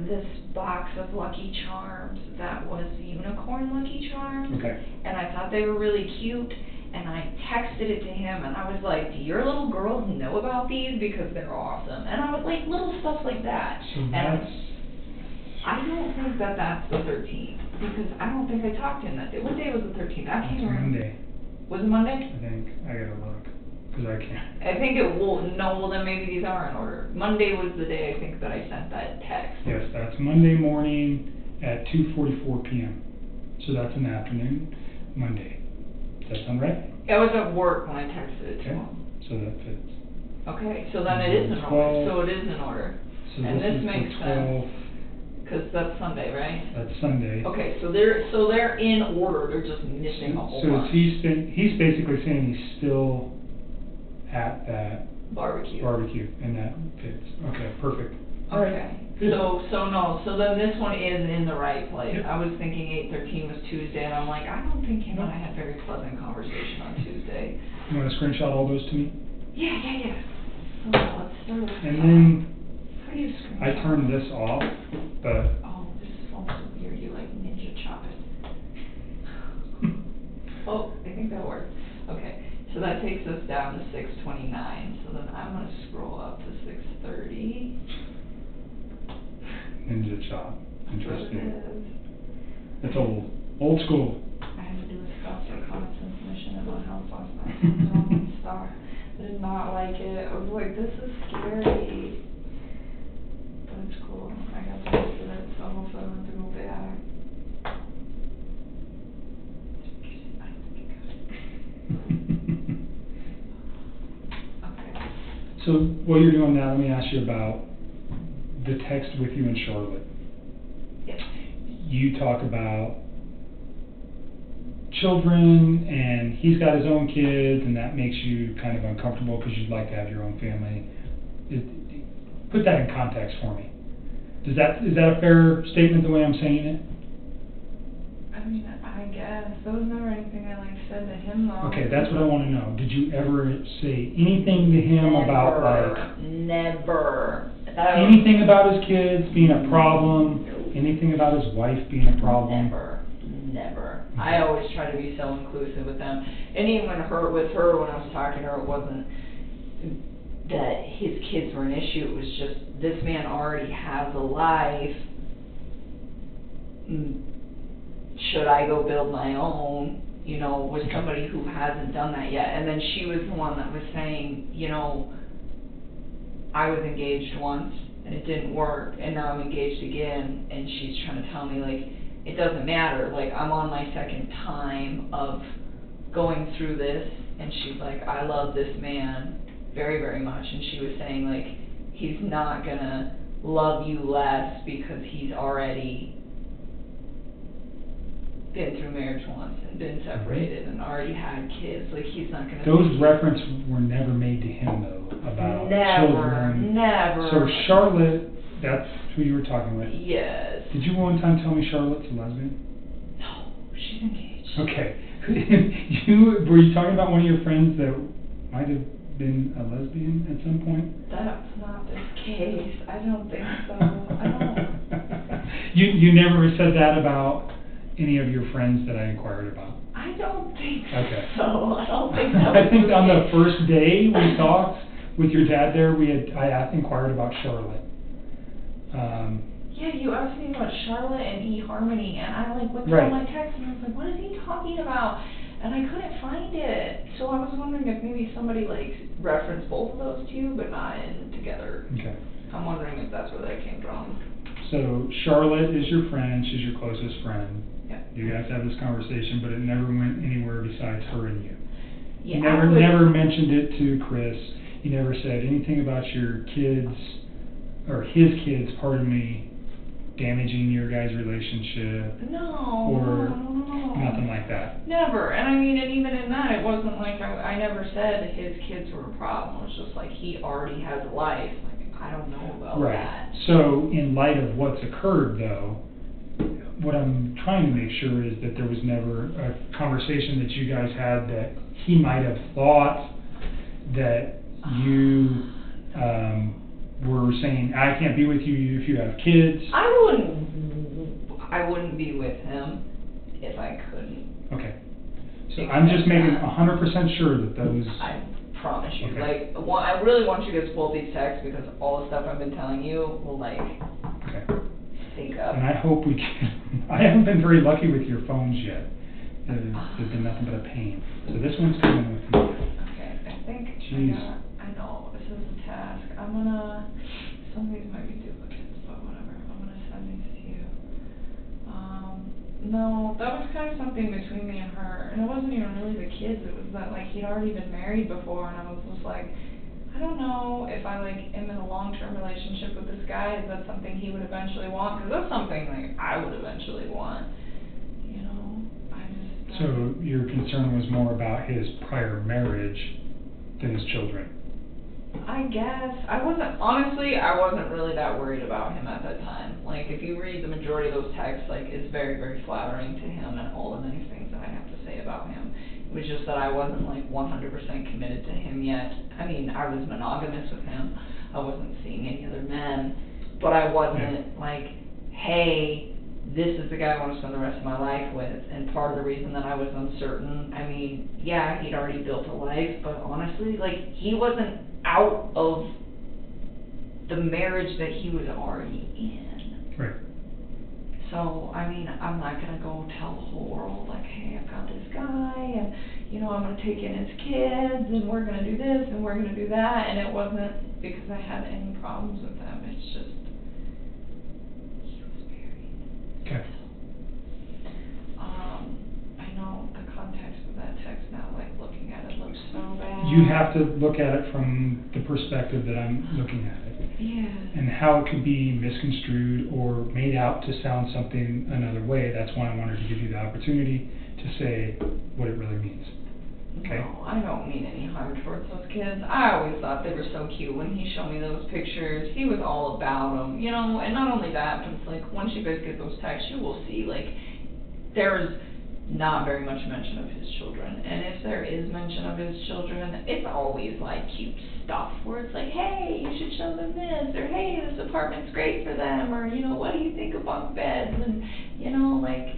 S2: this box of Lucky Charms that was unicorn Lucky Charms.
S1: Okay.
S2: And I thought they were really cute, and I texted it to him, and I was like, do your little girls know about these? Because they're awesome. And I was like, little stuff like that.
S1: So
S2: And
S1: that's,
S2: I don't think that that's the 13th, because I don't think I talked to him that day. What day was the 13th? I
S1: that's
S2: can't remember.
S1: Monday,
S2: Was it Monday?
S1: I think. I gotta look, because I can't.
S2: I think it will, no, well then maybe these are in order. Monday was the day I think that I sent that text.
S1: Yes, that's Monday morning at 2:44 p.m. So that's in the afternoon, Monday. Does that sound right?
S2: I was at work when I texted it to
S1: Okay,
S2: him.
S1: so that fits.
S2: Okay, so then it is in order,
S1: 12.
S2: so it is in order.
S1: So
S2: And this
S1: is the
S2: makes
S1: 12th.
S2: sense, cause that's Sunday, right?
S1: That's Sunday.
S2: Okay, so they're in order, they're just missing a whole
S1: So
S2: bunch.
S1: he's basically saying he's still at that
S2: Barbecue.
S1: barbecue, and that fits. Okay, perfect.
S2: Okay,
S1: Good.
S2: so then this one is in the right place.
S1: Yep.
S2: I was thinking 8:13 was Tuesday, and I'm like, I don't think him and I had very pleasant conversation on Tuesday.
S1: You wanna screenshot all those to me?
S2: Yeah. So let's start with.
S1: And then
S2: How do you screen?
S1: I turned this off, but
S2: Oh, this phone's so weird, you like ninja chop it. Oh, I think that worked. Okay, so that takes us down to 6:29, so then I'm gonna scroll up to 6:30.
S1: Ninja chop,
S2: That's what it
S1: interesting.
S2: is.
S1: It's old school.
S2: I had to do a stop reconnaissance mission at my house last night. It was on one star. I did not like it. I was like, this is scary. But it's cool. I got to use it, so hopefully I don't have to go back. Okay.
S1: So what you're doing now, let me ask you about the text with you and Charlotte.
S2: Yes.
S1: You talk about children, and he's got his own kids, and that makes you kind of uncomfortable because you'd like to have your own family. Put that in context for me. Is that a fair statement the way I'm saying it?
S2: I mean, I guess. There was never anything I said to him though.
S1: Okay, that's what I want to know. Did you ever say anything to him about
S2: Never.
S1: anything about his kids being a problem? Anything about his wife being a problem?
S2: Never. I always try to be so inclusive with them. And even with her, when I was talking to her, it wasn't that his kids were an issue. It was just, this man already has a life. Should I go build my own, with somebody who hasn't done that yet? And then she was the one that was saying, I was engaged once and it didn't work, and now I'm engaged again, and she's trying to tell me, it doesn't matter, I'm on my second time of going through this, and she's like, I love this man very, very much, and she was saying, he's not gonna love you less because he's already been through marriage once and been separated and already had kids, he's not gonna...
S1: Those references were never made to him, though, about children.
S2: Never.
S1: So Charlotte, that's who you were talking with?
S2: Yes.
S1: Did you one time tell me Charlotte's a lesbian?
S2: No, she's engaged.
S1: Okay. Were you talking about one of your friends that might have been a lesbian at some point?
S2: That's not the case. I don't think so. I don't...
S1: You never said that about any of your friends that I inquired about?
S2: I don't think
S1: Okay.
S2: so. I don't think that was
S1: I think
S2: the
S1: on the
S2: case.
S1: first day we talked with your dad there, I inquired about Charlotte.
S2: Yeah, you asked me about Charlotte and eHarmony, and I went through
S1: Right.
S2: my text and I was like, what is he talking about? And I couldn't find it. So I was wondering if maybe somebody referenced both of those two, but not in together.
S1: Okay.
S2: I'm wondering if that's where that came from.
S1: So Charlotte is your friend, she's your closest friend.
S2: Yeah.
S1: You guys have this conversation, but it never went anywhere besides her and you.
S2: Yeah,
S1: You
S2: I would-
S1: never mentioned it to Chris. You never said anything about your kids, or his kids, pardon me, damaging your guys' relationship.
S2: No.
S1: Or
S2: no.
S1: nothing like that.
S2: Never. And I mean, and even in that, it wasn't I never said his kids were a problem. It was just he already has a life. I don't know about
S1: Right.
S2: that.
S1: So in light of what's occurred, though, what I'm trying to make sure is that there was never a conversation that you guys had that he might have thought that you were saying, I can't be with you if you have kids.
S2: I wouldn't be with him if I couldn't.
S1: Okay. So I'm just making 100% sure that those...
S2: I promise you.
S1: Okay.
S2: I really want you guys to pull these texts because all the stuff I've been telling you will
S1: Okay.
S2: sync up.
S1: And I hope we can... I haven't been very lucky with your phones yet. They've been nothing but a pain. So this one's coming with me.
S2: Okay, I think
S1: Jeez.
S2: I know, this is a task. Some of these might be duplicates, but whatever. I'm gonna send these to you. No, that was kind of something between me and her, and it wasn't even really the kids, it was that, like, he'd already been married before, and I was just like, I don't know if I, like, am in a long-term relationship with this guy, is that something he would eventually want, because that's something, like, I would eventually want, you know, I just...
S1: So your concern was more about his prior marriage than his children?
S2: I guess. Honestly, I wasn't really that worried about him at that time. Like, if you read the majority of those texts, like, it's very, very flattering to him and all the nice things that I have to say about him. It was just that I wasn't, like, 100% committed to him yet. I mean, I was monogamous with him. I wasn't seeing any other men. But I wasn't, like, hey, this is the guy I want to spend the rest of my life with. And part of the reason that I was uncertain, I mean, yeah, he'd already built a life, but honestly, like, he wasn't out of the marriage that he was already in.
S1: Right.
S2: So, I mean, I'm not going to go tell the whole world, like, hey, I've got this guy, and, you know, I'm going to take in his kids, and we're going to do this, and we're going to do that, and it wasn't because I had any problems with them, it's just, he was married.
S1: Okay.
S2: I know the context of that text now, like, looking at it looks so bad.
S1: You have to look at it from the perspective that I'm looking at it.
S2: Yeah.
S1: And how it could be misconstrued or made out to sound something another way. That's why I wanted to give you the opportunity to say what it really means. Okay?
S2: No, I don't mean any harm towards those kids. I always thought they were so cute when he showed me those pictures. He was all about them, you know, and not only that, but it's like, once you guys get those texts, you will see, like, there's not very much mention of his children. And if there is mention of his children, it's always, like, cute stuff where it's like, hey, you should show them this, or hey, this apartment's great for them, or, you know, what do you think of bunk beds? And, you know, like,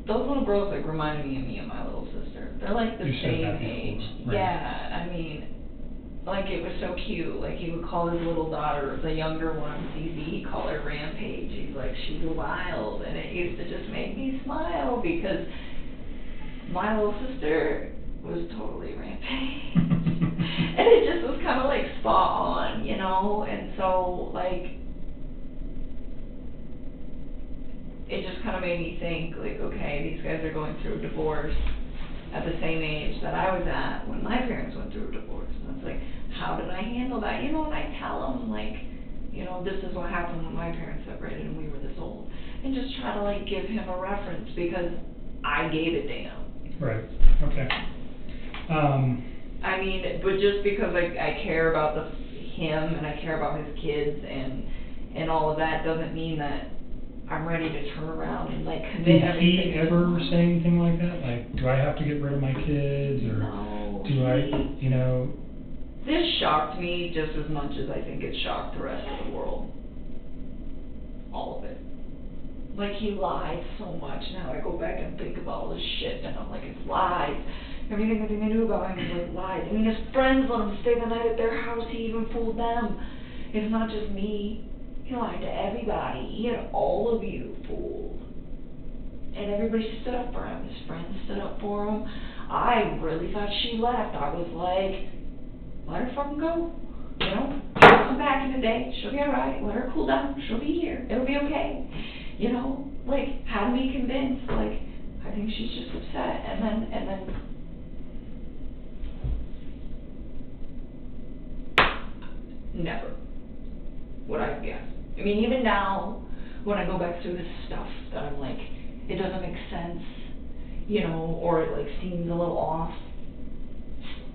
S2: those little girls, like, reminded me of my little sister. They're, like, the
S1: You said
S2: same
S1: that before,
S2: age.
S1: right.
S2: Yeah, I mean, like, it was so cute. Like, he would call his little daughter, the younger one, Cece, he'd call her Rampage. He's like, she's wild. And it used to just make me smile because my little sister was totally Rampage. And it just was kind of, like, spot on, you know? And so, like, it just kind of made me think, like, okay, these guys are going through a divorce at the same age that I was at when my parents went through a divorce. And it's like, how did I handle that? You know, and I tell them, like, you know, this is what happened when my parents separated and we were this old. And just try to, like, give him a reference because I gave a damn.
S1: Right. Okay.
S2: I mean, but just because I care about him and I care about his kids and all of that doesn't mean that I'm ready to turn around and, like, commit everything.
S1: Did he ever say anything like that? Like, do I have to get rid of my kids, or
S2: no,
S1: do I, you know?
S2: This shocked me just as much as I think it shocked the rest of the world. All of it. Like, he lied so much. Now I go back and think about all this shit, and I'm like, it's lies. Everything they knew about him was like lies. I mean, his friends let him stay the night at their house. He even fooled them. It's not just me. He lied to everybody. He had all of you fooled. And everybody stood up for him. His friends stood up for him. I really thought she left. I was like, let her fucking go. You know, she'll come back in a day. She'll be alright. Let her cool down. She'll be here. It'll be okay. You know, like, had me convinced. Like, I think she's just upset. And then never would I have guessed. I mean, even now, when I go back through this stuff, that I'm like, it doesn't make sense, you know, or it, like, seems a little off.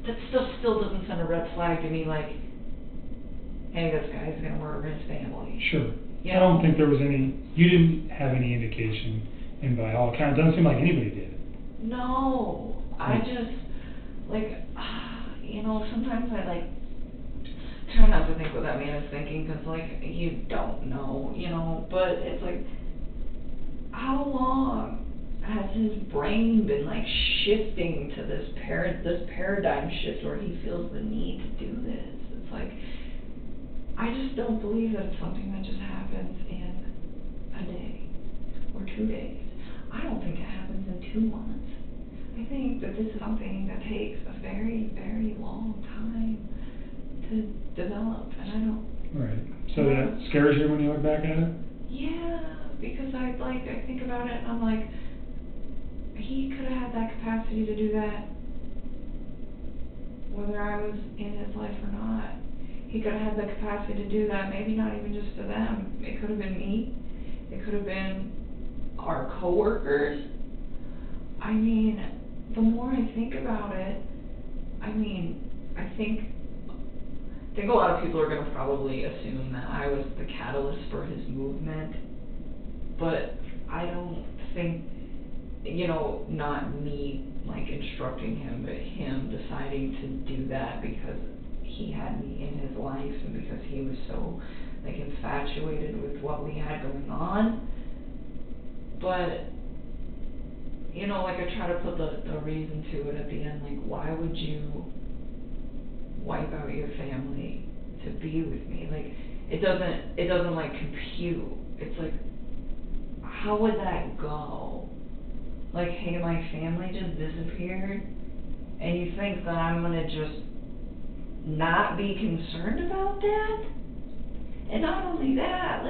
S2: That stuff still doesn't send a red flag to me, like, hey, this guy's gonna murder his family.
S1: Sure.
S2: You
S1: I
S2: know?
S1: don't think there was any, you didn't have any indication, and by all accounts, it doesn't seem like anybody did.
S2: No, I just, like, you know, sometimes I, like, try not to think what that man is thinking, because, like, you don't know, you know, but it's like, how long has his brain been, like, shifting to this paradigm shift where he feels the need to do this? It's like, I just don't believe that it's something that just happens in a day or 2 days. I don't think it happens in 2 months. I think that this is something that takes a very, very long time to develop, and I don't...
S1: Right. So that scares you when you look back at it?
S2: Yeah, because I think about it and I'm like, he could have had that capacity to do that whether I was in his life or not. He could have had the capacity to do that, maybe not even just to them. It could have been me. It could have been our coworkers. I mean, the more I think about it, I think a lot of people are going to probably assume that I was the catalyst for his movement, but I don't think, not me, instructing him, but him deciding to do that because he had me in his life and because he was so, infatuated with what we had going on. But, I try to put the reason to it at the end, why would you wipe out your family to be with me? It doesn't compute. It's how would that go? Hey, my family just disappeared, and you think that I'm gonna just not be concerned about that? And not only that,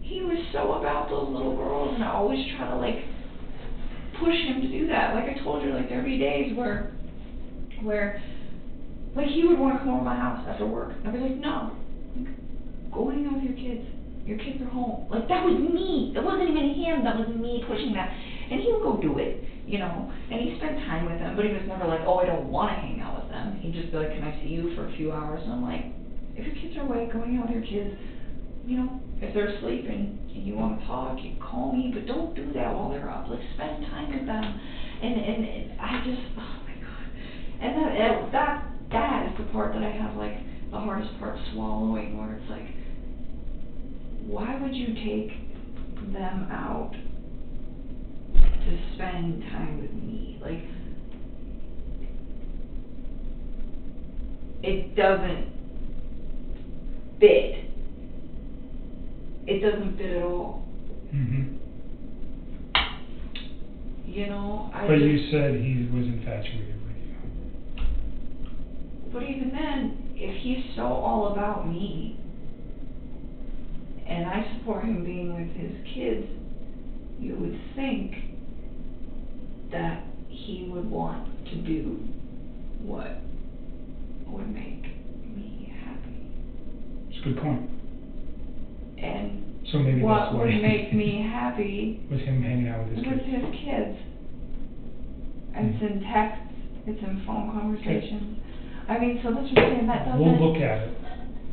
S2: he was so about those little girls, and I always try to push him to do that. I told you, there'd be days where he would want to come over to my house after work. I'd be like, no, go hang out with your kids. Your kids are home. That was me. That wasn't even him. That was me pushing that. And he would go do it, and he spent time with them, but he was never oh, I don't want to hang out with them. He'd just be like, can I see you for a few hours? And I'm like, if your kids are awake, go hang out with your kids. If they're asleep and you want to talk, you call me, but don't do that while they're up. Spend time with them. And I just, oh my God. And that is the part that I have, the hardest part swallowing, where it's why would you take them out to spend time with me? It doesn't fit. It doesn't fit at all.
S1: Mm-hmm.
S2: But
S1: you said he was infatuated with you.
S2: But even then, if he's so all about me, and I support him being with his kids, you would think that he would want to do what would make me happy.
S1: It's a good point.
S2: And
S1: so maybe
S2: what
S1: that's why
S2: would make me happy
S1: was him hanging out with his kids.
S2: And it's in texts, it's in phone conversations. So that's what I'm saying, that doesn't...
S1: We'll look at it.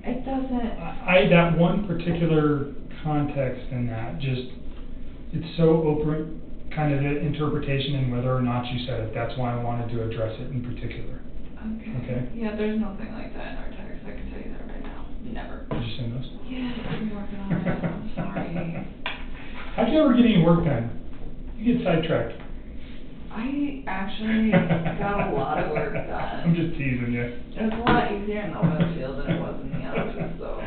S2: It doesn't...
S1: that one particular context in that, it's so open, kind of interpretation and whether or not you said it. That's why I wanted to address it in particular. Okay?
S2: Yeah, there's nothing like that in our text. I can tell you that right now. Never.
S1: Did you send those?
S2: Yes, I'm working on it. I'm sorry.
S1: How'd you ever get any work done? You get sidetracked.
S2: I actually got a lot of work done.
S1: I'm just teasing you.
S2: It was a lot easier in the oil field than it was in the office, though.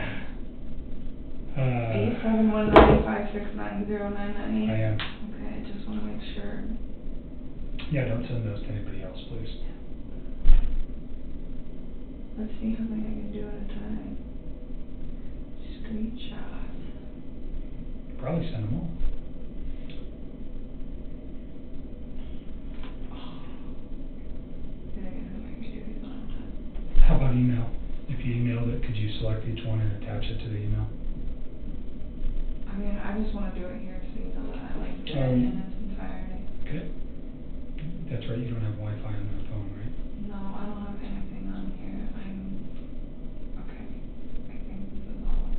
S2: 871-956-9098.
S1: I am.
S2: Okay, I just want to make sure.
S1: Yeah, don't send those to anybody else, please.
S2: Let's see how many I can do at a time. Screenshots.
S1: Probably send them all. How about email? If you emailed it, could you select each one and attach it to the email?
S2: I just want to do it here so you know that I did it in its entirety.
S1: Okay. That's right, you don't have Wi-Fi on that phone, right?
S2: No, I don't have anything on here. Okay. I think this is all.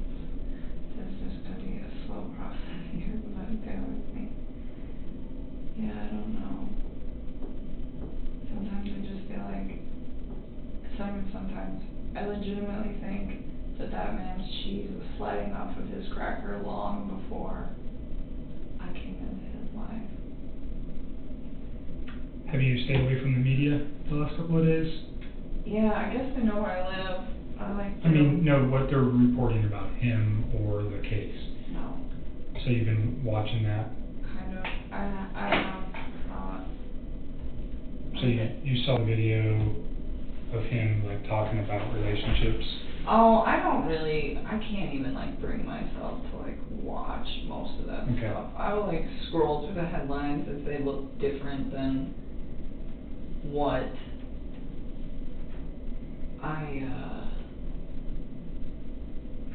S2: This is just going to be a slow process here, but bear with me. Yeah, I don't know. Sometimes I just feel sometimes I legitimately think that man's cheese was sliding off of his cracker long before I came into his life.
S1: Have you stayed away from the media the last couple of days?
S2: Yeah, I guess they know where I live.
S1: No, what they're reporting about him or the case.
S2: No.
S1: So you've been watching that?
S2: Kind of. I have not.
S1: So you saw the video of him like talking about relationships.
S2: Oh, I can't even like bring myself to like watch most of that
S1: Okay.
S2: stuff. I will like scroll through the headlines if they look different than what I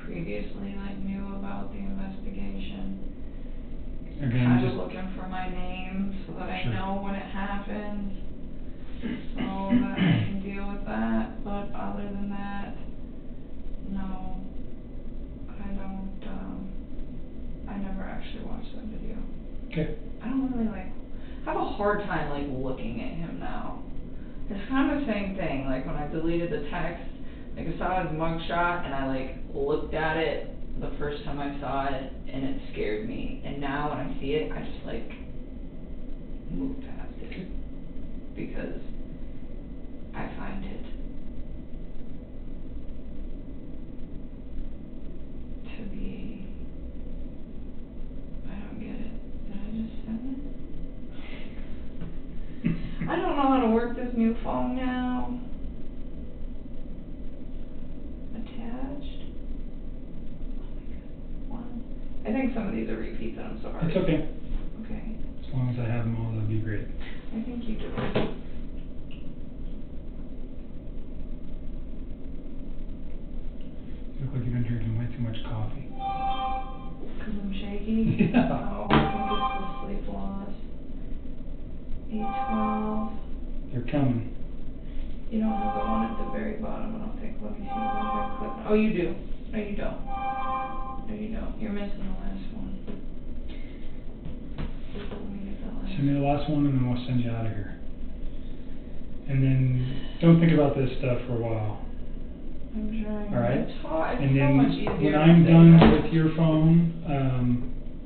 S2: previously like knew about the investigation.
S1: Again,
S2: Kind of
S1: just
S2: looking for my name so that I
S1: Sure.
S2: know when it happens, so that I can deal with that. But other than that, no, I don't. I never actually watched that video.
S1: okay.
S2: I don't really like. I have a hard time like looking at him now. It's kind of the same thing. Like when I deleted the text, like I saw his mugshot and I like looked at it the first time I saw it and it scared me. And now when I see it, I just like move past it because I find it to be. I don't get it. Did I just send it? I don't know how to work this new phone now. Attached. Oh my God. One. I think some of these are repeats, and I'm sorry.
S1: It's okay.
S2: Okay.
S1: As long as I have them all, that'd be great.
S2: I think you do.
S1: You look like you've been drinking way too much coffee.
S2: Because I'm shaky?
S1: Yeah.
S2: Oh, I think it's the sleep loss. 8:12.
S1: They're coming.
S2: You don't have the one at the very bottom, I don't think. Let me see. What if I click? Oh, you do. No, you don't. No, you don't. You're missing the last one. Let me get that last
S1: Send me the last one and then we'll send you out of here. And then don't think about this stuff for a while.
S2: I'm trying.
S1: All right.
S2: It's hard. It's
S1: And
S2: so
S1: then
S2: much easier
S1: when
S2: to
S1: I'm
S2: say
S1: done
S2: that.
S1: with your phone,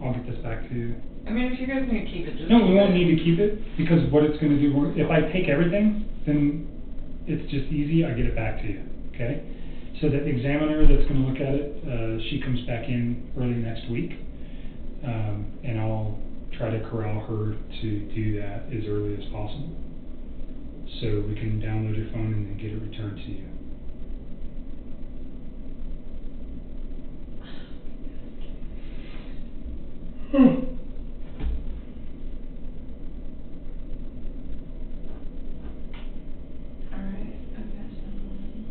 S1: I'll get this back to you.
S2: I mean, if you guys need to keep it, just
S1: No,
S2: keep
S1: we won't
S2: it.
S1: need to keep it because what it's going to do, if I take everything, then it's just easy. I get it back to you. Okay. So the examiner that's going to look at it, she comes back in early next week, and I'll try to corral her to do that as early as possible, so we can download your phone and then get it returned to you.
S2: Alright, I've got some.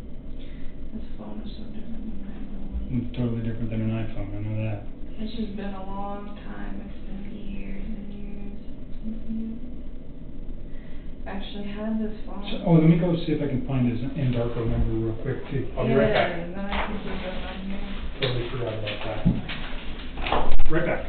S2: This phone is so different than my other one.
S1: It's totally different than an iPhone, I know that.
S2: It's just been a long time. It's been years and years since you actually had this phone.
S1: So, let me go see if I can find his Endarco number real quick too. I'll be right
S2: Yeah,
S1: back.
S2: and then I can put that on here.
S1: Totally forgot about that. Right back.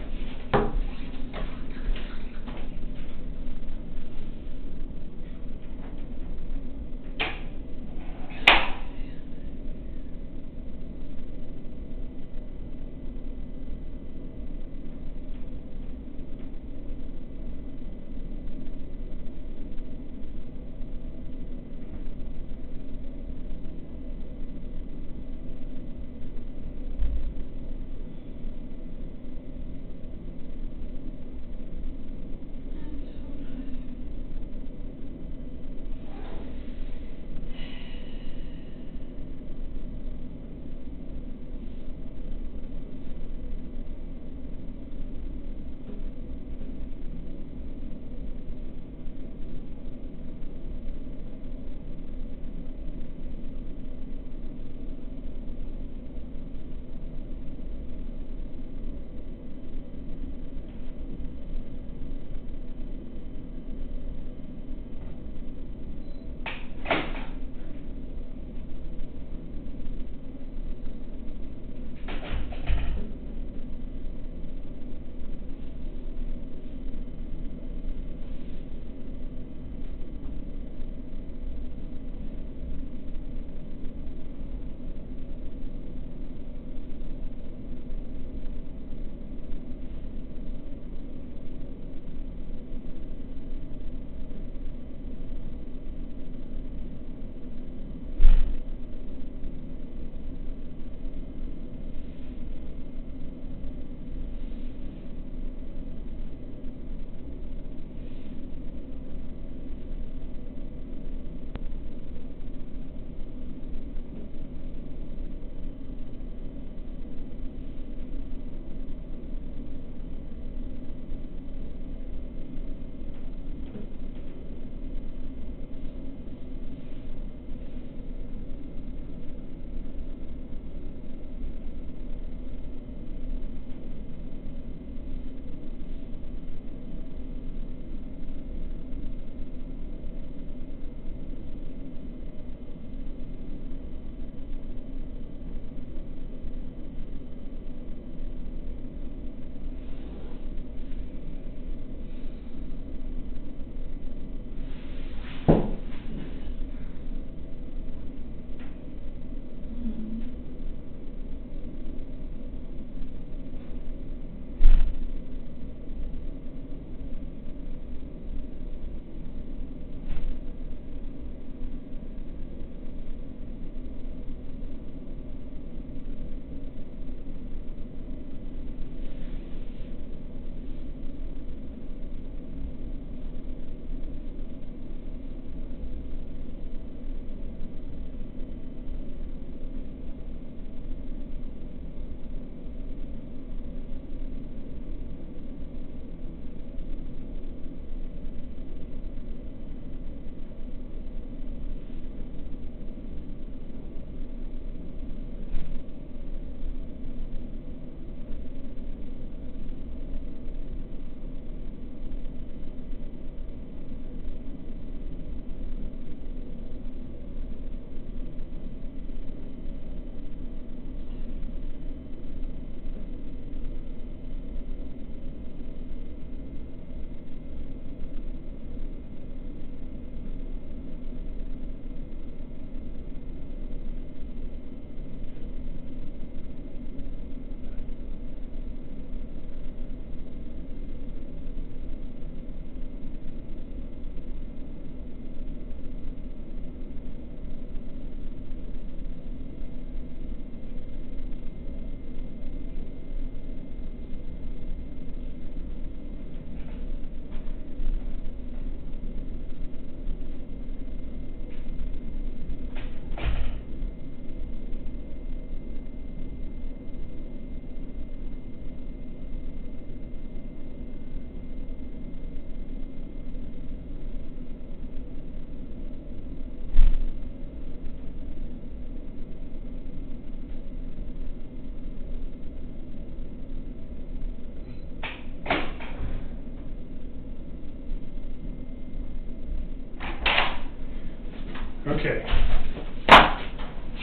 S1: Okay.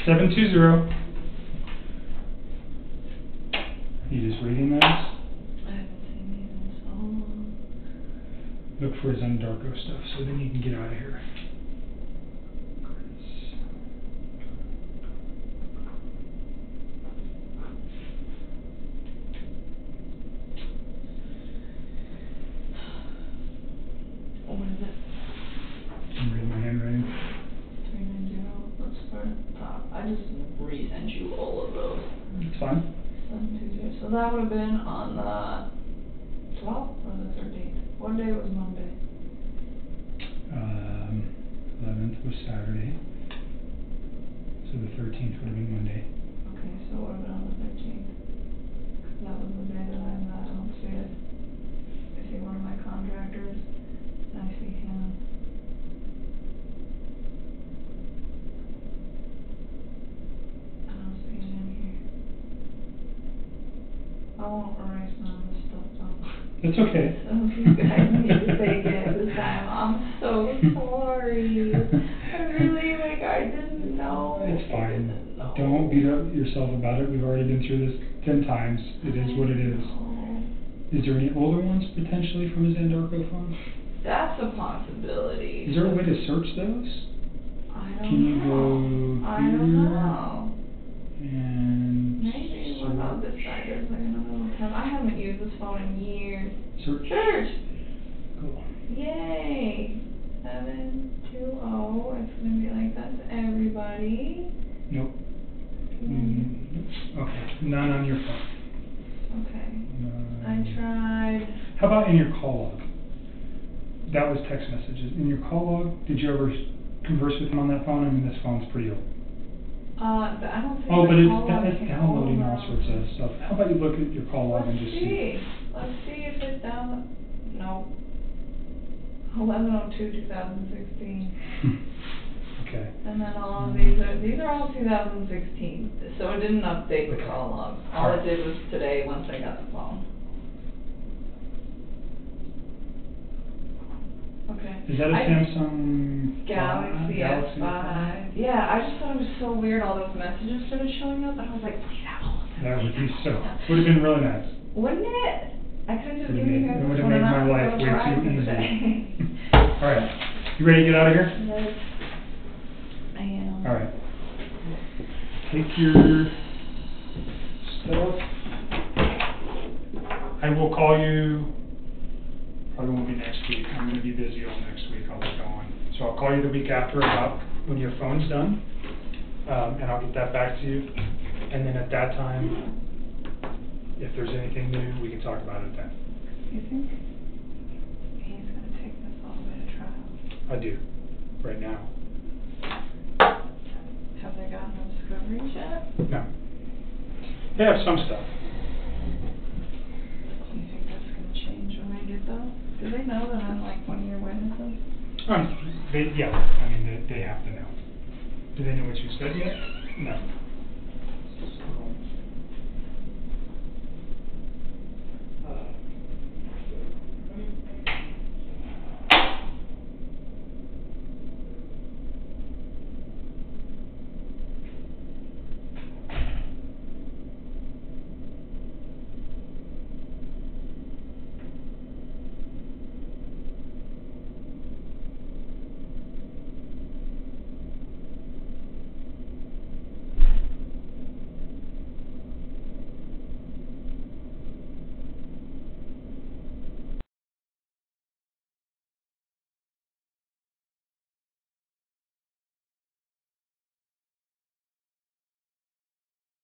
S1: 720. You just reading those?
S2: I haven't seen these in so long.
S1: Look for his Undarko stuff, so then you can get out of here.
S2: What is it?
S1: I'm reading my handwriting.
S2: 390, let's start at the top. I just resent you all of those.
S1: It's fine.
S2: 720, so that would have been on the 12th or the 13th? What day was Monday?
S1: 11th was Saturday. So the 13th would have been Monday.
S2: Okay, so it would have been on the 13th. 'Cause that was the day that I met, I don't see it. I see one of my contractors, and I see him. I don't see it in here. I won't erase none of this stuff though.
S1: That's okay.
S2: So you guys need to take it this time. I'm so sorry. I really, I didn't know.
S1: It's
S2: I
S1: fine.
S2: didn't know.
S1: Don't beat up yourself about it. We've already been through this 10 times. It is what it is.
S2: No.
S1: Is there any older ones potentially from his Andarko phone?
S2: That's a possibility.
S1: Is there a way to search those?
S2: I don't
S1: Can you
S2: know.
S1: go
S2: I don't
S1: here?
S2: know.
S1: And
S2: Maybe. What about this side? There's like another little tab. I haven't used this phone in years.
S1: search.
S2: Search!
S1: Cool.
S2: Yay! 720. It's gonna be like that's everybody.
S1: Nope. Okay. None on your phone.
S2: Okay. I tried.
S1: How about in your call log? That was text messages. In your call log, did you ever converse with him on that phone? I mean, this phone's pretty old.
S2: I don't think
S1: Oh, but
S2: my
S1: it's
S2: call log
S1: it's
S2: came
S1: downloading all
S2: over.
S1: sorts of stuff. How about you look at your call log and just see?
S2: Let's see if it's down. No. 11/02/2016.
S1: Okay.
S2: And then all of these are all 2016. So it didn't update the
S1: Okay.
S2: call log. All it did was today once I got the phone. Okay.
S1: Is that a Samsung
S2: Galaxy S5. Yeah, I just thought it was so weird. All those messages started showing up, and I was like, please have all of them.
S1: That would be so. Would have been really nice.
S2: Wouldn't it? I could just
S1: Would've
S2: give you
S1: made-
S2: guys
S1: it
S2: this
S1: would've
S2: one
S1: made
S2: and
S1: my
S2: not
S1: life
S2: go
S1: way
S2: drive
S1: too easy.
S2: today.
S1: All right. You ready to get out of here?
S2: Yes, I am.
S1: All right. Take your stuff. I will call you. Probably won't be next week. I'm going to be busy all next week. I'll be gone. So I'll call you the week after about when your phone's done, and I'll get that back to you. And then at that time, if there's anything new, we can talk about it then.
S2: You think he's going to take this all the way to trial?
S1: I do, right now.
S2: Have they gotten no discoveries yet?
S1: No. They have some stuff.
S2: Do you think that's going to change when they get those? Do they know that I'm like one of your witnesses?
S1: Yeah, I mean, they have to know. Do they know what you said yet? No.